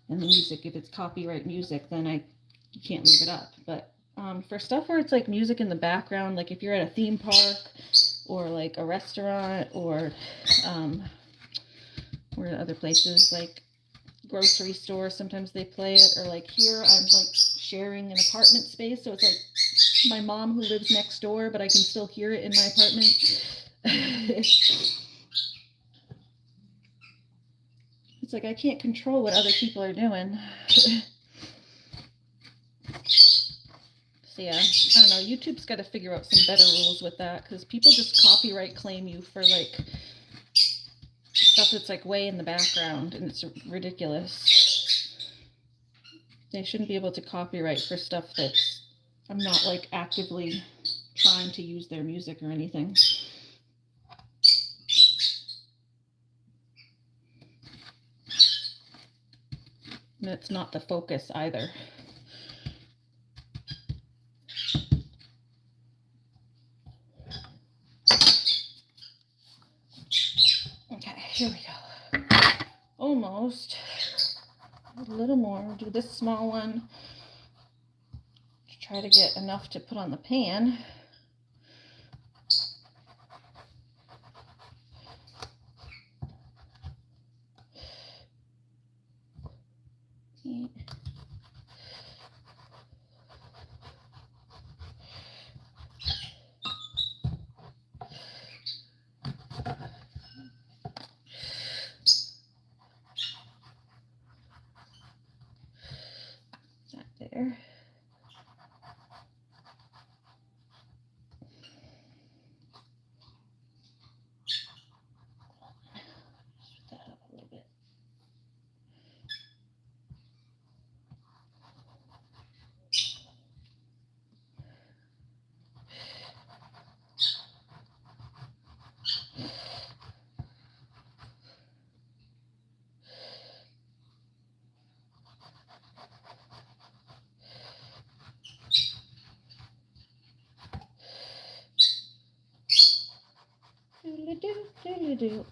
And the music, if it's copyright music, then you can't leave it up. But for stuff where it's like music in the background, like if you're at a theme park or like a restaurant or other places like grocery store, sometimes they play it, or like here I'm like sharing an apartment space, so it's like my mom who lives next door, but I can still hear it in my apartment. It's like I can't control what other people are doing. So yeah, I don't know, YouTube's got to figure out some better rules with that, because people just copyright claim you for like stuff that's like way in the background, and it's ridiculous. They shouldn't be able to copyright for stuff that's, I'm not like actively trying to use their music or anything. And it's not the focus either. Okay, here we go. Almost. A little more. We'll do this small one. Try to get enough to put on the pan. Yeah. That there. Do-do-do.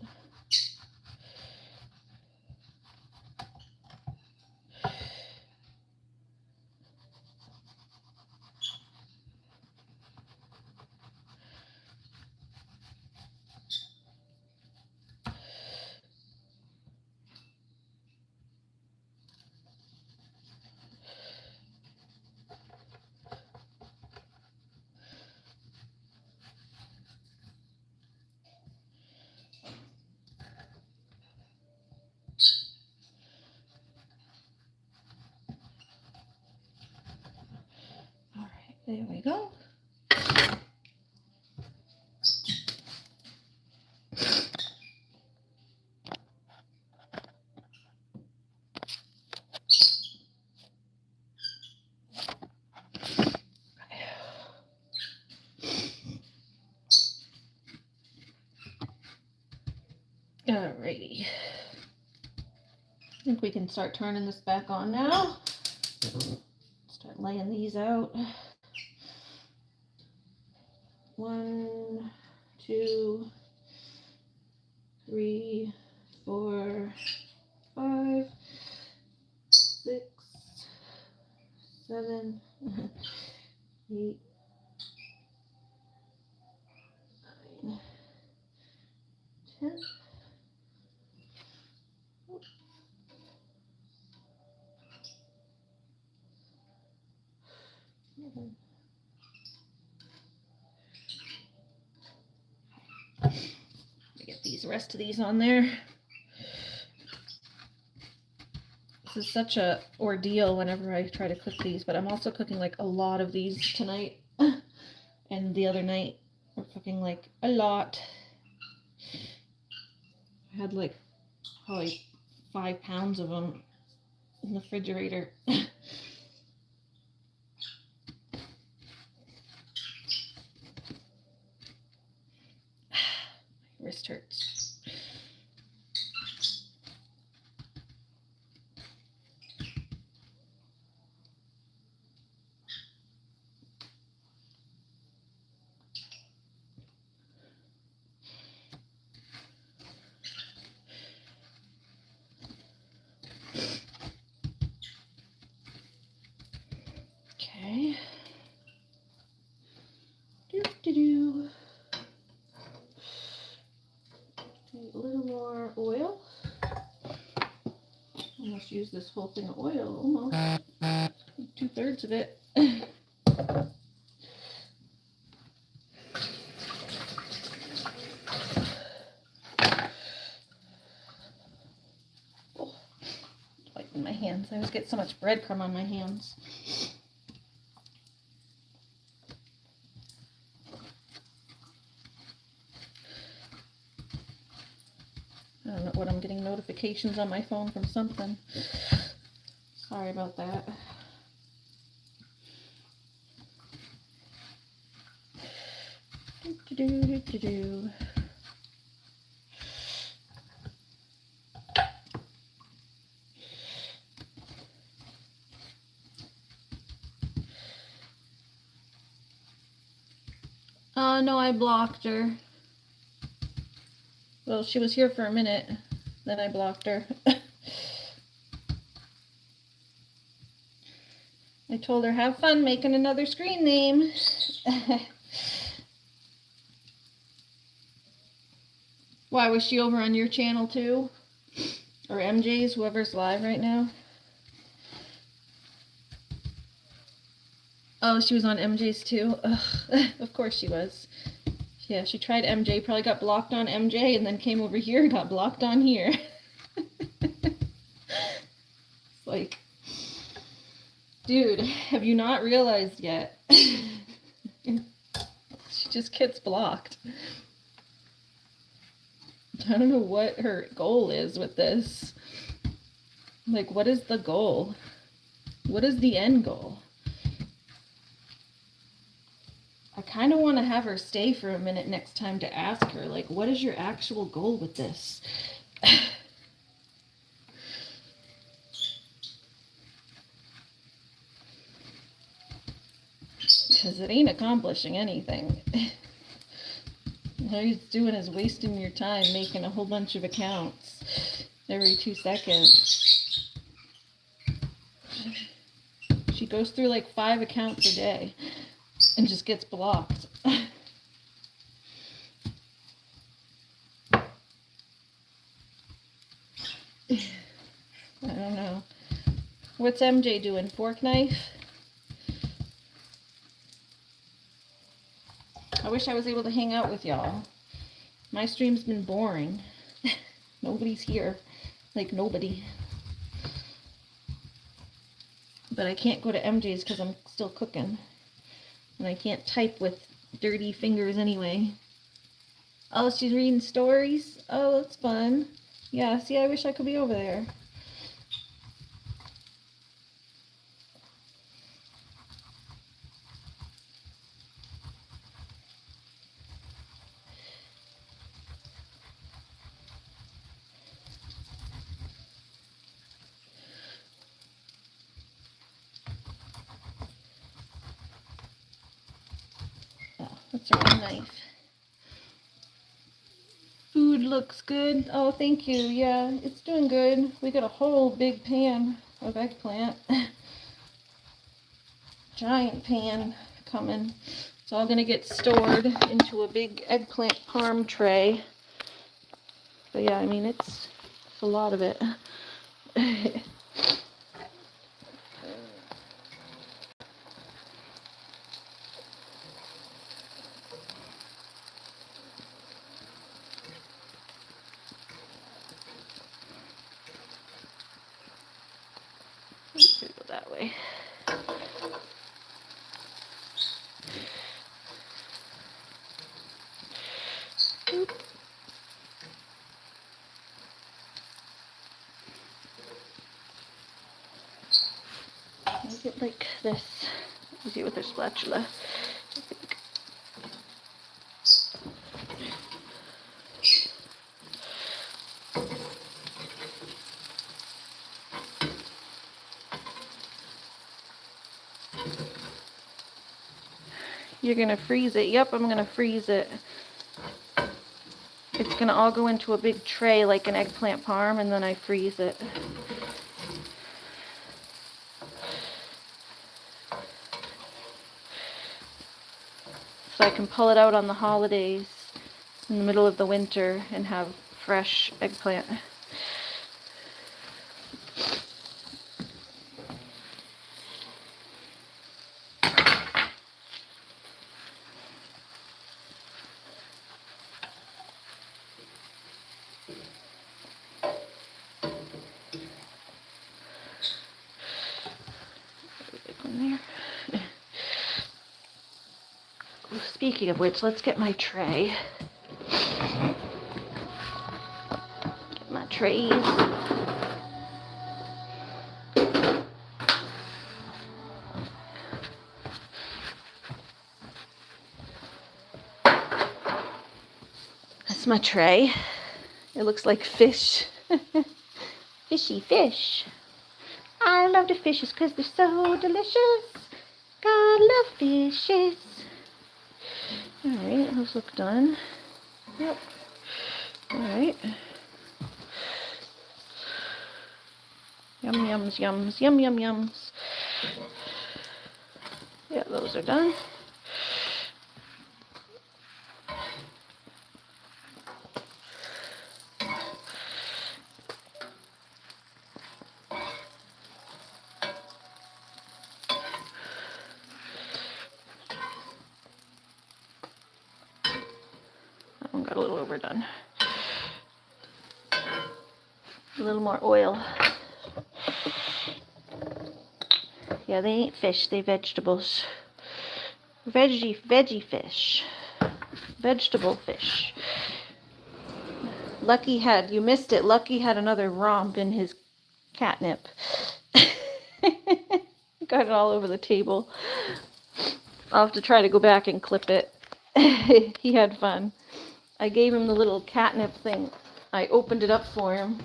All right, there we go. Alrighty. I think we can start turning this back on now. Start laying these out. 1, 2, 3, 4, 5, 6, 7, 8, 9, 10. Get these rest of these on there. This is such a ordeal whenever I try to cook these, but I'm also cooking like a lot of these tonight. And the other night we're cooking like a lot. I had like probably 5 pounds of them in the refrigerator. My wrist hurts. Okay. Do. A little more oil. Almost use this whole thing of oil, almost 2/3 of it. Oh, wiping my hands. I always get so much breadcrumb on my hands. I don't know what, I'm getting notifications on my phone from something. Sorry about that. Do. No, I blocked her. Well, she was here for a minute, then I blocked her. I told her, have fun making another screen name. Why, was she over on your channel too? Or MJ's, whoever's live right now? Oh, she was on MJ's too? Ugh, of course she was. Yeah, she tried MJ, probably got blocked on MJ, and then came over here and got blocked on here. It's like, dude, have you not realized yet? She just gets blocked. I don't know what her goal is with this. Like, what is the goal? What is the end goal? I kind of want to have her stay for a minute next time to ask her, like, what is your actual goal with this? Because it ain't accomplishing anything. All he's doing is wasting your time making a whole bunch of accounts every 2 seconds. She goes through like 5 accounts a day and just gets blocked. I don't know. What's MJ doing? Fork knife? I wish I was able to hang out with y'all. My stream's been boring. Nobody's here. Like, nobody. But I can't go to MJ's because I'm still cooking. And I can't type with dirty fingers anyway. Oh, she's reading stories? Oh, that's fun. Yeah, see, I wish I could be over there. Oh, that's the wrong knife. Food looks good. Oh, thank you. Yeah, it's doing good. We got a whole big pan of eggplant. Giant pan coming. It's all gonna get stored into a big eggplant parm tray. But yeah, I mean, it's a lot of it. Go that way. Make it like this. Easy with a spatula. I think. You're gonna freeze it. Yep, I'm gonna freeze it. It's gonna all go into a big tray like an eggplant parm, and then I freeze it. So I can pull it out on the holidays in the middle of the winter and have fresh eggplant. Speaking of which, let's get my tray. Get my trays. That's my tray. It looks like fish. Fishy fish. I love the fishes because they're so delicious. God love fishes. Alright, those look done. Yep. Alright. Yum, yums, yums, yum, yum, yums. Yeah, those are done. That one got a little overdone. A little more oil. Yeah, they ain't fish, they vegetables. Veggie fish. Vegetable fish. Lucky had, you missed it, Lucky had another romp in his catnip. Got it all over the table. I'll have to try to go back and clip it. He had fun. I gave him the little catnip thing. I opened it up for him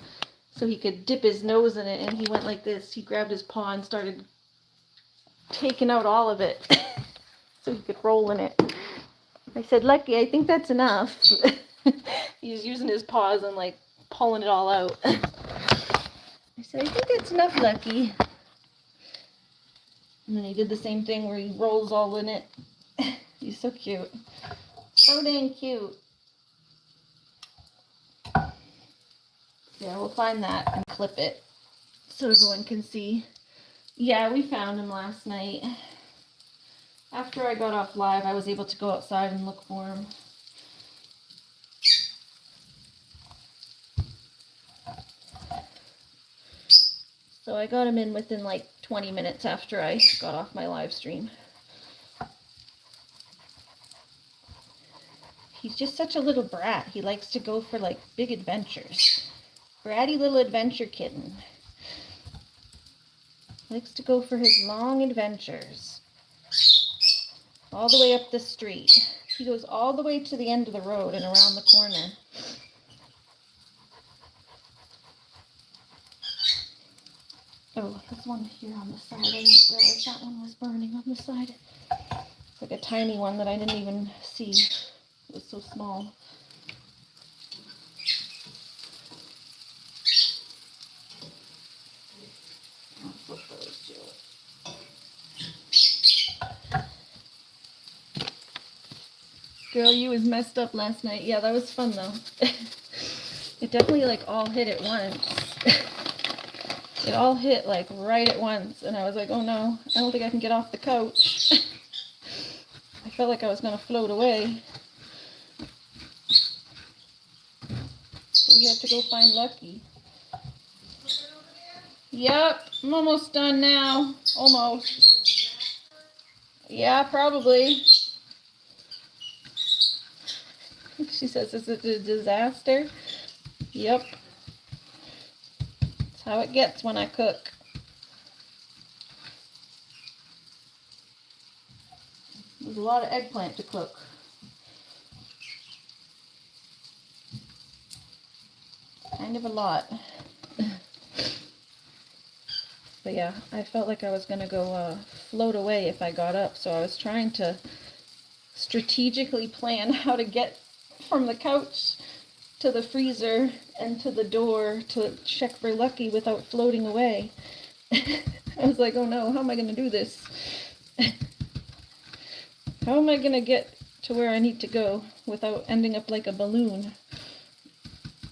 so he could dip his nose in it, and he went like this. He grabbed his paw and started taking out all of it so he could roll in it. I said, Lucky, I think that's enough. He's using his paws and like pulling it all out. I said, I think that's enough, Lucky. And then he did the same thing where he rolls all in it. He's so cute. So dang cute. Yeah, we'll find that and clip it so everyone can see. Yeah, we found him last night. After I got off live, I was able to go outside and look for him. So I got him in within like 20 minutes after I got off my live stream. He's just such a little brat. He likes to go for like big adventures. Bratty little adventure kitten. Likes to go for his long adventures. All the way up the street. He goes all the way to the end of the road and around the corner. Oh, there's one here on the side. I didn't realize that one was burning on the side. It's like a tiny one that I didn't even see. It was so small. I'll flip those two. Girl, you was messed up last night. Yeah, that was fun though. It definitely like all hit at once. It all hit like right at once, and I was like, oh no, I don't think I can get off the couch. I felt like I was gonna float away. So we had to go find Lucky. Yep, I'm almost done now. Almost. Yeah, probably. She says, is it a disaster? Yep. That's how it gets when I cook. There's a lot of eggplant to cook. Kind of a lot. But yeah, I felt like I was going to go float away if I got up, so I was trying to strategically plan how to get from the couch to the freezer and to the door to check for Lucky without floating away. I was like, oh no, how am I going to do this? How am I going to get to where I need to go without ending up like a balloon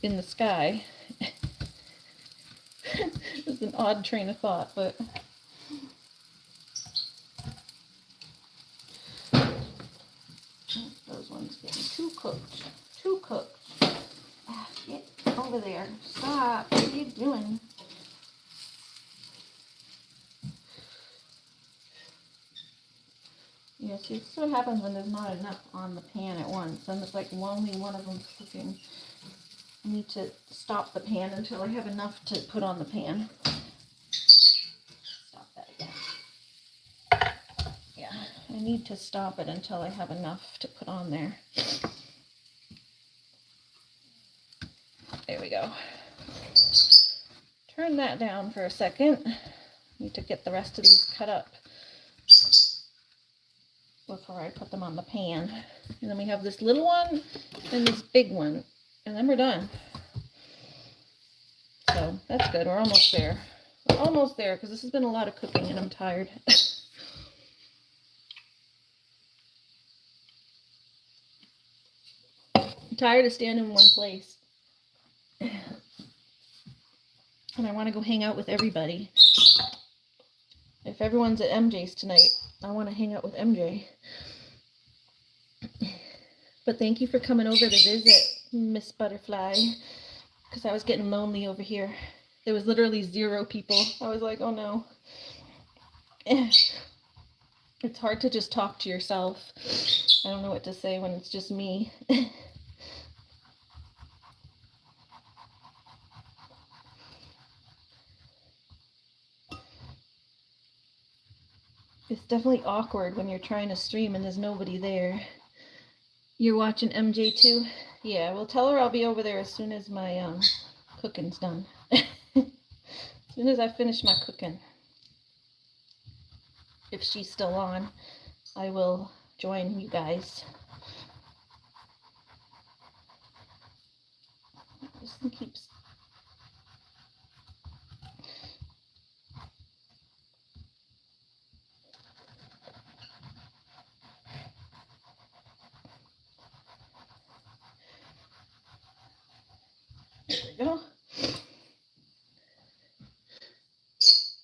in the sky? It's an odd train of thought, but those ones getting too cooked. Too cooked. Ah, get over there. Stop. What are you doing? Yeah, see, this is what happens when there's not enough on the pan at once. Then it's like only one of them's cooking. I need to stop the pan until I have enough to put on the pan. Stop that again. Yeah, I need to stop it until I have enough to put on there. There we go. Turn that down for a second. Need to get the rest of these cut up before I put them on the pan. And then we have this little one and this big one. And then we're done. So that's good. We're almost there. We're almost there because this has been a lot of cooking and I'm tired. I'm tired of standing in one place. And I want to go hang out with everybody. If everyone's at MJ's tonight, I want to hang out with MJ. But thank you for coming over to visit, Miss Butterfly. Because I was getting lonely over here. There was literally 0 people. I was like, oh no. It's hard to just talk to yourself. I don't know what to say when it's just me. It's definitely awkward when you're trying to stream and there's nobody there. You're watching MJ too? Yeah, well tell her I'll be over there as soon as my cooking's done. As soon as I finish my cooking. If she's still on, I will join you guys.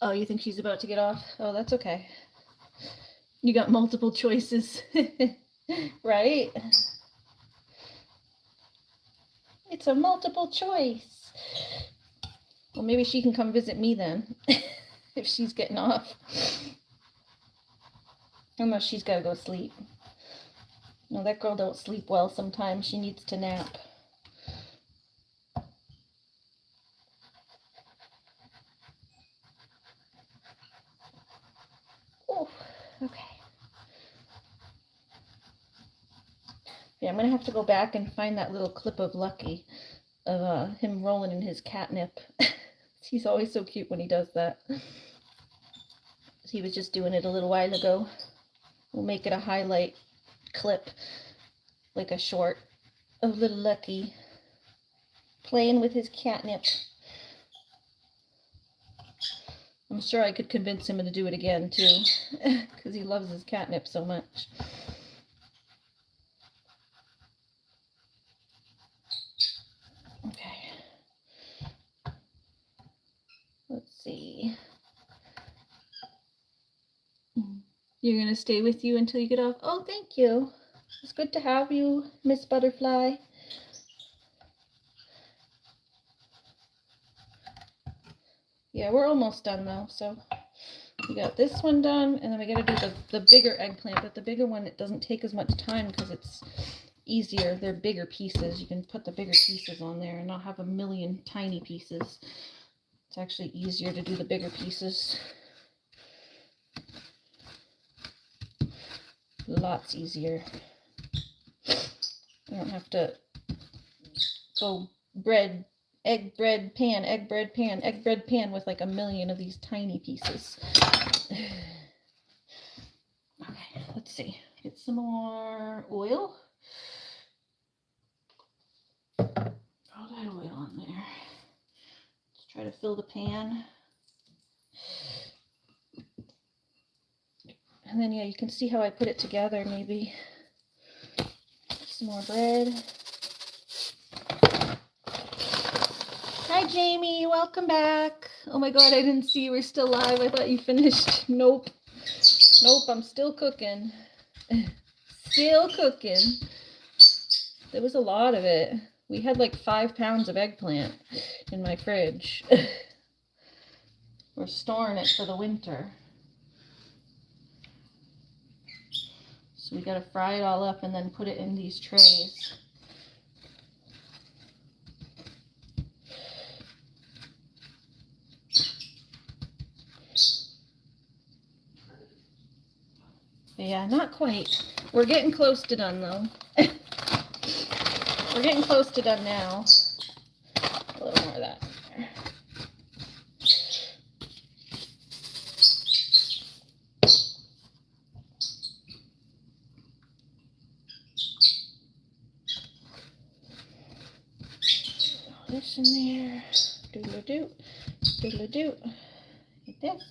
Oh, you think she's about to get off? Oh, that's okay. You got multiple choices, right? It's a multiple choice. Well, maybe she can come visit me then, if she's getting off. Unless she's got to go sleep. No, that girl don't sleep well sometimes. She needs to nap. Oh, okay. Yeah, I'm going to have to go back and find that little clip of Lucky, of him rolling in his catnip. He's always so cute when he does that. He was just doing it a little while ago. We'll make it a highlight clip, like a short of little Lucky playing with his catnip. I'm sure I could convince him to do it again too, because he loves his catnip so much. Okay. Let's see. You're going to stay with you until you get off? Oh, thank you. It's good to have you, Miss Butterfly. Yeah, we're almost done though, so we got this one done, and then we got to do the bigger eggplant, but the bigger one, it doesn't take as much time because it's easier. They're bigger pieces. You can put the bigger pieces on there and not have a million tiny pieces. It's actually easier to do the bigger pieces. Lots easier. I don't have to go egg bread pan with like a million of these tiny pieces. Okay, let's see. Get some more oil. All that oil on there. Let's try to fill the pan. And then, yeah, you can see how I put it together, maybe. Some more bread. Hi, Jamie. Welcome back. Oh my God, I didn't see you were still live. I thought you finished. Nope. Nope, I'm still cooking. Still cooking. There was a lot of it. We had like 5 pounds of eggplant in my fridge. We're storing it for the winter. So we gotta fry it all up and then put it in these trays. But yeah, not quite. We're getting close to done though. We're getting close to done now. A little more of that in there. This in there. Doodle-doo. Doodle-doo. Like this.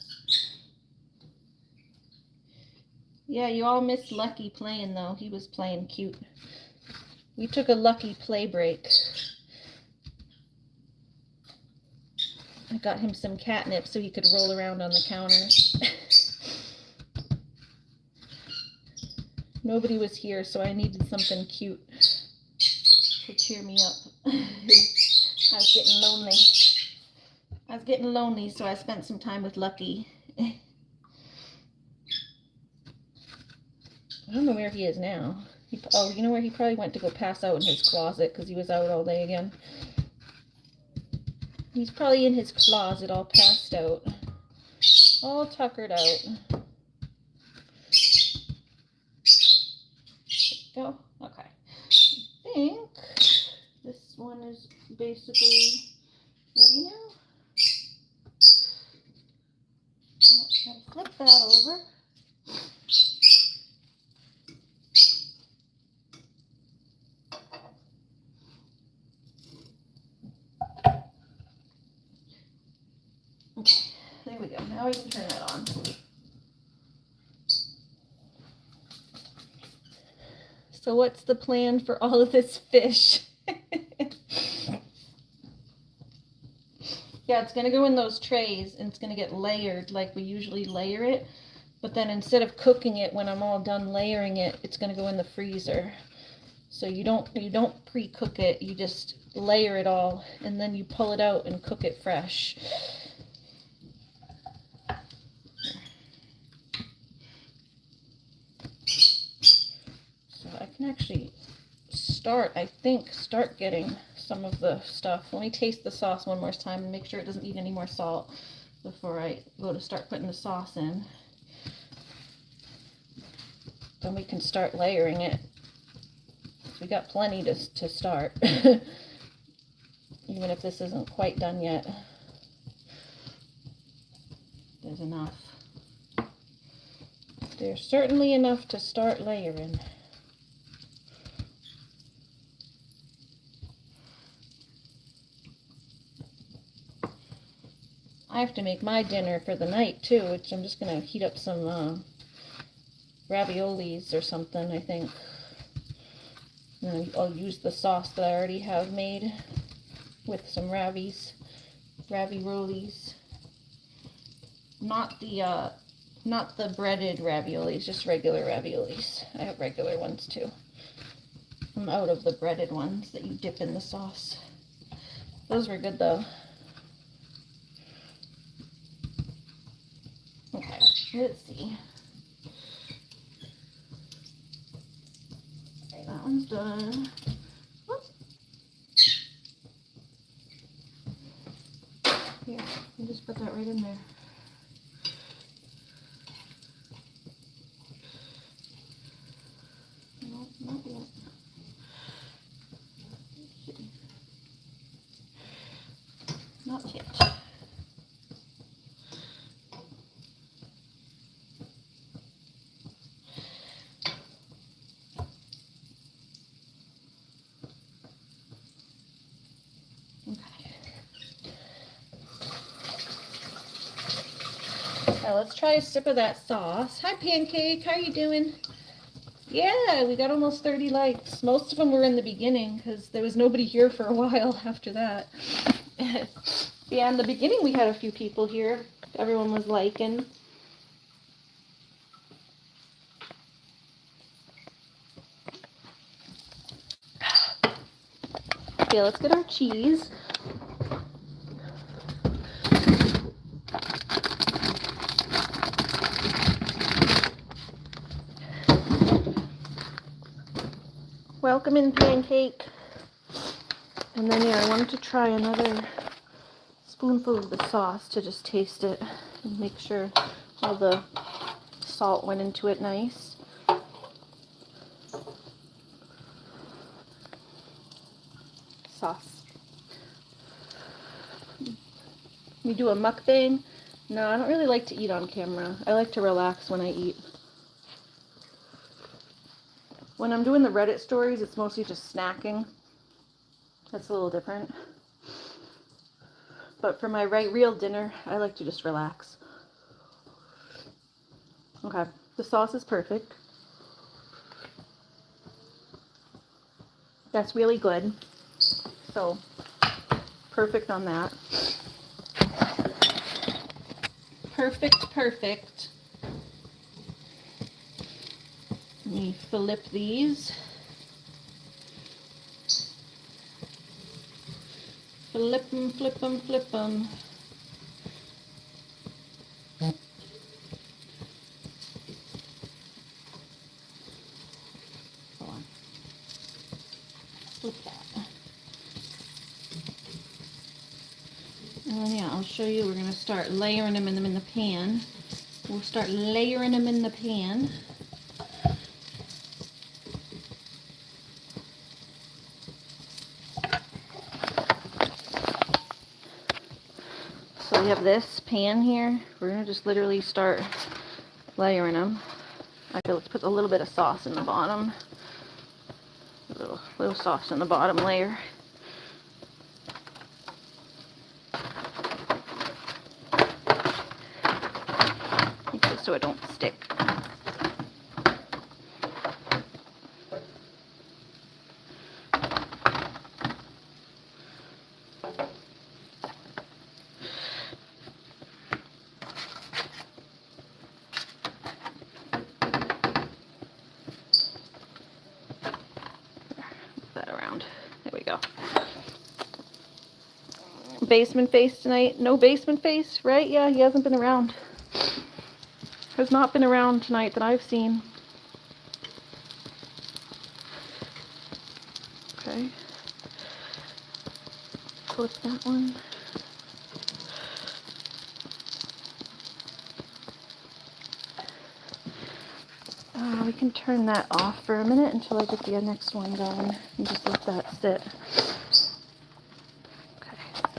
Yeah, you all missed Lucky playing though. He was playing cute. We took a Lucky play break. I got him some catnip so he could roll around on the counter. Nobody was here, so I needed something cute to cheer me up. I was getting lonely. I was getting lonely, so I spent some time with Lucky. I don't know where he is now. Oh, you know where he probably went to go pass out in his closet because he was out all day again. He's probably in his closet all passed out. All tuckered out. Go. Okay. I think this one is basically ready now. Gotta flip that over. Okay, there we go. Now we can turn that on. So what's the plan for all of this fish? Yeah, it's gonna go in those trays and it's gonna get layered like we usually layer it. But then instead of cooking it when I'm all done layering it, it's gonna go in the freezer. So you don't pre-cook it, you just layer it all and then you pull it out and cook it fresh. So I can actually I think start getting some of the stuff. Let me taste the sauce one more time and make sure it doesn't need any more salt before I go to start putting the sauce in. Then we can start layering it. We got plenty to start, even if this isn't quite done yet. There's enough. There's certainly enough to start layering. I have to make my dinner for the night too, which I'm just gonna heat up some raviolis or something, I think. And then I'll use the sauce that I already have made with some raviolis. Not the breaded raviolis, just regular raviolis. I have regular ones too. I'm out of the breaded ones that you dip in the sauce. Those were good though. Okay, let's see. Okay, that one's done. Whoops. Here, you just put that right in there. No, not yet. Not yet. Now let's try a sip of that sauce. Hi Pancake, how are you doing? Yeah, we got almost 30 likes. Most of them were in the beginning because there was nobody here for a while after that. Yeah, in the beginning we had a few people here. Everyone was liking. Okay, let's get our cheese. Welcome in, Pancake. And then, yeah, I wanted to try another spoonful of the sauce to just taste it and make sure all the salt went into it nice. Sauce. You do a mukbang? No, I don't really like to eat on camera. I like to relax when I eat. When I'm doing the Reddit stories, it's mostly just snacking. That's a little different. But for my real dinner, I like to just relax. Okay, the sauce is perfect. That's really good. So, perfect on that. Perfect, perfect. Let me flip these. Flip them, flip them, flip them. Hold on. Flip that. And then, yeah, I'll show you. We're going to start layering them in the pan. We'll start layering them in the pan. So we have this pan here. We're going to just literally start layering them. Okay, let's put a little bit of sauce in the bottom. A little sauce in the bottom layer. So it don't stick. basement face tonight. No basement face, right? Yeah, he hasn't been around. Has not been around tonight that I've seen. Okay. Close that one. We can turn that off for a minute until I get the next one going and just let that sit. Okay,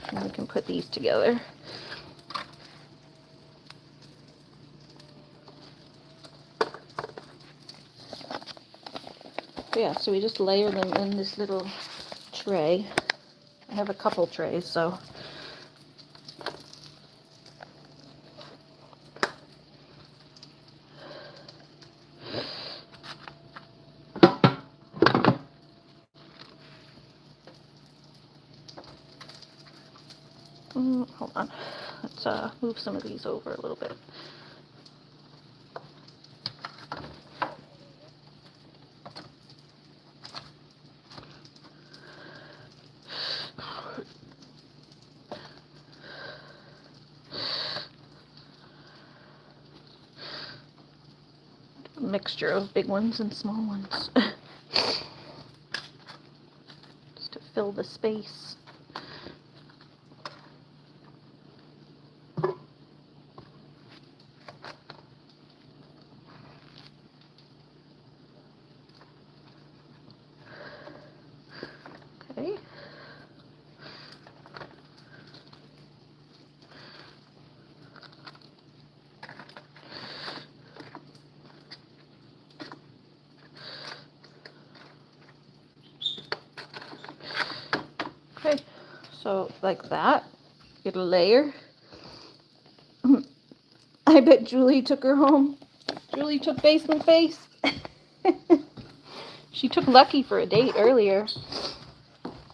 and we can put these together. Yeah, so we just layer them in this little tray. I have a couple trays, so. Hold on. Let's move some of these over a little bit. Mixture of big ones and small ones. Just to fill the space. Okay. Okay, so like that, get a layer. I bet Julie took her home. Julie took basement face. She took Lucky for a date earlier.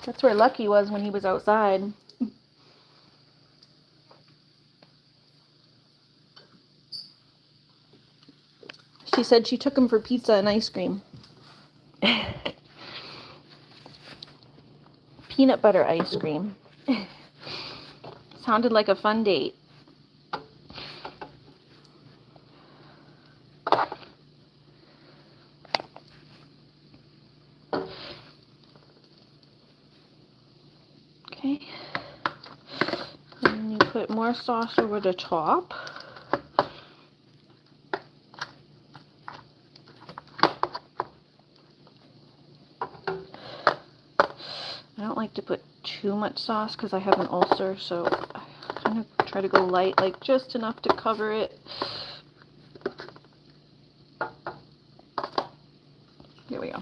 That's where Lucky was when he was outside. She said she took him for pizza and ice cream. Peanut butter ice cream. Sounded like a fun date. Okay. And you put more sauce over the top. I don't like to put too much sauce because I have an ulcer, so I kind of try to go light, like just enough to cover it. Here we go.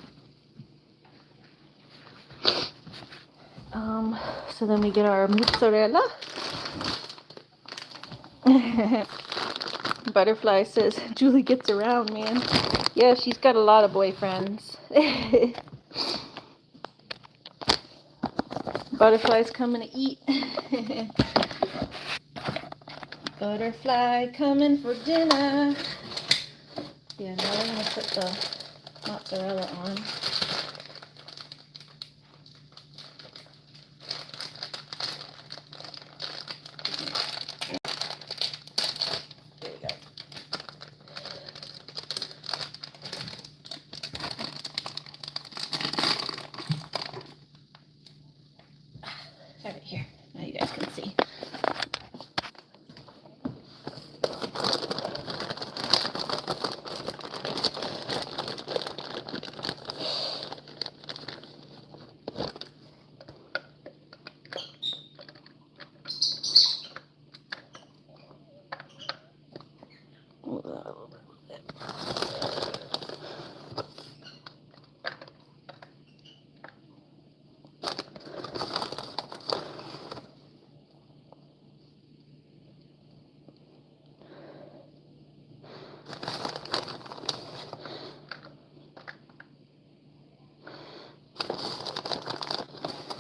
So then we get our mozzarella. Butterfly says, Julie gets around, man. Yeah, she's got a lot of boyfriends. Butterfly's coming to eat. Butterfly coming for dinner. Yeah, now I'm going to put the mozzarella on. There we go. Have it here. Now you guys can see.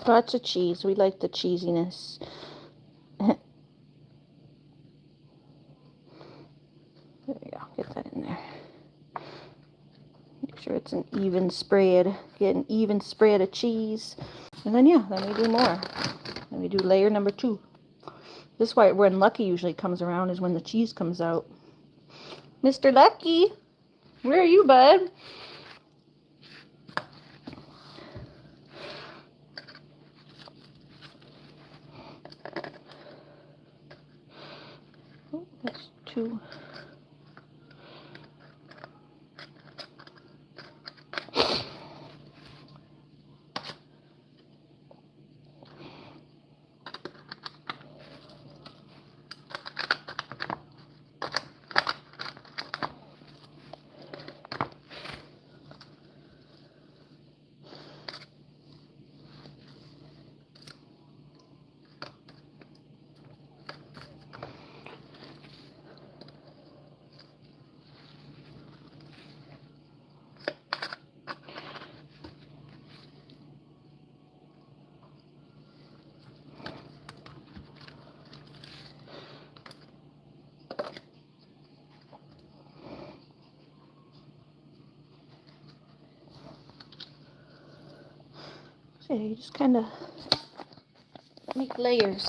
Lots of cheese. We like the cheesiness. There we go. Get that in there. Make sure it's an even spread. Get an even spread of cheese. And then, yeah, then we do more. And we do layer number 2. This is why when Lucky usually comes around is when the cheese comes out. Mr. Lucky, where are you, bud? Oh, that's 2. So you just kind of make layers,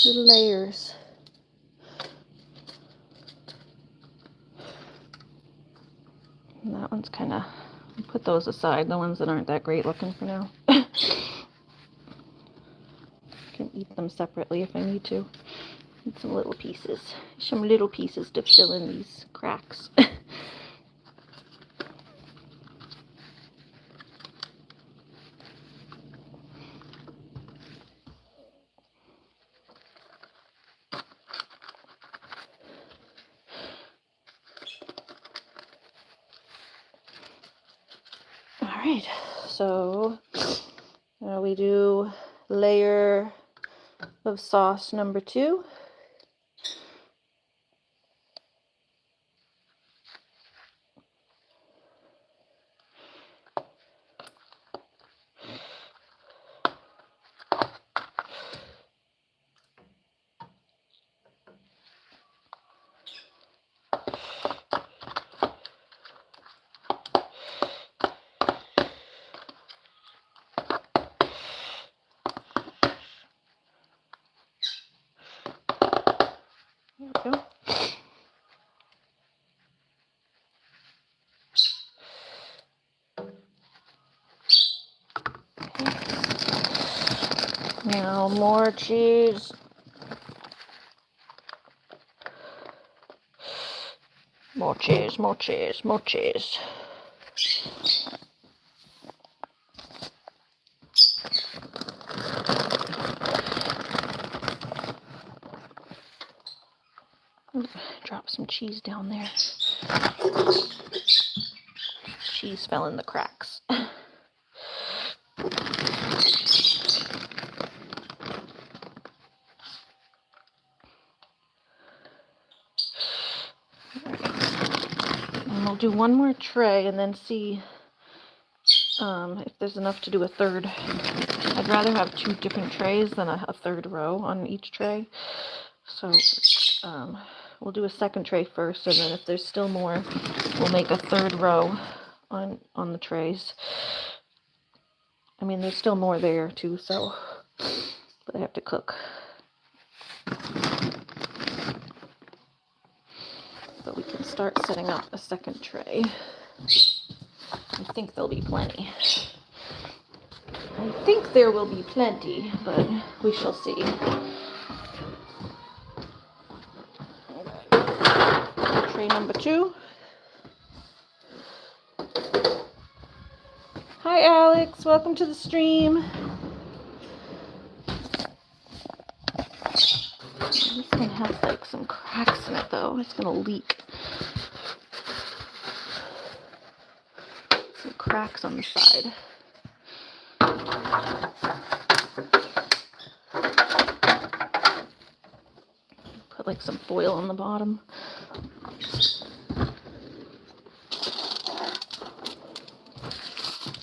little layers. And that one's kind of, put those aside, the ones that aren't that great looking for now. Can eat them separately if I need to. Need some little pieces to fill in these cracks. Alright, so now we do layer of sauce number 2. There we go. Now more cheese. More cheese, more cheese, more cheese. Drop some cheese down there. Cheese fell in the cracks. And we'll do one more tray and then see if there's enough to do a third. I'd rather have 2 different trays than a third row on each tray. So we'll do a second tray first, and then if there's still more, we'll make a third row on the trays. I mean, there's still more there too, so but I have to cook. But we can start setting up a second tray. I think there'll be plenty. I think there will be plenty, but we shall see. Tray number 2. Hi Alex, welcome to the stream. This one has like some cracks in it though. It's gonna leak. Some cracks on the side. Put like some foil on the bottom.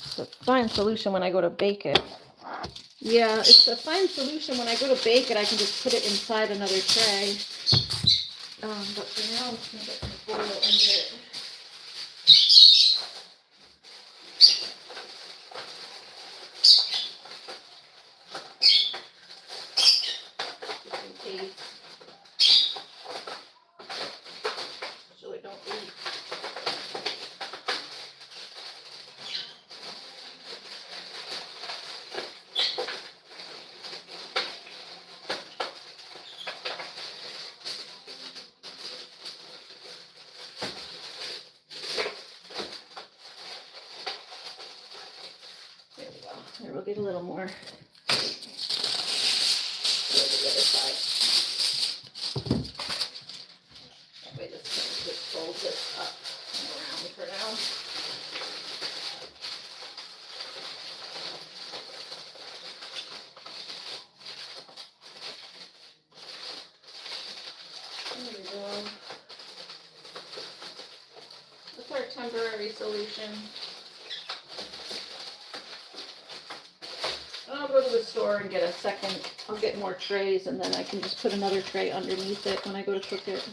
It's a fine solution when I go to bake it. Yeah, it's a fine solution when I go to bake it. I can just put it inside another tray. But for now, I'm just gonna get some foil under it. get a little more. Go to the other side. That way this just folds it up and around for now. There we go. That's our temporary solution. I'll go to the store and get a second. I'll get more trays and then I can just put another tray underneath it when I go to cook it.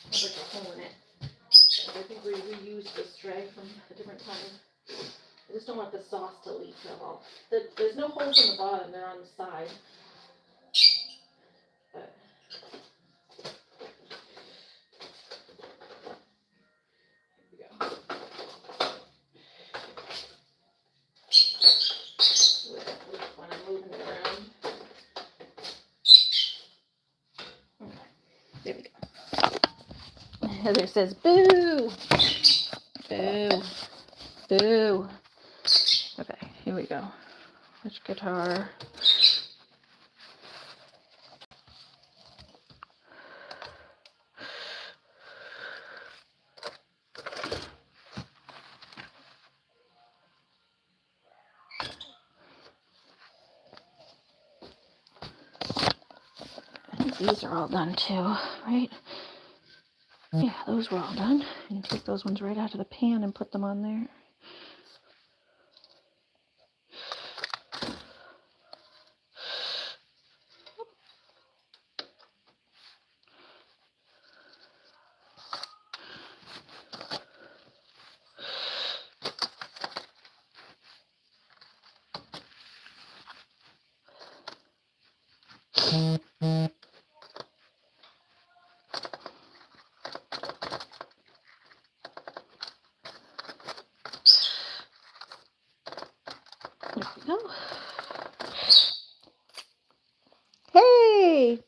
I'll put a hole in it. I think we reused this tray from a different time. I just don't want the sauce to leak at all. There's no holes in the bottom, they're on the side. But here we go. When I'm moving it around. Okay, there we go. Heather says, boo! Boo. Boo. Okay, here we go. Which guitar? I think these are all done too, right? Yeah, those were all done. You can take those ones right out of the pan and put them on there. There we go. Hey!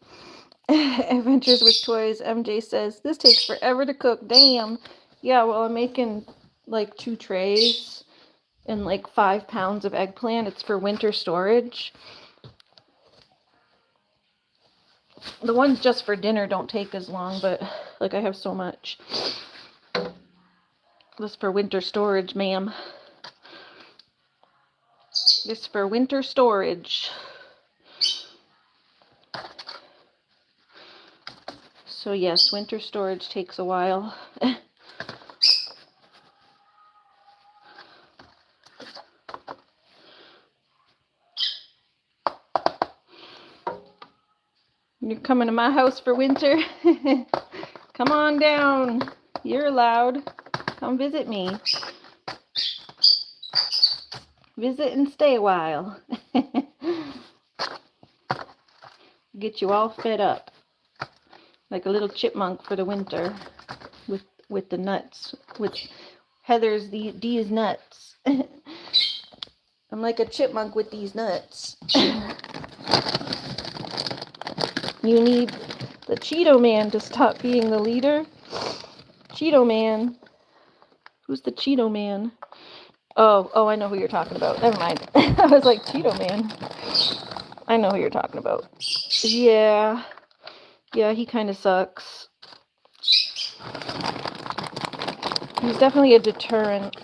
Adventures with Toys. MJ says, this takes forever to cook. Damn. Yeah, well, I'm making like 2 trays and like 5 pounds of eggplant. It's for winter storage. The ones just for dinner don't take as long, but like I have so much. This for winter storage, ma'am. This for winter storage. So yes, winter storage takes a while. You're coming to my house for winter? Come on down. You're allowed. Come visit me. Visit and stay a while. Get you all fed up. Like a little chipmunk for the winter. With the nuts. With Heather's these nuts. I'm like a chipmunk with these nuts. You need the Cheeto Man to stop being the leader. Cheeto Man. Who's the Cheeto Man? Oh, I know who you're talking about. Never mind. I was like, Cheeto Man. I know who you're talking about. Yeah. Yeah, he kind of sucks. He's definitely a deterrent.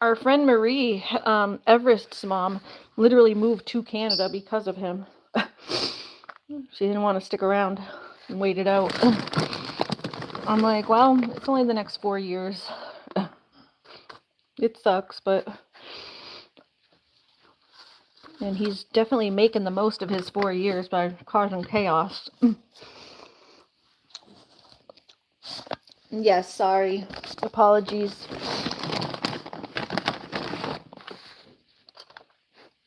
Our friend Marie, Everest's mom, literally moved to Canada because of him. She didn't want to stick around and wait it out. I'm like, well, it's only the next 4 years. It sucks, but... And he's definitely making the most of his 4 years by causing chaos. Yes, sorry. Apologies.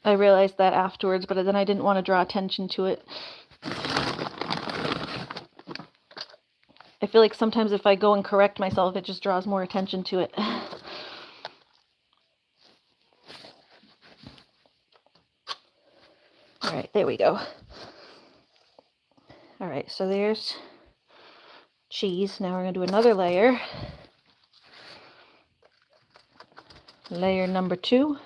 I realized that afterwards, but then I didn't want to draw attention to it. I feel like sometimes if I go and correct myself, it just draws more attention to it. Alright, there we go. All right, so there's cheese. Now we're going to do another layer. Layer number 2.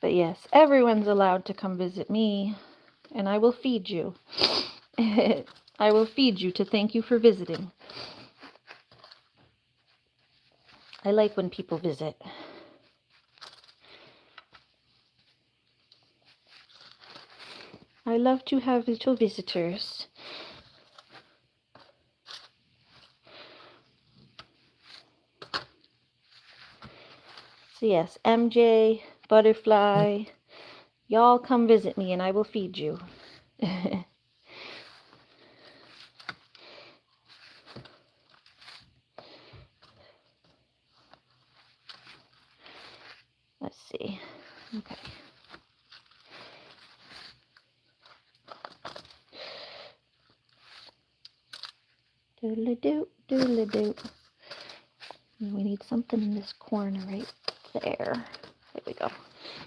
But yes, everyone's allowed to come visit me, and I will feed you. I will feed you to thank you for visiting. I like when people visit. I love to have little visitors. So yes, MJ, Butterfly, y'all come visit me and I will feed you. Let's see. Okay. Doodle-doo, doodle-doo. We need something in this corner right there. There we go.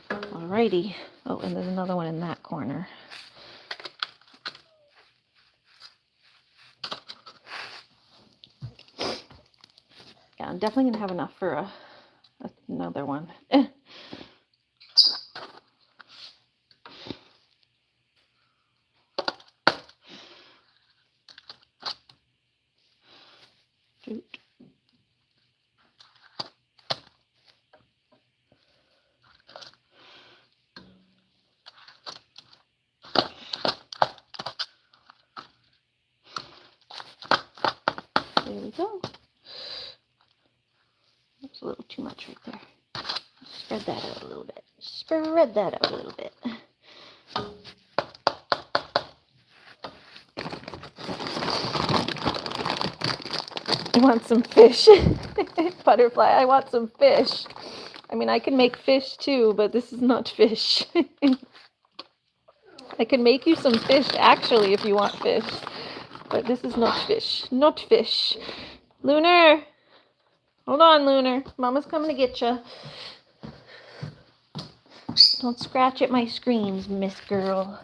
Alrighty. Oh, and there's another one in that corner. Yeah, I'm definitely going to have enough for another one. Shoot. There we go. That's a little too much right there. Spread that out a little bit. Spread that out a little bit. I want some fish. Butterfly, I want some fish. I mean, I can make fish too, but this is not fish. I can make you some fish, actually, if you want fish. But this is not fish. Not fish. Lunar! Hold on, Lunar. Mama's coming to get you. Don't scratch at my screens, Miss Girl.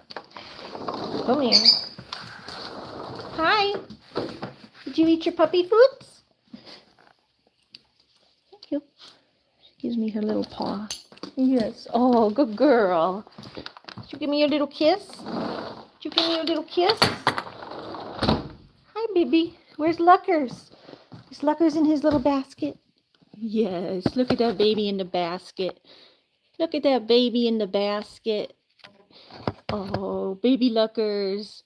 Come here. Hi. Did you eat your puppy foods? Thank you. She gives me her little paw. Yes. Oh, good girl. Did you give me your little kiss? Did you give me your little kiss? Hi, baby. Where's Luckers? Is Luckers in his little basket? Yes. Look at that baby in the basket. Look at that baby in the basket. Oh, baby Luckers.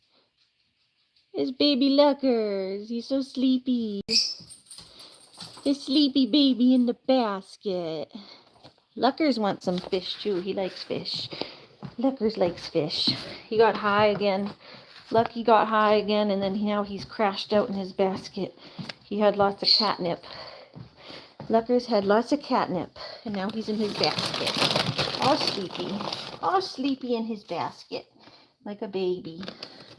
It's baby Luckers. He's so sleepy. The sleepy baby in the basket. Luckers wants some fish too. He likes fish. Luckers likes fish. He got high again. Lucky got high again, and then now he's crashed out in his basket. He had lots of catnip. Luckers had lots of catnip, and now he's in his basket. All sleepy. All sleepy in his basket. Like a baby.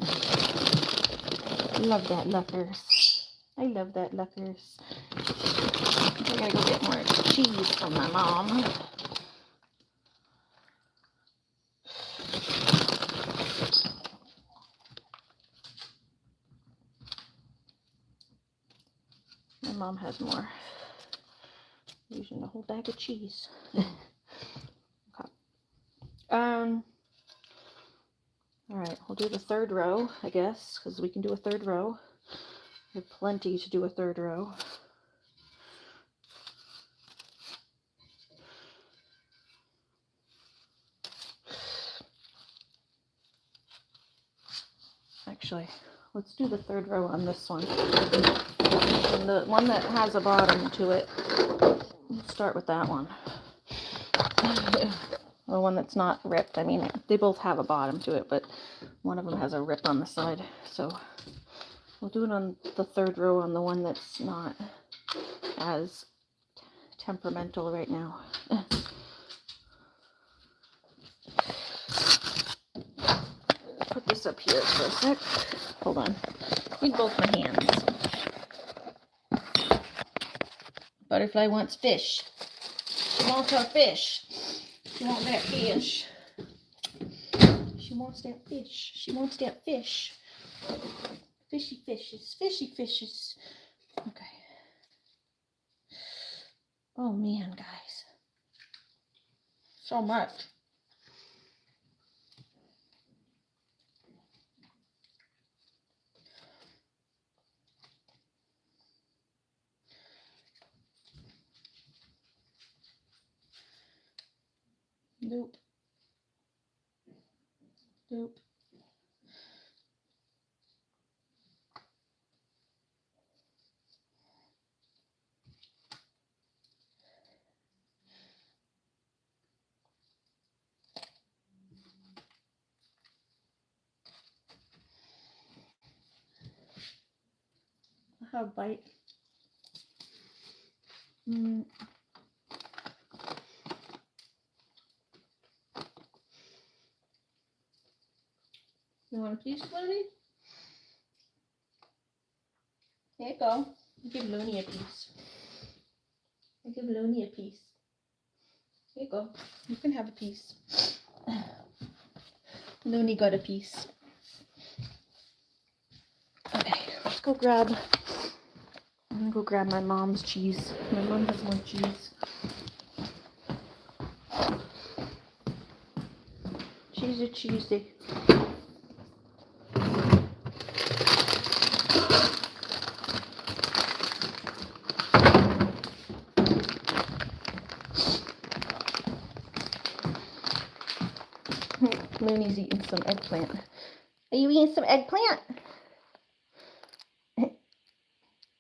I love that, Luckers. I love that, Luckers. I gotta go get more cheese from my mom. My mom has more. Using a whole bag of cheese. Okay. Alright, we'll do the third row, I guess, because we can do a third row. We have plenty to do a third row. Actually, let's do the third row on this one. And the one that has a bottom to it, let's start with that one. The one that's not ripped. I mean, they both have a bottom to it, but one of them has a rip on the side. So we'll do it on the third row on the one that's not as temperamental right now. Put this up here for a sec. Hold on. Need both my hands. Butterfly wants fish. She wants her fish. She wants that fish. She wants that fish. She wants that fish. Fishy fishes. Fishy fishes. Okay. Oh man, guys. So much. Nope. Nope. I have a bite. Mm. You want a piece, Looney? Here you go. I'll give Looney a piece. I'll give Looney a piece. Here you go. You can have a piece. Looney got a piece. Okay, let's go grab. I'm gonna go grab my mom's cheese. My mom has more cheese. Cheesy, cheesy. Looney's eating some eggplant. Are you eating some eggplant?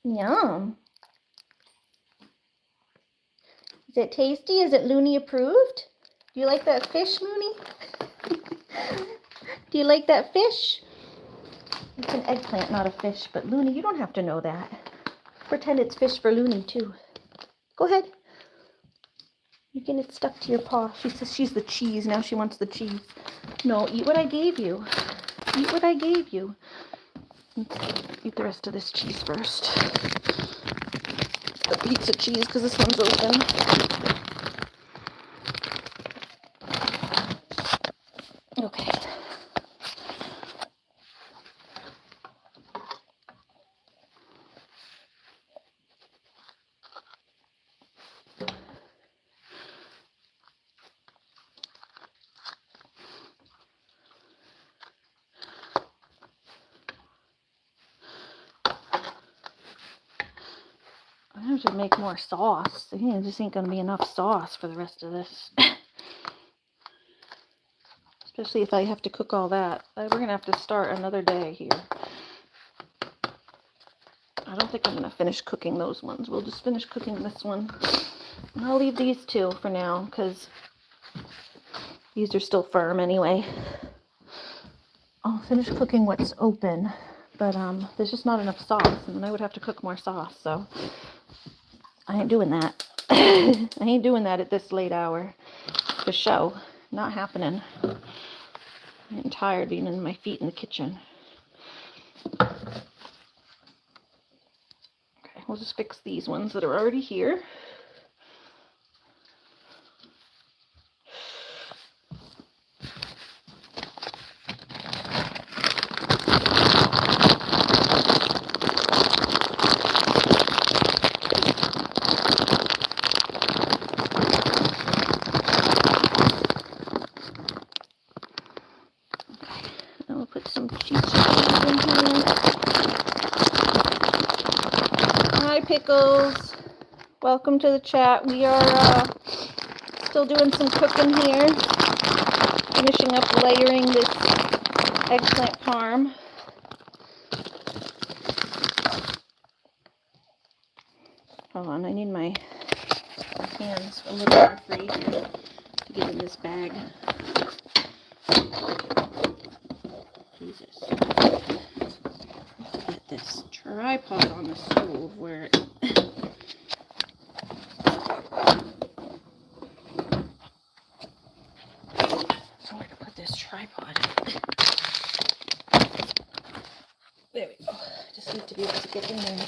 Yum. Is it tasty? Is it Looney approved? Do you like that fish, Looney? Do you like that fish? It's an eggplant, not a fish. But Looney, you don't have to know that. Pretend it's fish for Looney, too. Go ahead. You're getting it stuck to your paw. She says she's the cheese. Now she wants the cheese. No, eat what I gave you. Eat what I gave you. Eat the rest of this cheese first. A piece of cheese because this one's open. Okay. I have to make more sauce. There just ain't gonna be enough sauce for the rest of this. Especially if I have to cook all that. We're gonna have to start another day here. I don't think I'm gonna finish cooking those ones. We'll just finish cooking this one. And I'll leave these two for now because these are still firm anyway. I'll finish cooking what's open, but there's just not enough sauce, and then I would have to cook more sauce, so I ain't doing that. I ain't doing that at this late hour. The show, not happening. I'm tired being in my feet in the kitchen. Okay, we'll just fix these ones that are already here. Pickles, welcome to the chat. We are still doing some cooking here, finishing up layering this eggplant parm. Hold on, I need my hands a little more free to get in this bag. Jesus. Get this tripod on the stove where it somewhere to put this tripod. There we go. Just need to be able to get in there.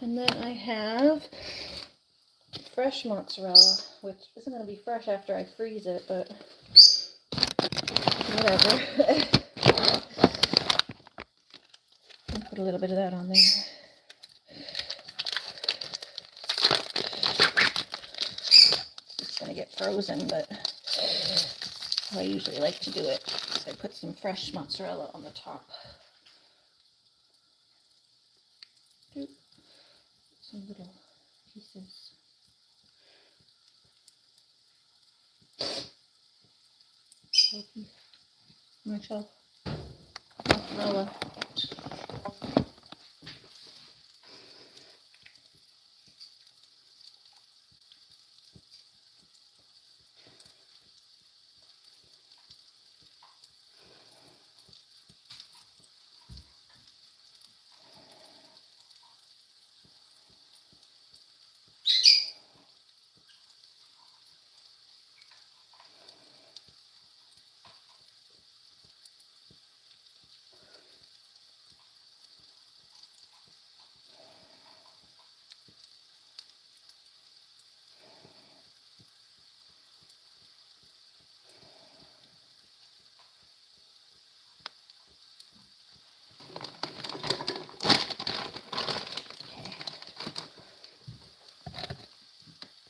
And then I have fresh mozzarella, which isn't going to be fresh after I freeze it, but whatever. I'll put a little bit of that on there. It's going to get frozen, but how I usually like to do it is I put some fresh mozzarella on the top. Some little pieces. Mozzarella.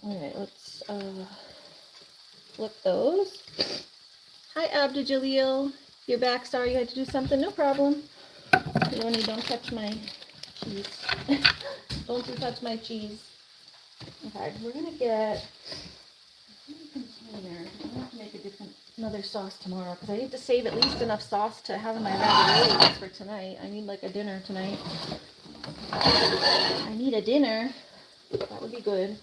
Alright, let's flip those. Hi Abdu Jalil. You're back. Sorry you had to do something. No problem. Leonie, don't touch my cheese. Don't you touch my cheese. Okay, we're gonna get a container. I'm gonna have to make another sauce tomorrow because I need to save at least enough sauce to have in my raviolis for tonight. I need like a dinner tonight. I need a dinner. That would be good.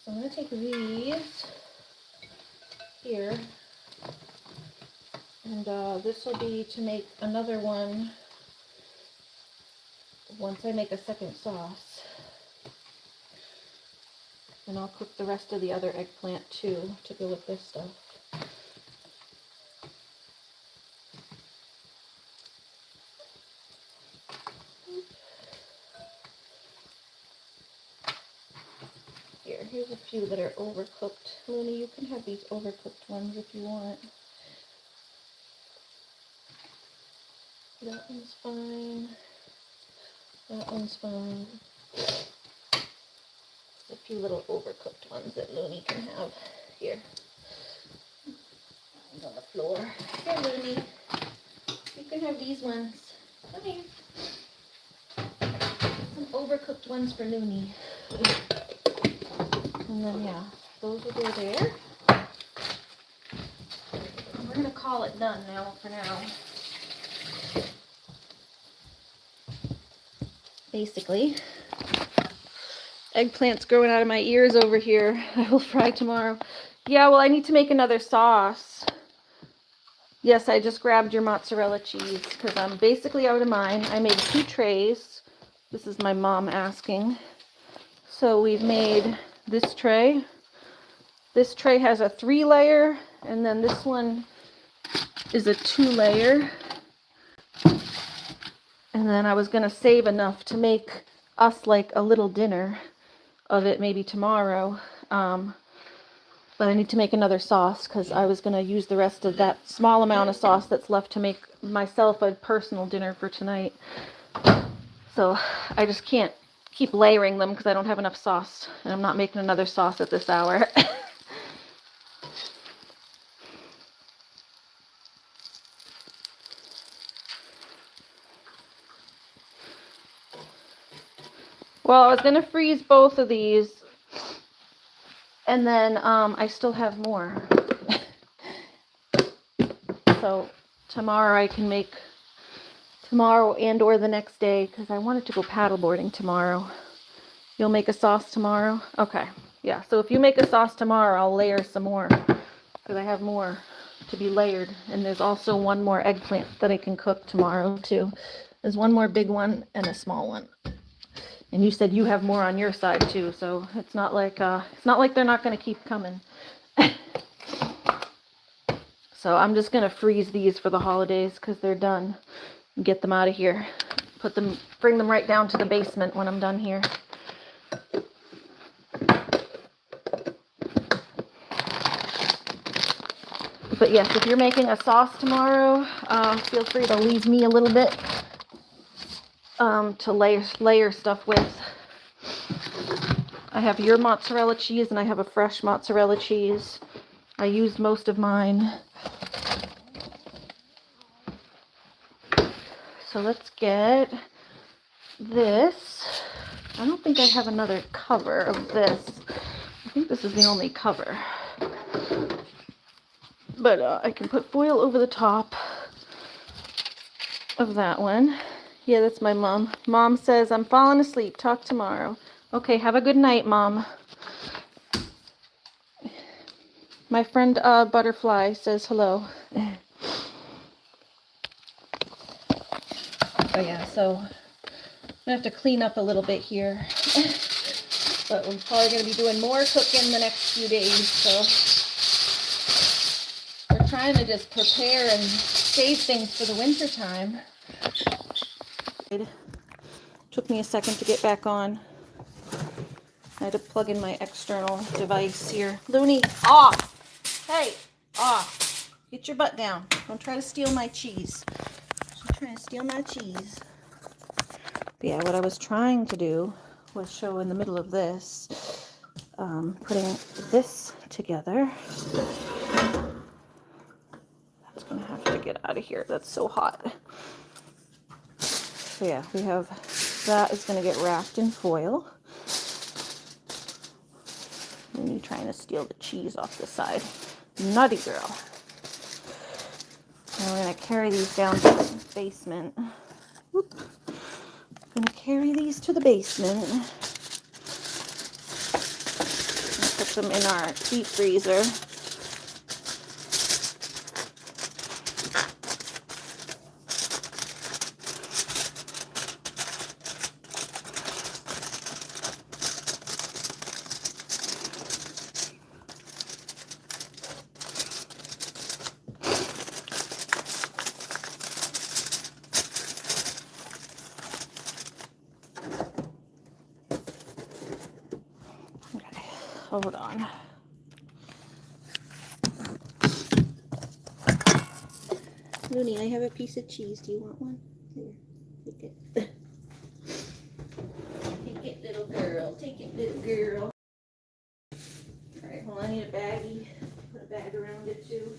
So I'm going to take these here, and this will be to make another one once I make a second sauce. And I'll cook the rest of the other eggplant too to go with this stuff. Here's a few that are overcooked. Looney, you can have these overcooked ones if you want. That one's fine. That one's fine. A few little overcooked ones that Looney can have. Here. Mine's on the floor. Here, Looney. You can have these ones. Come here. Some overcooked ones for Looney. And then, yeah, those will go there. And we're going to call it done now for now. Basically. Eggplant's growing out of my ears over here. I will fry tomorrow. Yeah, well, I need to make another sauce. Yes, I just grabbed your mozzarella cheese because I'm basically out of mine. I made 2 trays. This is my mom asking. So we've made this tray. This tray has a 3-layer, and then this one is a 2-layer. And then I was going to save enough to make us like a little dinner of it maybe tomorrow. But I need to make another sauce because I was going to use the rest of that small amount of sauce that's left to make myself a personal dinner for tonight. So I just can't keep layering them because I don't have enough sauce, and I'm not making another sauce at this hour. Well, I was going to freeze both of these, and then I still have more. So tomorrow I can make, tomorrow and or the next day, because I wanted to go paddleboarding tomorrow. You'll make a sauce tomorrow? Okay. Yeah, so if you make a sauce tomorrow, I'll layer some more, because I have more to be layered. And there's also one more eggplant that I can cook tomorrow too. There's one more big one and a small one. And you said you have more on your side too, so it's not like they're not going to keep coming. So I'm just going to freeze these for the holidays because they're done. Get them out of here. bring them right down to the basement when I'm done here. But yes, if you're making a sauce tomorrow, feel free to leave me a little bit to layer stuff with. I have your mozzarella cheese and I have a fresh mozzarella cheese. I used most of mine. So let's get this. I don't think I have another cover of this. I think this is the only cover. But I can put foil over the top of that one. Yeah, that's my mom. Mom says, I'm falling asleep. Talk tomorrow. Okay, have a good night, Mom. My friend Butterfly says hello. Oh yeah, so I'm gonna have to clean up a little bit here. But we're probably gonna be doing more cooking the next few days, so we're trying to just prepare and save things for the winter time. It took me a second to get back on. I had to plug in my external device here. Looney, off! Hey, off! Get your butt down. Don't try to steal my cheese. She's trying to steal my cheese. But yeah, what I was trying to do was show in the middle of this, putting this together. That's gonna have to get out of here. That's so hot. So yeah, we have that is gonna get wrapped in foil. And you trying to steal the cheese off the side. Nutty girl. And we're gonna carry these down to the basement. Whoop. Gonna carry these to the basement. And put them in our deep freezer. Hold on. Looney, I have a piece of cheese. Do you want one? Here, take it. Take it, little girl. Take it, little girl. Alright, well, I need a baggie. Put a bag around it, too.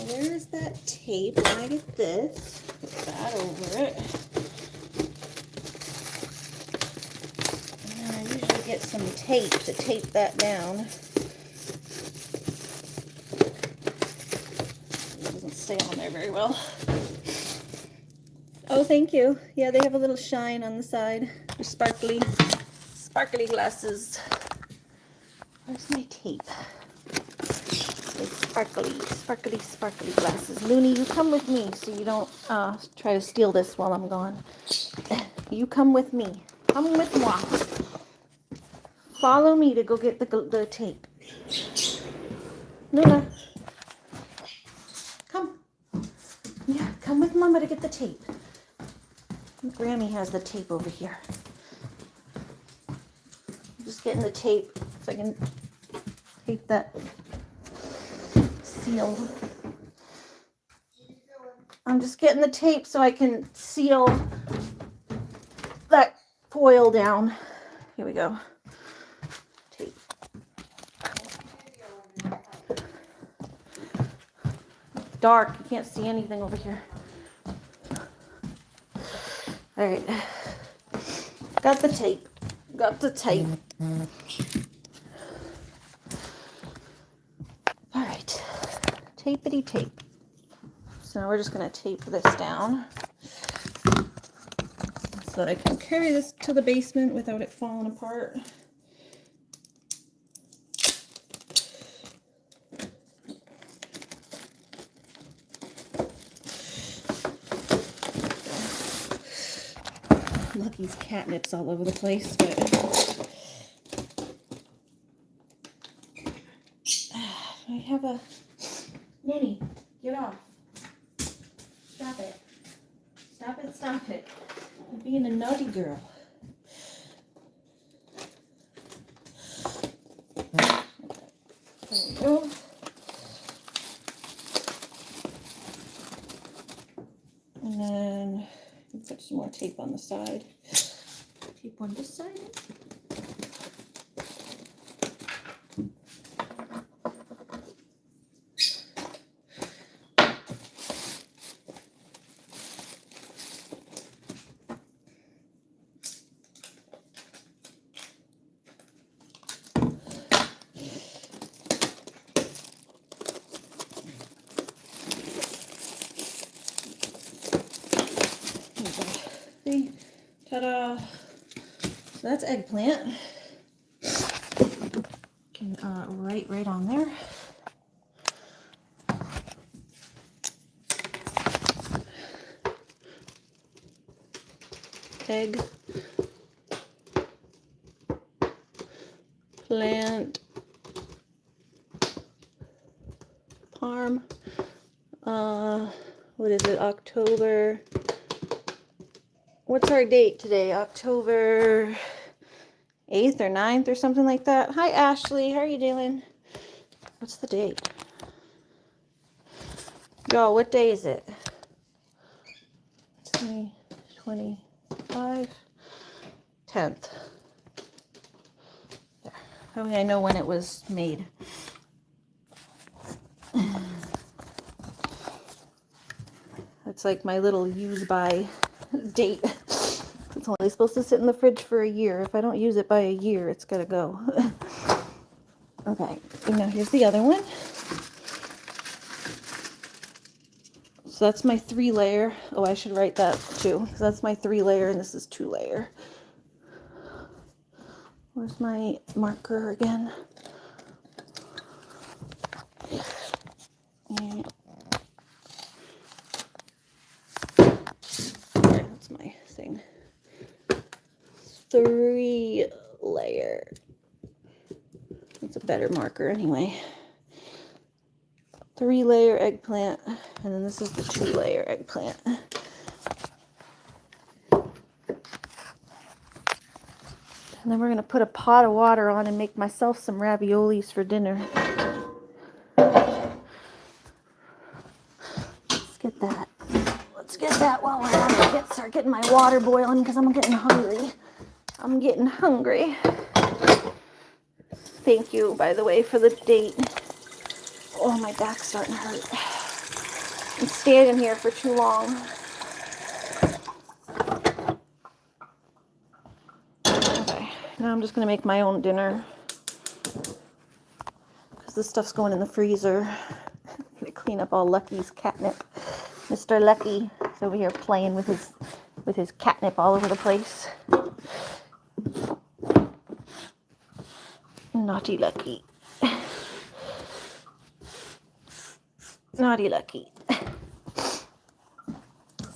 Where's that tape? When I get this, put that over it. And then I usually get some tape to tape that down. It doesn't stay on there very well. Oh, thank you. Yeah, they have a little shine on the side. They're sparkly glasses. Where's my tape? Sparkly glasses. Looney, you come with me so you don't try to steal this while I'm gone. You come with me. Come with moi. Follow me to go get the tape. Luna. Come. Yeah, come with Mama to get the tape. Grammy has the tape over here. I'm just getting the tape so I can tape that seal. I'm just getting the tape so I can seal that foil down. Here we go. Tape. Dark. You can't see anything over here. All right. Got the tape. Got the tape. Tapety tape. So now we're just going to tape this down so that I can carry this to the basement without it falling apart. Lucky's catnip's all over the place, but I have a Minnie, get off. Stop it. Stop it, stop it. You're being a naughty girl. There we go. And then put some more tape on the side. Tape on this side. See? Ta-da! So that's eggplant. Can right on there. Eggplant. Parm. What is it? October. What's our date today? October 8th or 9th or something like that. Hi, Ashley. How are you doing? What's the date? Yo, what day is it? 25. 10th. There. That way I know when it was made. It's like my little use by date. It's only supposed to sit in the fridge for a year. If I don't use it by a year, it's gotta go. Okay, and now here's the other one. So that's my 3-layer. Oh, I should write that too. So that's my 3-layer and this is 2-layer. Where's my marker again? And that's my thing. 3-layer. It's a better marker anyway. 3-layer eggplant, and then this is the 2-layer eggplant. And then we're gonna put a pot of water on and make myself some raviolis for dinner. Let's get that. Let's get that while we're at it. Start getting my water boiling because I'm getting hungry. I'm getting hungry. Thank you, by the way, for the date. Oh, my back's starting to hurt. I'm standing here for too long. Okay, now I'm just going to make my own dinner. Because this stuff's going in the freezer. I'm going to clean up all Lucky's catnip. Mr. Lucky is over here playing with his catnip all over the place. Naughty Lucky. Naughty Lucky.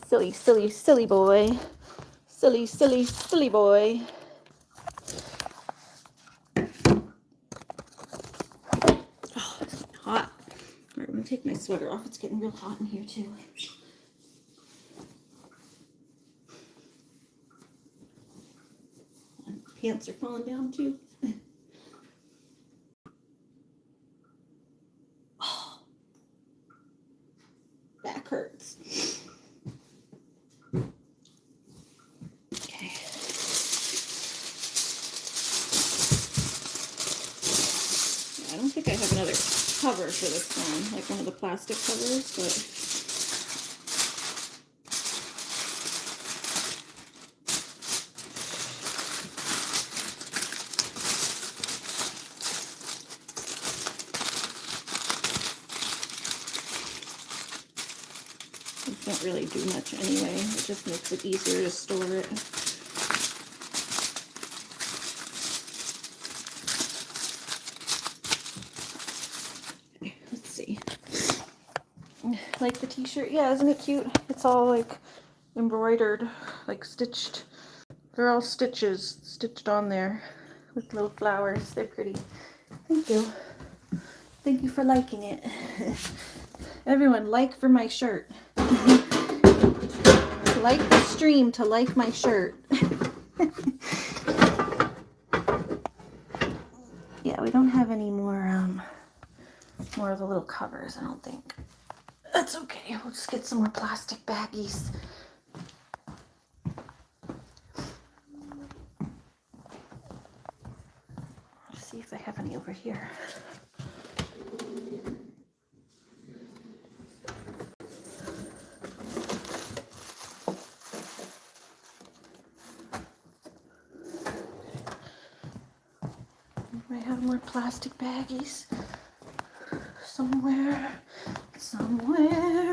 Silly, silly, silly boy. Silly, silly, silly boy. Oh, it's hot. Alright, I'm going to take my sweater off. It's getting real hot in here too. And pants are falling down too. Oh, back hurts. Okay. I don't think I have another cover for this one, like one of the plastic covers, but You can't really do much anyway. It just makes it easier to store it. Let's see. Like the t-shirt? Yeah, isn't it cute? It's all like embroidered, like stitched. They're all stitches stitched on there with little flowers. They're pretty. Thank you. Thank you for liking it. Everyone, like for my shirt. Like the stream to like my shirt. Yeah, we don't have any more more of the little covers, I don't think. That's okay. We'll just get some more plastic baggies. Let's see if I have any over here. I have more plastic baggies somewhere.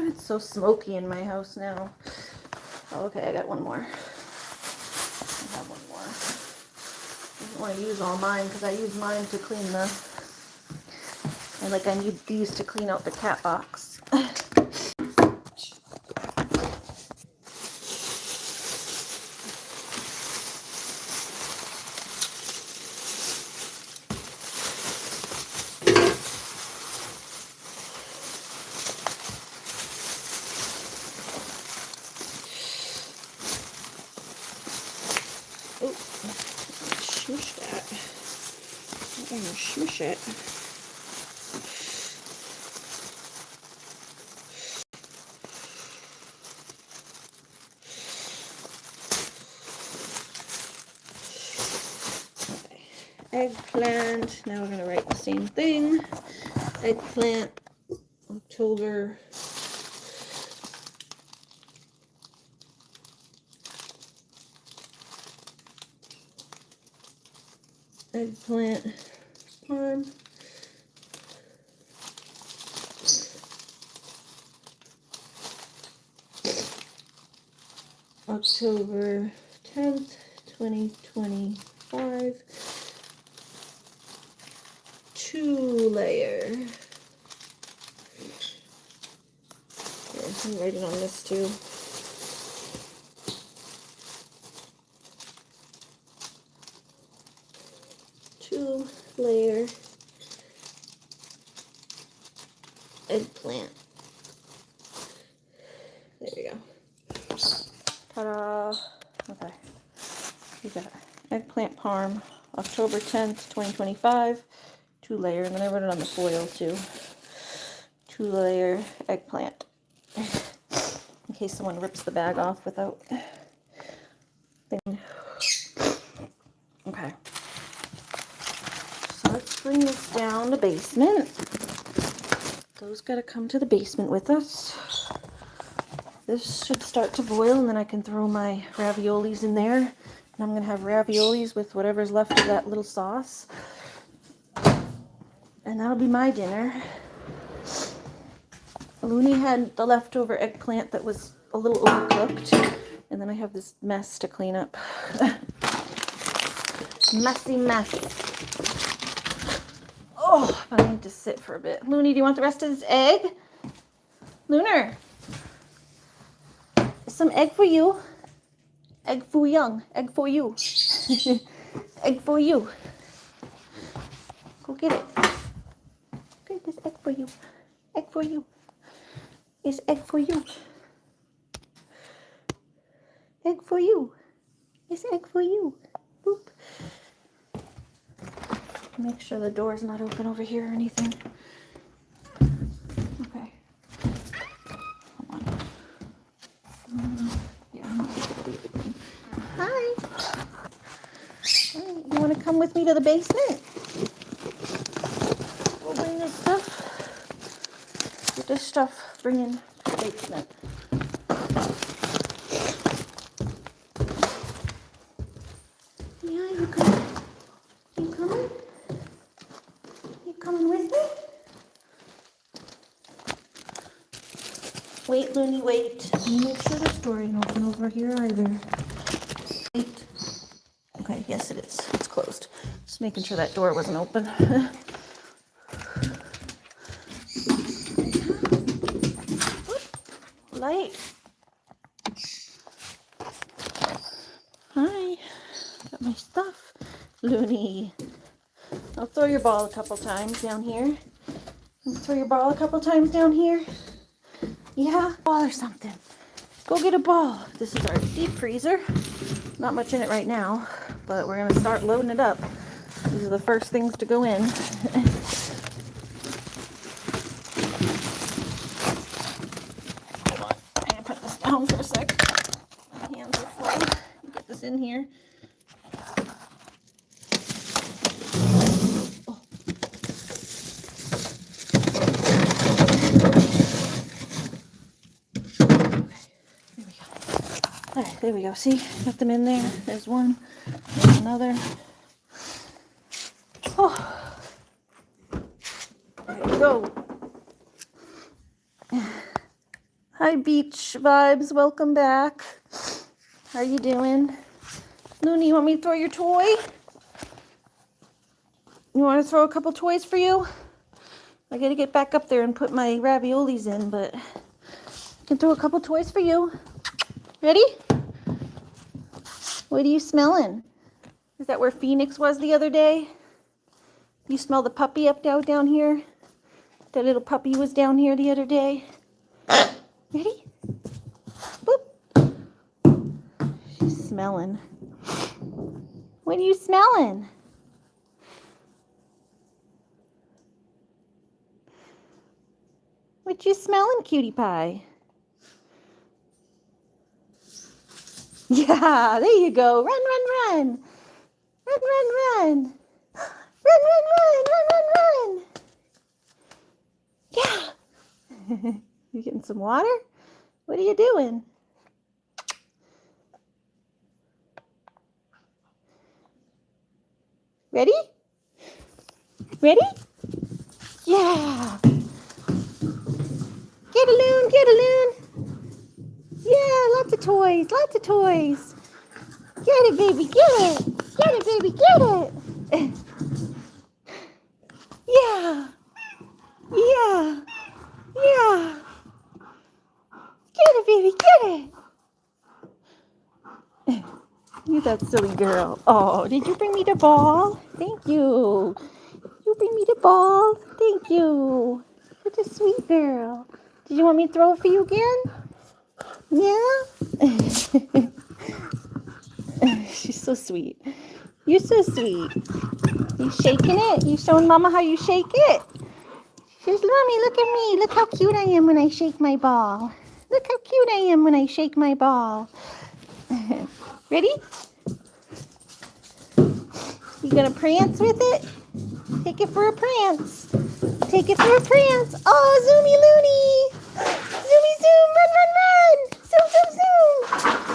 It's so smoky in my house now. Oh, okay, I got one more. I have one more. I don't want to use all mine because I use mine to clean I need these to clean out the cat box. Smush that. I'm gonna smush it. Okay. Eggplant. Now we're gonna write the same thing. Eggplant. October. Eggplant farm. October 10th, 2025. 2-layer. Here, I'm writing on this too. Two-layer eggplant. There we go. Ta-da! Okay. We got eggplant parm, October 10th, 2025. 2-layer, and then I wrote it on the foil too. 2-layer eggplant. In case someone rips the bag off without thing. Okay. So let's bring this down to basement. Those gotta come to the basement with us. This should start to boil, and then I can throw my raviolis in there. And I'm gonna have raviolis with whatever's left of that little sauce. And that'll be my dinner. Looney had the leftover eggplant that was a little overcooked. And then I have this mess to clean up. Messy mess. Oh, I need to sit for a bit. Looney, do you want the rest of this egg? Lunar. Some egg for you. Egg for young. Egg for you. Egg for you. Go get it. Okay, this egg for you. Egg for you. It's egg for you. Egg for you. It's egg for you. Boop. Make sure the door's not open over here or anything. Okay. Hold on. Yeah, I'm not gonna leave it in. Hi. Hi. You want to come with me to the basement? We'll bring this stuff. Get this stuff. Bring in to the basement. Yeah, you coming? You coming? You coming with me? Wait, Looney, wait. Let me make sure this door ain't open over here either. Wait. Okay, yes it is. It's closed. Just making sure that door wasn't open. Light. Hi. Got my stuff. Looney. I'll throw your ball a couple times down here. Throw your ball a couple times down here. Yeah, ball or something. Go get a ball. This is our deep freezer. Not much in it right now, but we're gonna start loading it up. These are the first things to go in. Hold on, I'm gonna put this down for a sec. My hands are full. Get this in here. Alright, there we go. See? Got them in there. There's one. There's another. Oh. There we go. Hi, Beach Vibes. Welcome back. How are you doing? Looney, you want me to throw your toy? You want to throw a couple toys for you? I gotta get back up there and put my raviolis in, but I can throw a couple toys for you. Ready? What are you smelling? Is that where Phoenix was the other day? You smell the puppy up down here? That little puppy was down here the other day. Ready? Boop. She's smelling. What are you smelling? What you smelling, cutie pie? Yeah, there you go. Run, run, run. Run, run, run. Run, run, run, run, run, run. Yeah. You getting some water? What are you doing? Ready? Ready? Yeah. Get a loon, get a loon. Yeah, lots of toys, lots of toys. Get it, baby, get it. Get it, baby, get it. Yeah. Yeah. Yeah. Get it, baby, get it. You that silly girl. Oh, did you bring me the ball? Thank you. You bring me the ball? Thank you. Such a sweet girl. Did you want me to throw it for you again? Yeah? She's so sweet. You're so sweet. You shaking it? You showing Mama how you shake it? She says, Mommy, look at me. Look how cute I am when I shake my ball. Look how cute I am when I shake my ball. Ready? You gonna prance with it? Take it for a prance. Take it for a prance. Oh, zoomy loony. Zoomy zoom, run, run, run. Zoom, zoom, zoom.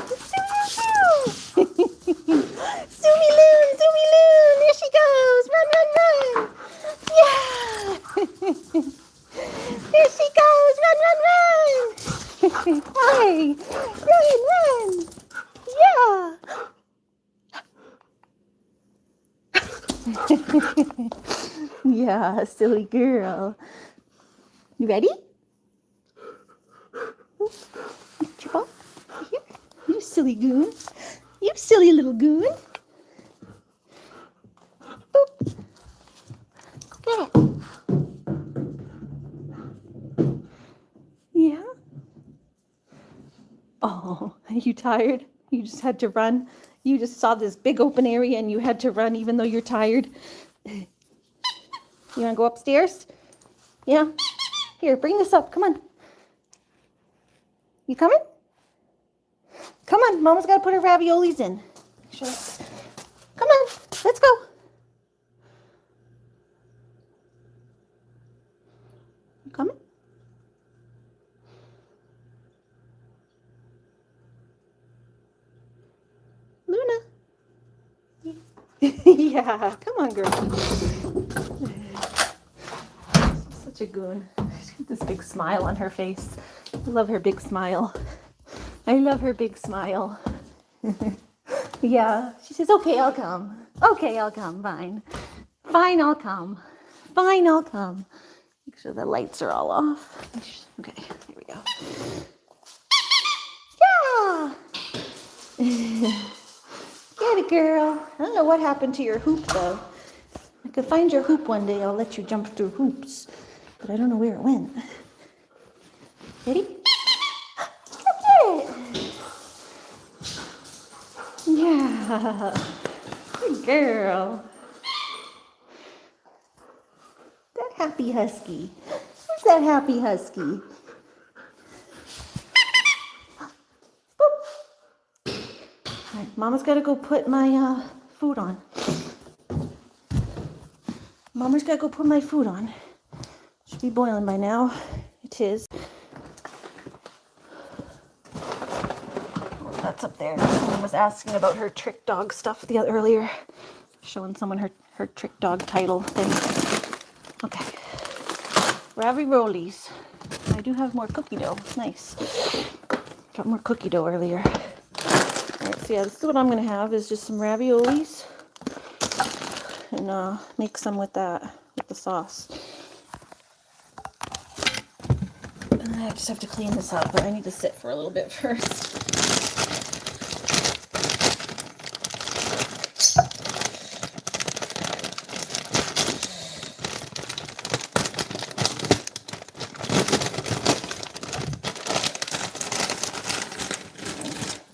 Zoom, zoom, zoom. Zoomy loon, there she goes. Run, run, run. Yeah. There she goes. Run, run, run. Hi. Run, run. Yeah. Yeah, silly girl. You ready? Get your ball. Here. You silly goon. You silly little goon. Boop. Get it. Yeah? Oh, are you tired? You just had to run? You just saw this big open area and you had to run even though you're tired? You want to go upstairs? Yeah? Here, bring this up. Come on. You coming? Come on. Mama's got to put her raviolis in. Sure. Come on. Let's go. You coming? Luna. Yeah. Come on, girl. Such a goon. She's got this big smile on her face. I love her big smile. I love her big smile. Yeah, she says, okay, I'll come. Okay, I'll come, fine. Fine, I'll come. Fine, I'll come. Make sure the lights are all off. Okay, here we go. Yeah! Get it, girl. I don't know what happened to your hoop, though. I could find your hoop one day. I'll let you jump through hoops. But I don't know where it went. Ready? Get it! Yeah. Good girl. That happy husky. Where's that happy husky? Boop. All right, Mama's got to go put my food on. Mama's got to go put my food on. Should be boiling by now. It is. Oh, that's up there. Someone was asking about her trick dog stuff earlier. Showing someone her trick dog title thing. Okay. Raviolis. I do have more cookie dough. Nice. Got more cookie dough earlier. Alright, so yeah, this is what I'm going to have is just some raviolis. And make some with that, with the sauce. And I just have to clean this up, but I need to sit for a little bit first.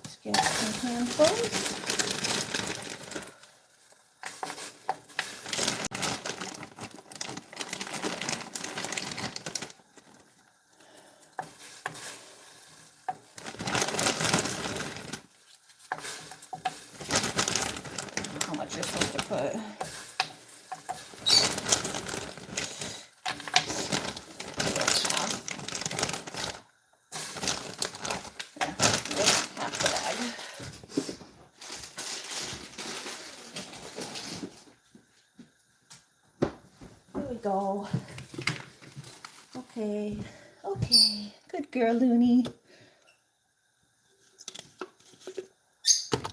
Just get some handfuls. How much you're supposed to put. Half the bag. There we go. Okay. Okay. Good girl, Looney.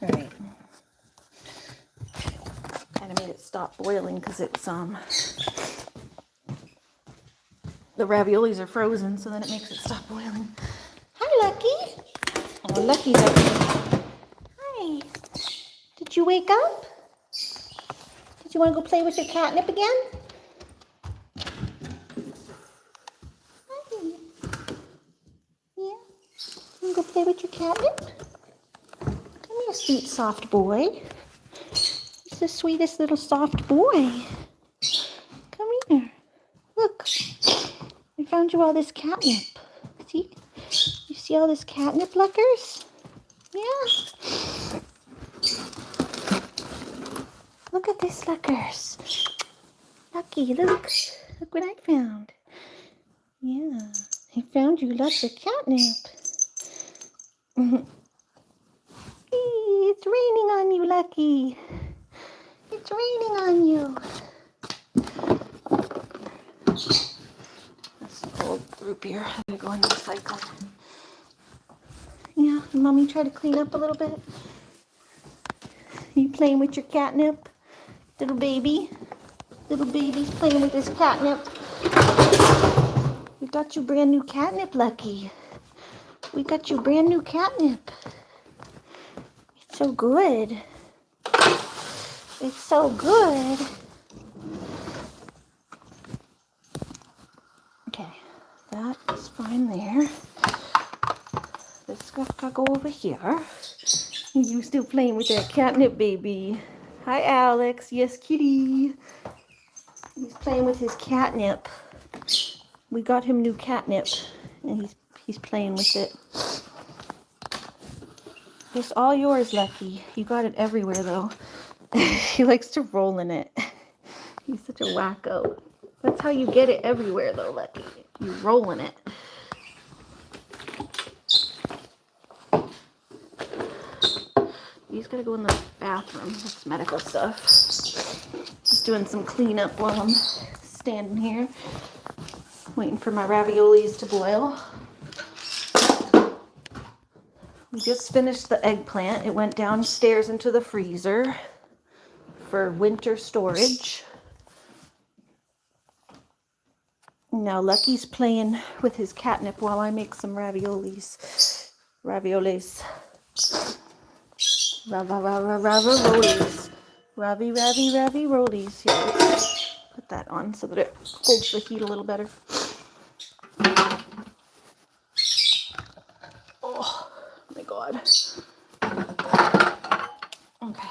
All right. Kind of made it stop boiling because it's the raviolis are frozen, so then it makes it stop boiling. Hi, Lucky. Oh, Lucky. Hi. Did you wake up? Did you want to go play with your catnip again? Hi. Yeah. You want to go play with your catnip? Come here, sweet soft boy. He's the sweetest little soft boy. Come here. Look. I found you all this catnip. See? You see all this catnip, Luckers? Yeah. Look at this, Luckers. Lucky, look. Look what I found. Yeah. I found you lots of catnip. It's raining on you, Lucky. It's raining on you. That's an old group here. I'm going to go and recycle. Yeah, Mommy tried to clean up a little bit. You playing with your catnip? Little baby? Little baby's playing with his catnip. We got you brand new catnip, Lucky. We got you brand new catnip. It's so good. It's so good. Okay, that is fine there. This stuff gotta go over here. You still playing with that catnip, baby. Hi, Alex. Yes, kitty. He's playing with his catnip. We got him new catnip, and he's playing with it. It's all yours, Lucky. You got it everywhere, though. He likes to roll in it. He's such a wacko. That's how you get it everywhere, though, Lucky. You roll in it. He's gotta go in the bathroom. That's medical stuff. Just doing some cleanup while I'm standing here, waiting for my raviolis to boil. We just finished the eggplant. It went downstairs into the freezer for winter storage. Now Lucky's playing with his catnip while I make some raviolis. Raviolis. Raviolis. Raviolis. Here, put that on so that it holds the heat a little better. Oh my God. Okay.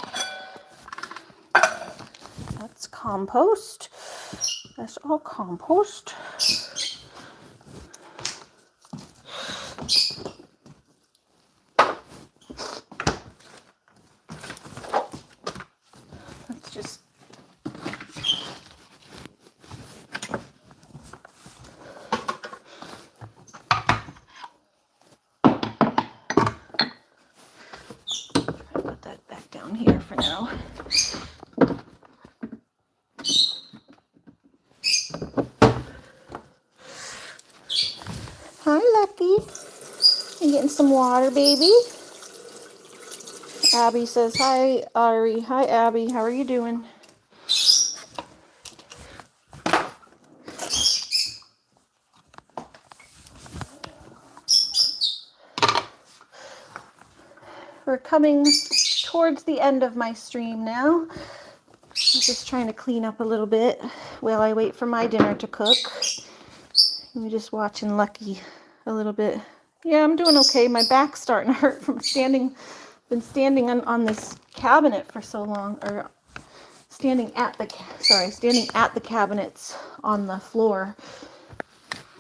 That's compost. That's all compost. Let's just put that back down here for now. Hi, Lucky. You getting some water, baby? Abby says, hi, Ari. Hi, Abby. How are you doing? We're coming towards the end of my stream now. I'm just trying to clean up a little bit while I wait for my dinner to cook. I'm just watching Lucky a little bit. Yeah, I'm doing okay. My back's starting to hurt from been standing on this cabinet for so long, or standing at the cabinets on the floor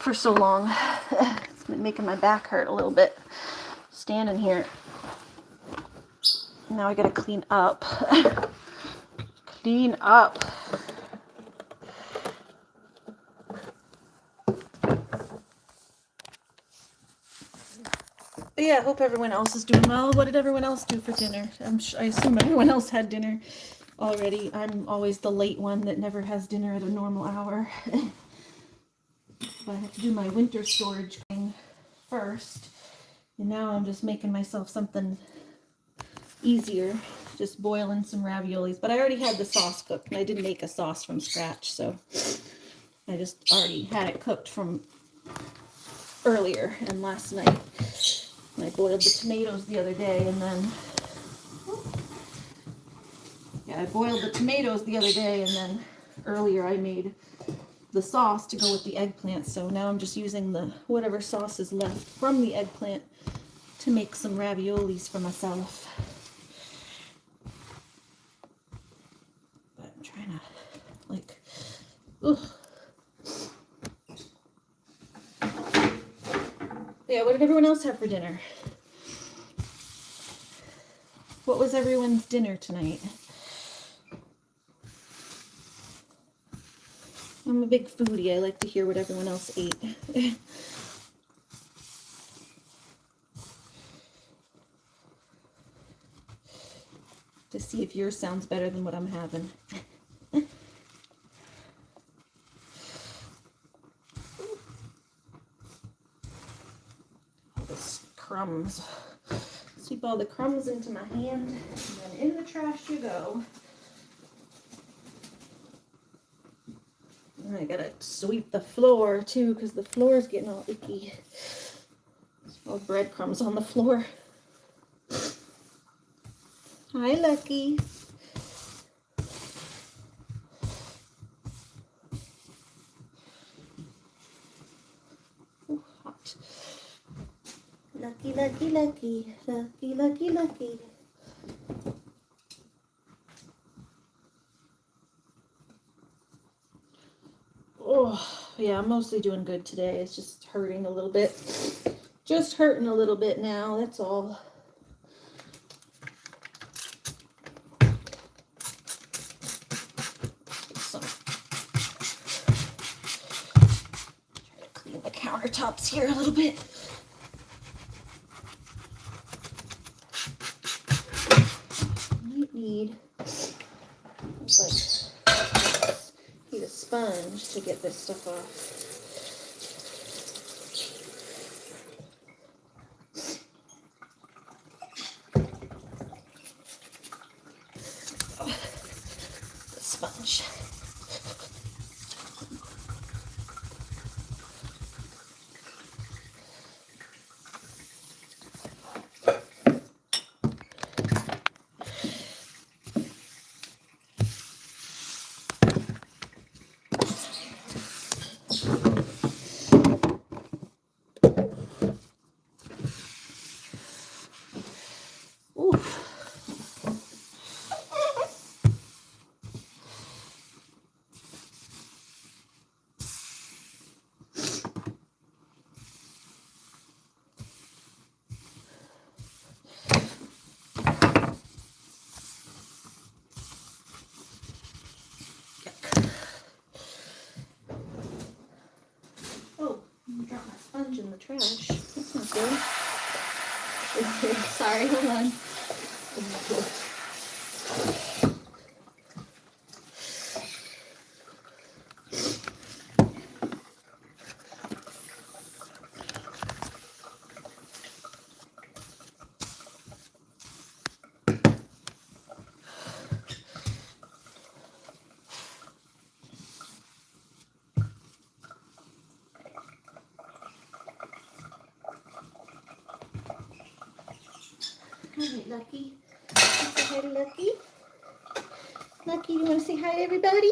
for so long. It's been making my back hurt a little bit standing here. Now I gotta clean up. Clean up. But yeah, I hope everyone else is doing well. What did everyone else do for dinner? I assume everyone else had dinner already. I'm always the late one that never has dinner at a normal hour. But I have to do my winter storage thing first. And now I'm just making myself something easier. Just boiling some raviolis. But I already had the sauce cooked, and I didn't make a sauce from scratch, so I just already had it cooked from earlier and last night. And I boiled the tomatoes the other day, and then earlier I made the sauce to go with the eggplant. So now I'm just using whatever sauce is left from the eggplant to make some raviolis for myself. But I'm trying to Yeah, what did everyone else have for dinner? What was everyone's dinner tonight? I'm a big foodie. I like to hear what everyone else ate. To see if yours sounds better than what I'm having. Crumbs. Sweep all the crumbs into my hand, and then in the trash you go. And I gotta sweep the floor too, because the floor is getting all icky. There's all breadcrumbs on the floor. Hi, Lucky. Ooh, hot. Lucky, lucky, lucky, lucky, lucky, lucky. Oh, yeah, I'm mostly doing good today. It's just hurting a little bit. Just hurting a little bit now, that's all. Try to clean the countertops here a little bit. Need a sponge to get this stuff off. in the trash. That's not good. Sorry, hold on. Hi, Lucky. Say hi to Lucky. Lucky, you want to say hi to everybody?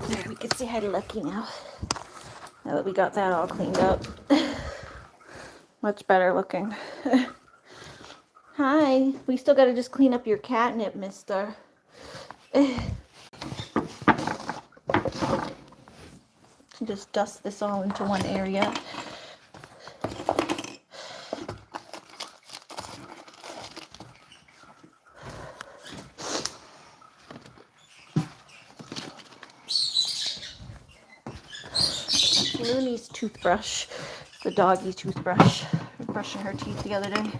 There, we can say hi to Lucky now. Now that we got that all cleaned up. Much better looking. Hi. We still got to just clean up your catnip, mister. Just dust this all into one area. Looney's toothbrush, the doggy toothbrush. We're brushing her teeth the other day.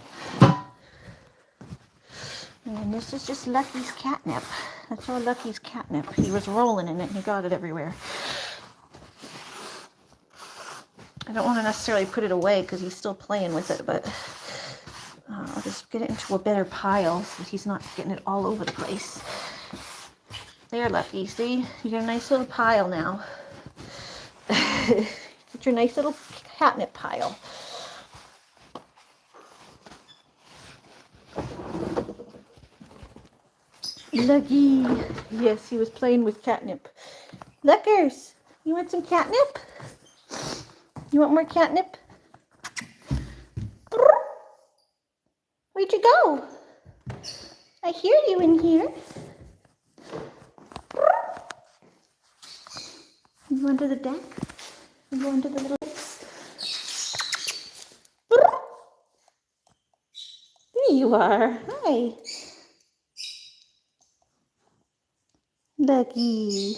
And this is just Lucky's catnip. That's all Lucky's catnip. He was rolling in it and he got it everywhere. I don't want to necessarily put it away because he's still playing with it, but I'll just get it into a better pile so that he's not getting it all over the place. There, Lucky. See? You got a nice little pile now. Get your nice little catnip pile. Lucky. Yes, he was playing with catnip. Luckers, you want some catnip? You want more catnip? Where'd you go? I hear you in here. You go under the deck? You go under the little... There you are. Hi. Lucky.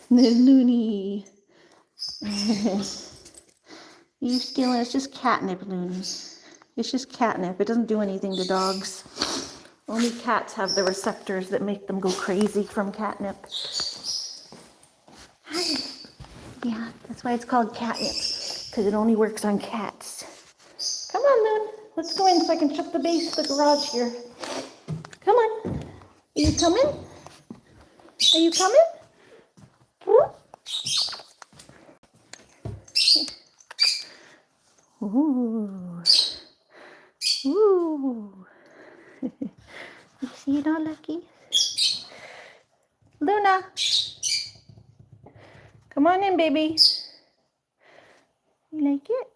The Looney. You stealing? It's just catnip, Looney. It's just catnip. It doesn't do anything to dogs. Only cats have the receptors that make them go crazy from catnip. Hi. Yeah, that's why it's called catnip, because it only works on cats. Come on, Loon. Let's go in so I can shut the base of the garage here. Come on. Are you coming? Are you coming? Ooh. Ooh. You see it all, Lucky? Luna. Come on in, baby. You like it?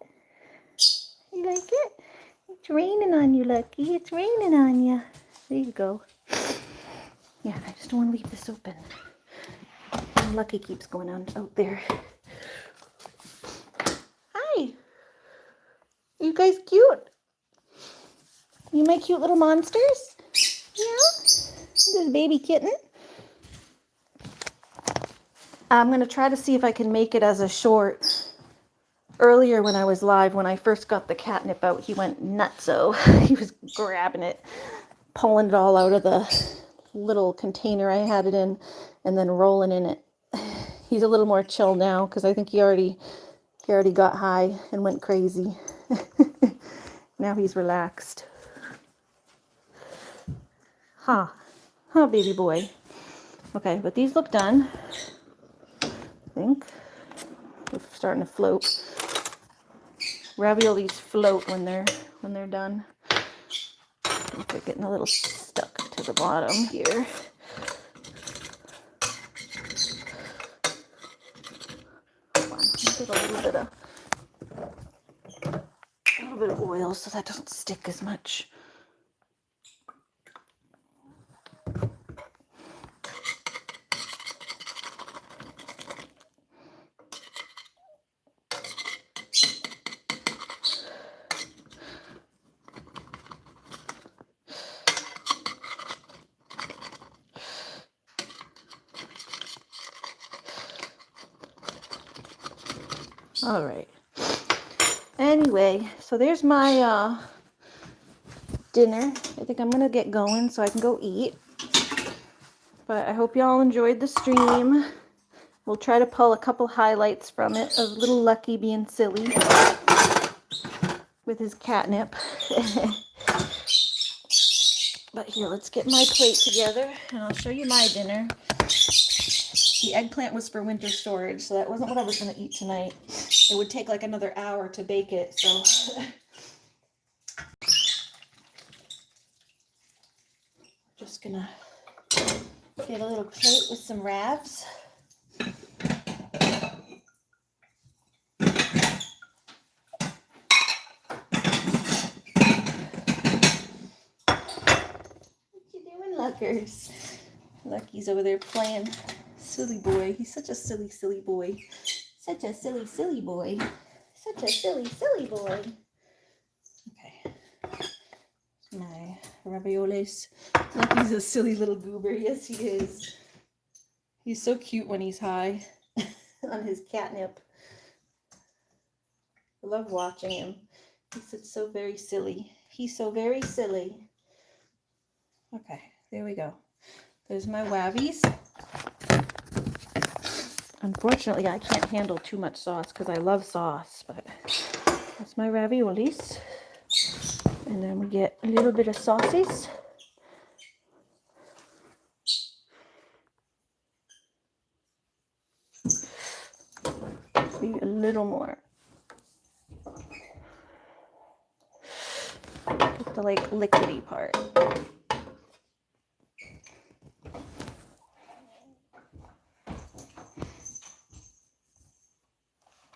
You like it? It's raining on you, Lucky. It's raining on you. There you go. Yeah, I just don't want to leave this open. And Lucky keeps going on out there. Hi. Are you guys cute? You my cute little monsters? Yeah? This baby kitten. I'm going to try to see if I can make it as a short. Earlier when I was live, when I first got the catnip out, he went nutso. He was grabbing it, pulling it all out of the little container I had it in, and then rolling in it. He's a little more chill now because I think he already got high and went crazy. Now he's relaxed. Huh, baby boy. Okay, but these look done. I think they're starting to float. Raviolis float when they're done. I think they're getting a little stuck to the bottom here. Hold on, get a little bit of oil so that doesn't stick as much. All right. Anyway, so there's my dinner. I think I'm gonna get going so I can go eat. But I hope y'all enjoyed the stream. We'll try to pull a couple highlights from it of little Lucky being silly with his catnip. But here, let's get my plate together and I'll show you my dinner. The eggplant was for winter storage, so that wasn't what I was going to eat tonight. It would take like another hour to bake it, so. Just gonna get a little plate with some ravs. Luckers. Lucky's over there playing silly boy. He's such a silly, silly boy. Such a silly, silly boy. Such a silly, silly boy. Okay. My raviolis. Lucky's a silly little goober. Yes, he is. He's so cute when he's high on his catnip. I love watching him. He's so very silly. He's so very silly. Okay. There we go. There's my wavies. Unfortunately, I can't handle too much sauce because I love sauce, but that's my raviolis. And then we get a little bit of sauces. Maybe a little more. Just the like liquidy part.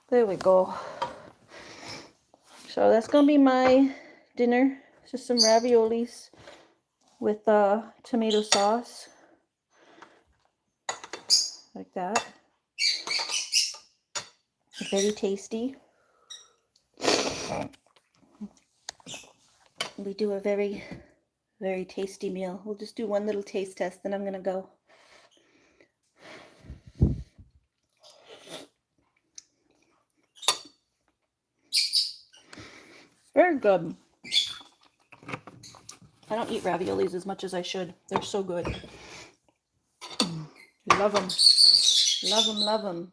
There we go. So that's gonna be my dinner. Just some raviolis with tomato sauce, like that. Very tasty. We do a very, very tasty meal. We'll just do one little taste test, then I'm gonna go. Very good. I don't eat raviolis as much as I should. They're so good. Love them. Love them, love them.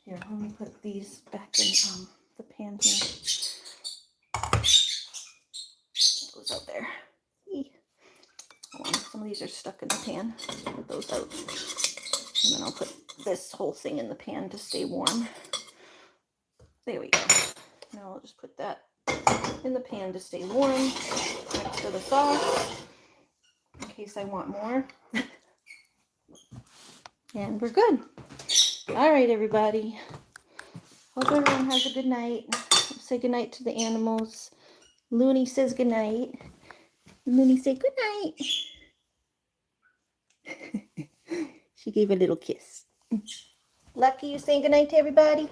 Here, let me put these back in the pan here. Those out there. Oh, some of these are stuck in the pan. Put those out. And then I'll put this whole thing in the pan to stay warm. There we go. Now I'll just put that in the pan to stay warm next to the sauce in case I want more. And we're good. All right, everybody. Hope everyone has a good night. Say good night to the animals. Looney says good night. Looney say good night. She gave a little kiss. Lucky, you saying good night to everybody?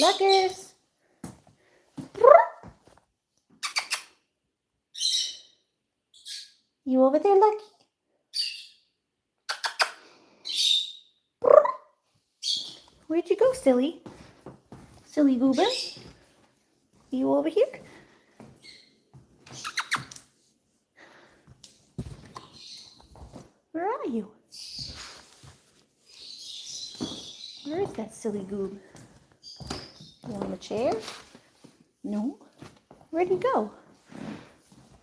Luckers. You over there, Lucky? Where'd you go, silly? Silly goober? You over here? Where are you? Where is that silly goob? You on the chair? No. Where'd he go?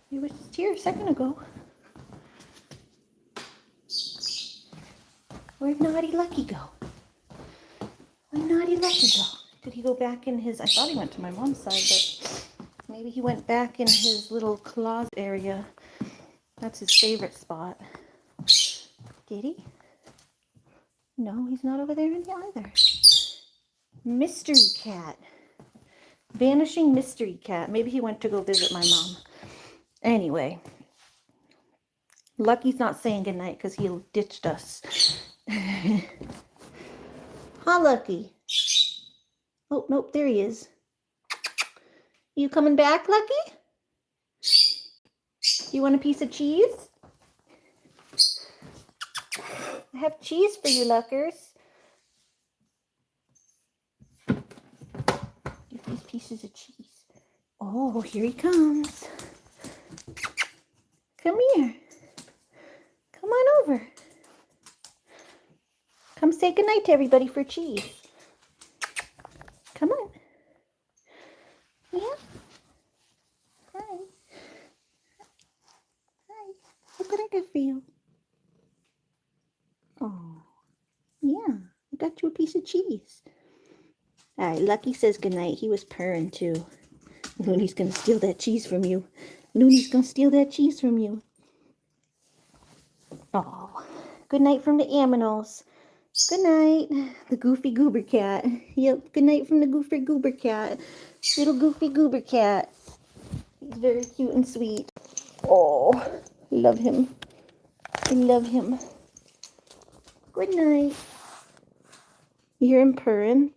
He was just here a second ago. Where'd Naughty Lucky go? Where'd Naughty Lucky go? Did he go back in his... I thought he went to my mom's side, but maybe he went back in his little closet area. That's his favorite spot. Did he? No, he's not over there either. Mystery cat. Vanishing mystery cat. Maybe he went to go visit my mom. Anyway. Lucky's not saying goodnight because he ditched us. Huh, Lucky? Oh, nope, there he is. You coming back, Lucky? You want a piece of cheese? I have cheese for you, Luckers. Get these pieces of cheese. Oh, here he comes. Come here. Come on over. Come say goodnight to everybody for cheese. Come on. Yeah. Hi. Hi. Look what I got for you. Oh, yeah. I got you a piece of cheese. All right, Lucky says goodnight. He was purring too. Looney's gonna steal that cheese from you. Looney's gonna steal that cheese from you. Oh, good night from the aminals. Good night, the Goofy Goober Cat. Yep, good night from the Goofy Goober Cat. Little Goofy Goober Cat. He's very cute and sweet. Oh, love him. I love him. Good night. You hear him purring?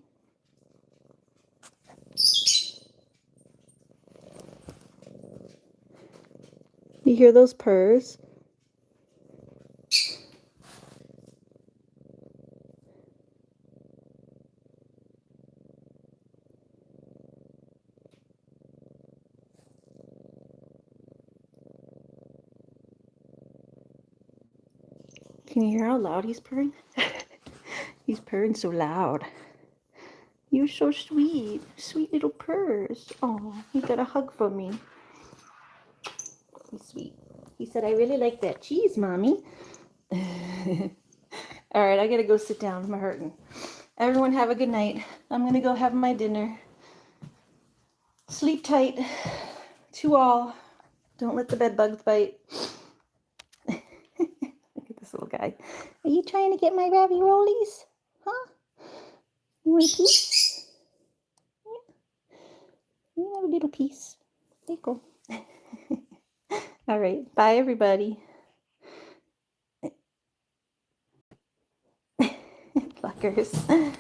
You hear those purrs? Can you hear how loud he's purring? He's purring so loud. You're so sweet. Sweet little purrs. Oh, he got a hug from me. He's sweet. He said, I really like that cheese, Mommy. All right, I gotta go sit down. I'm hurting. Everyone have a good night. I'm gonna go have my dinner. Sleep tight. To all. Don't let the bed bugs bite. Look at this little guy. Are you trying to get my raviolis? Huh? You want a piece? Yeah. You have a little piece. There you go. All right. Bye, everybody. Fuckers.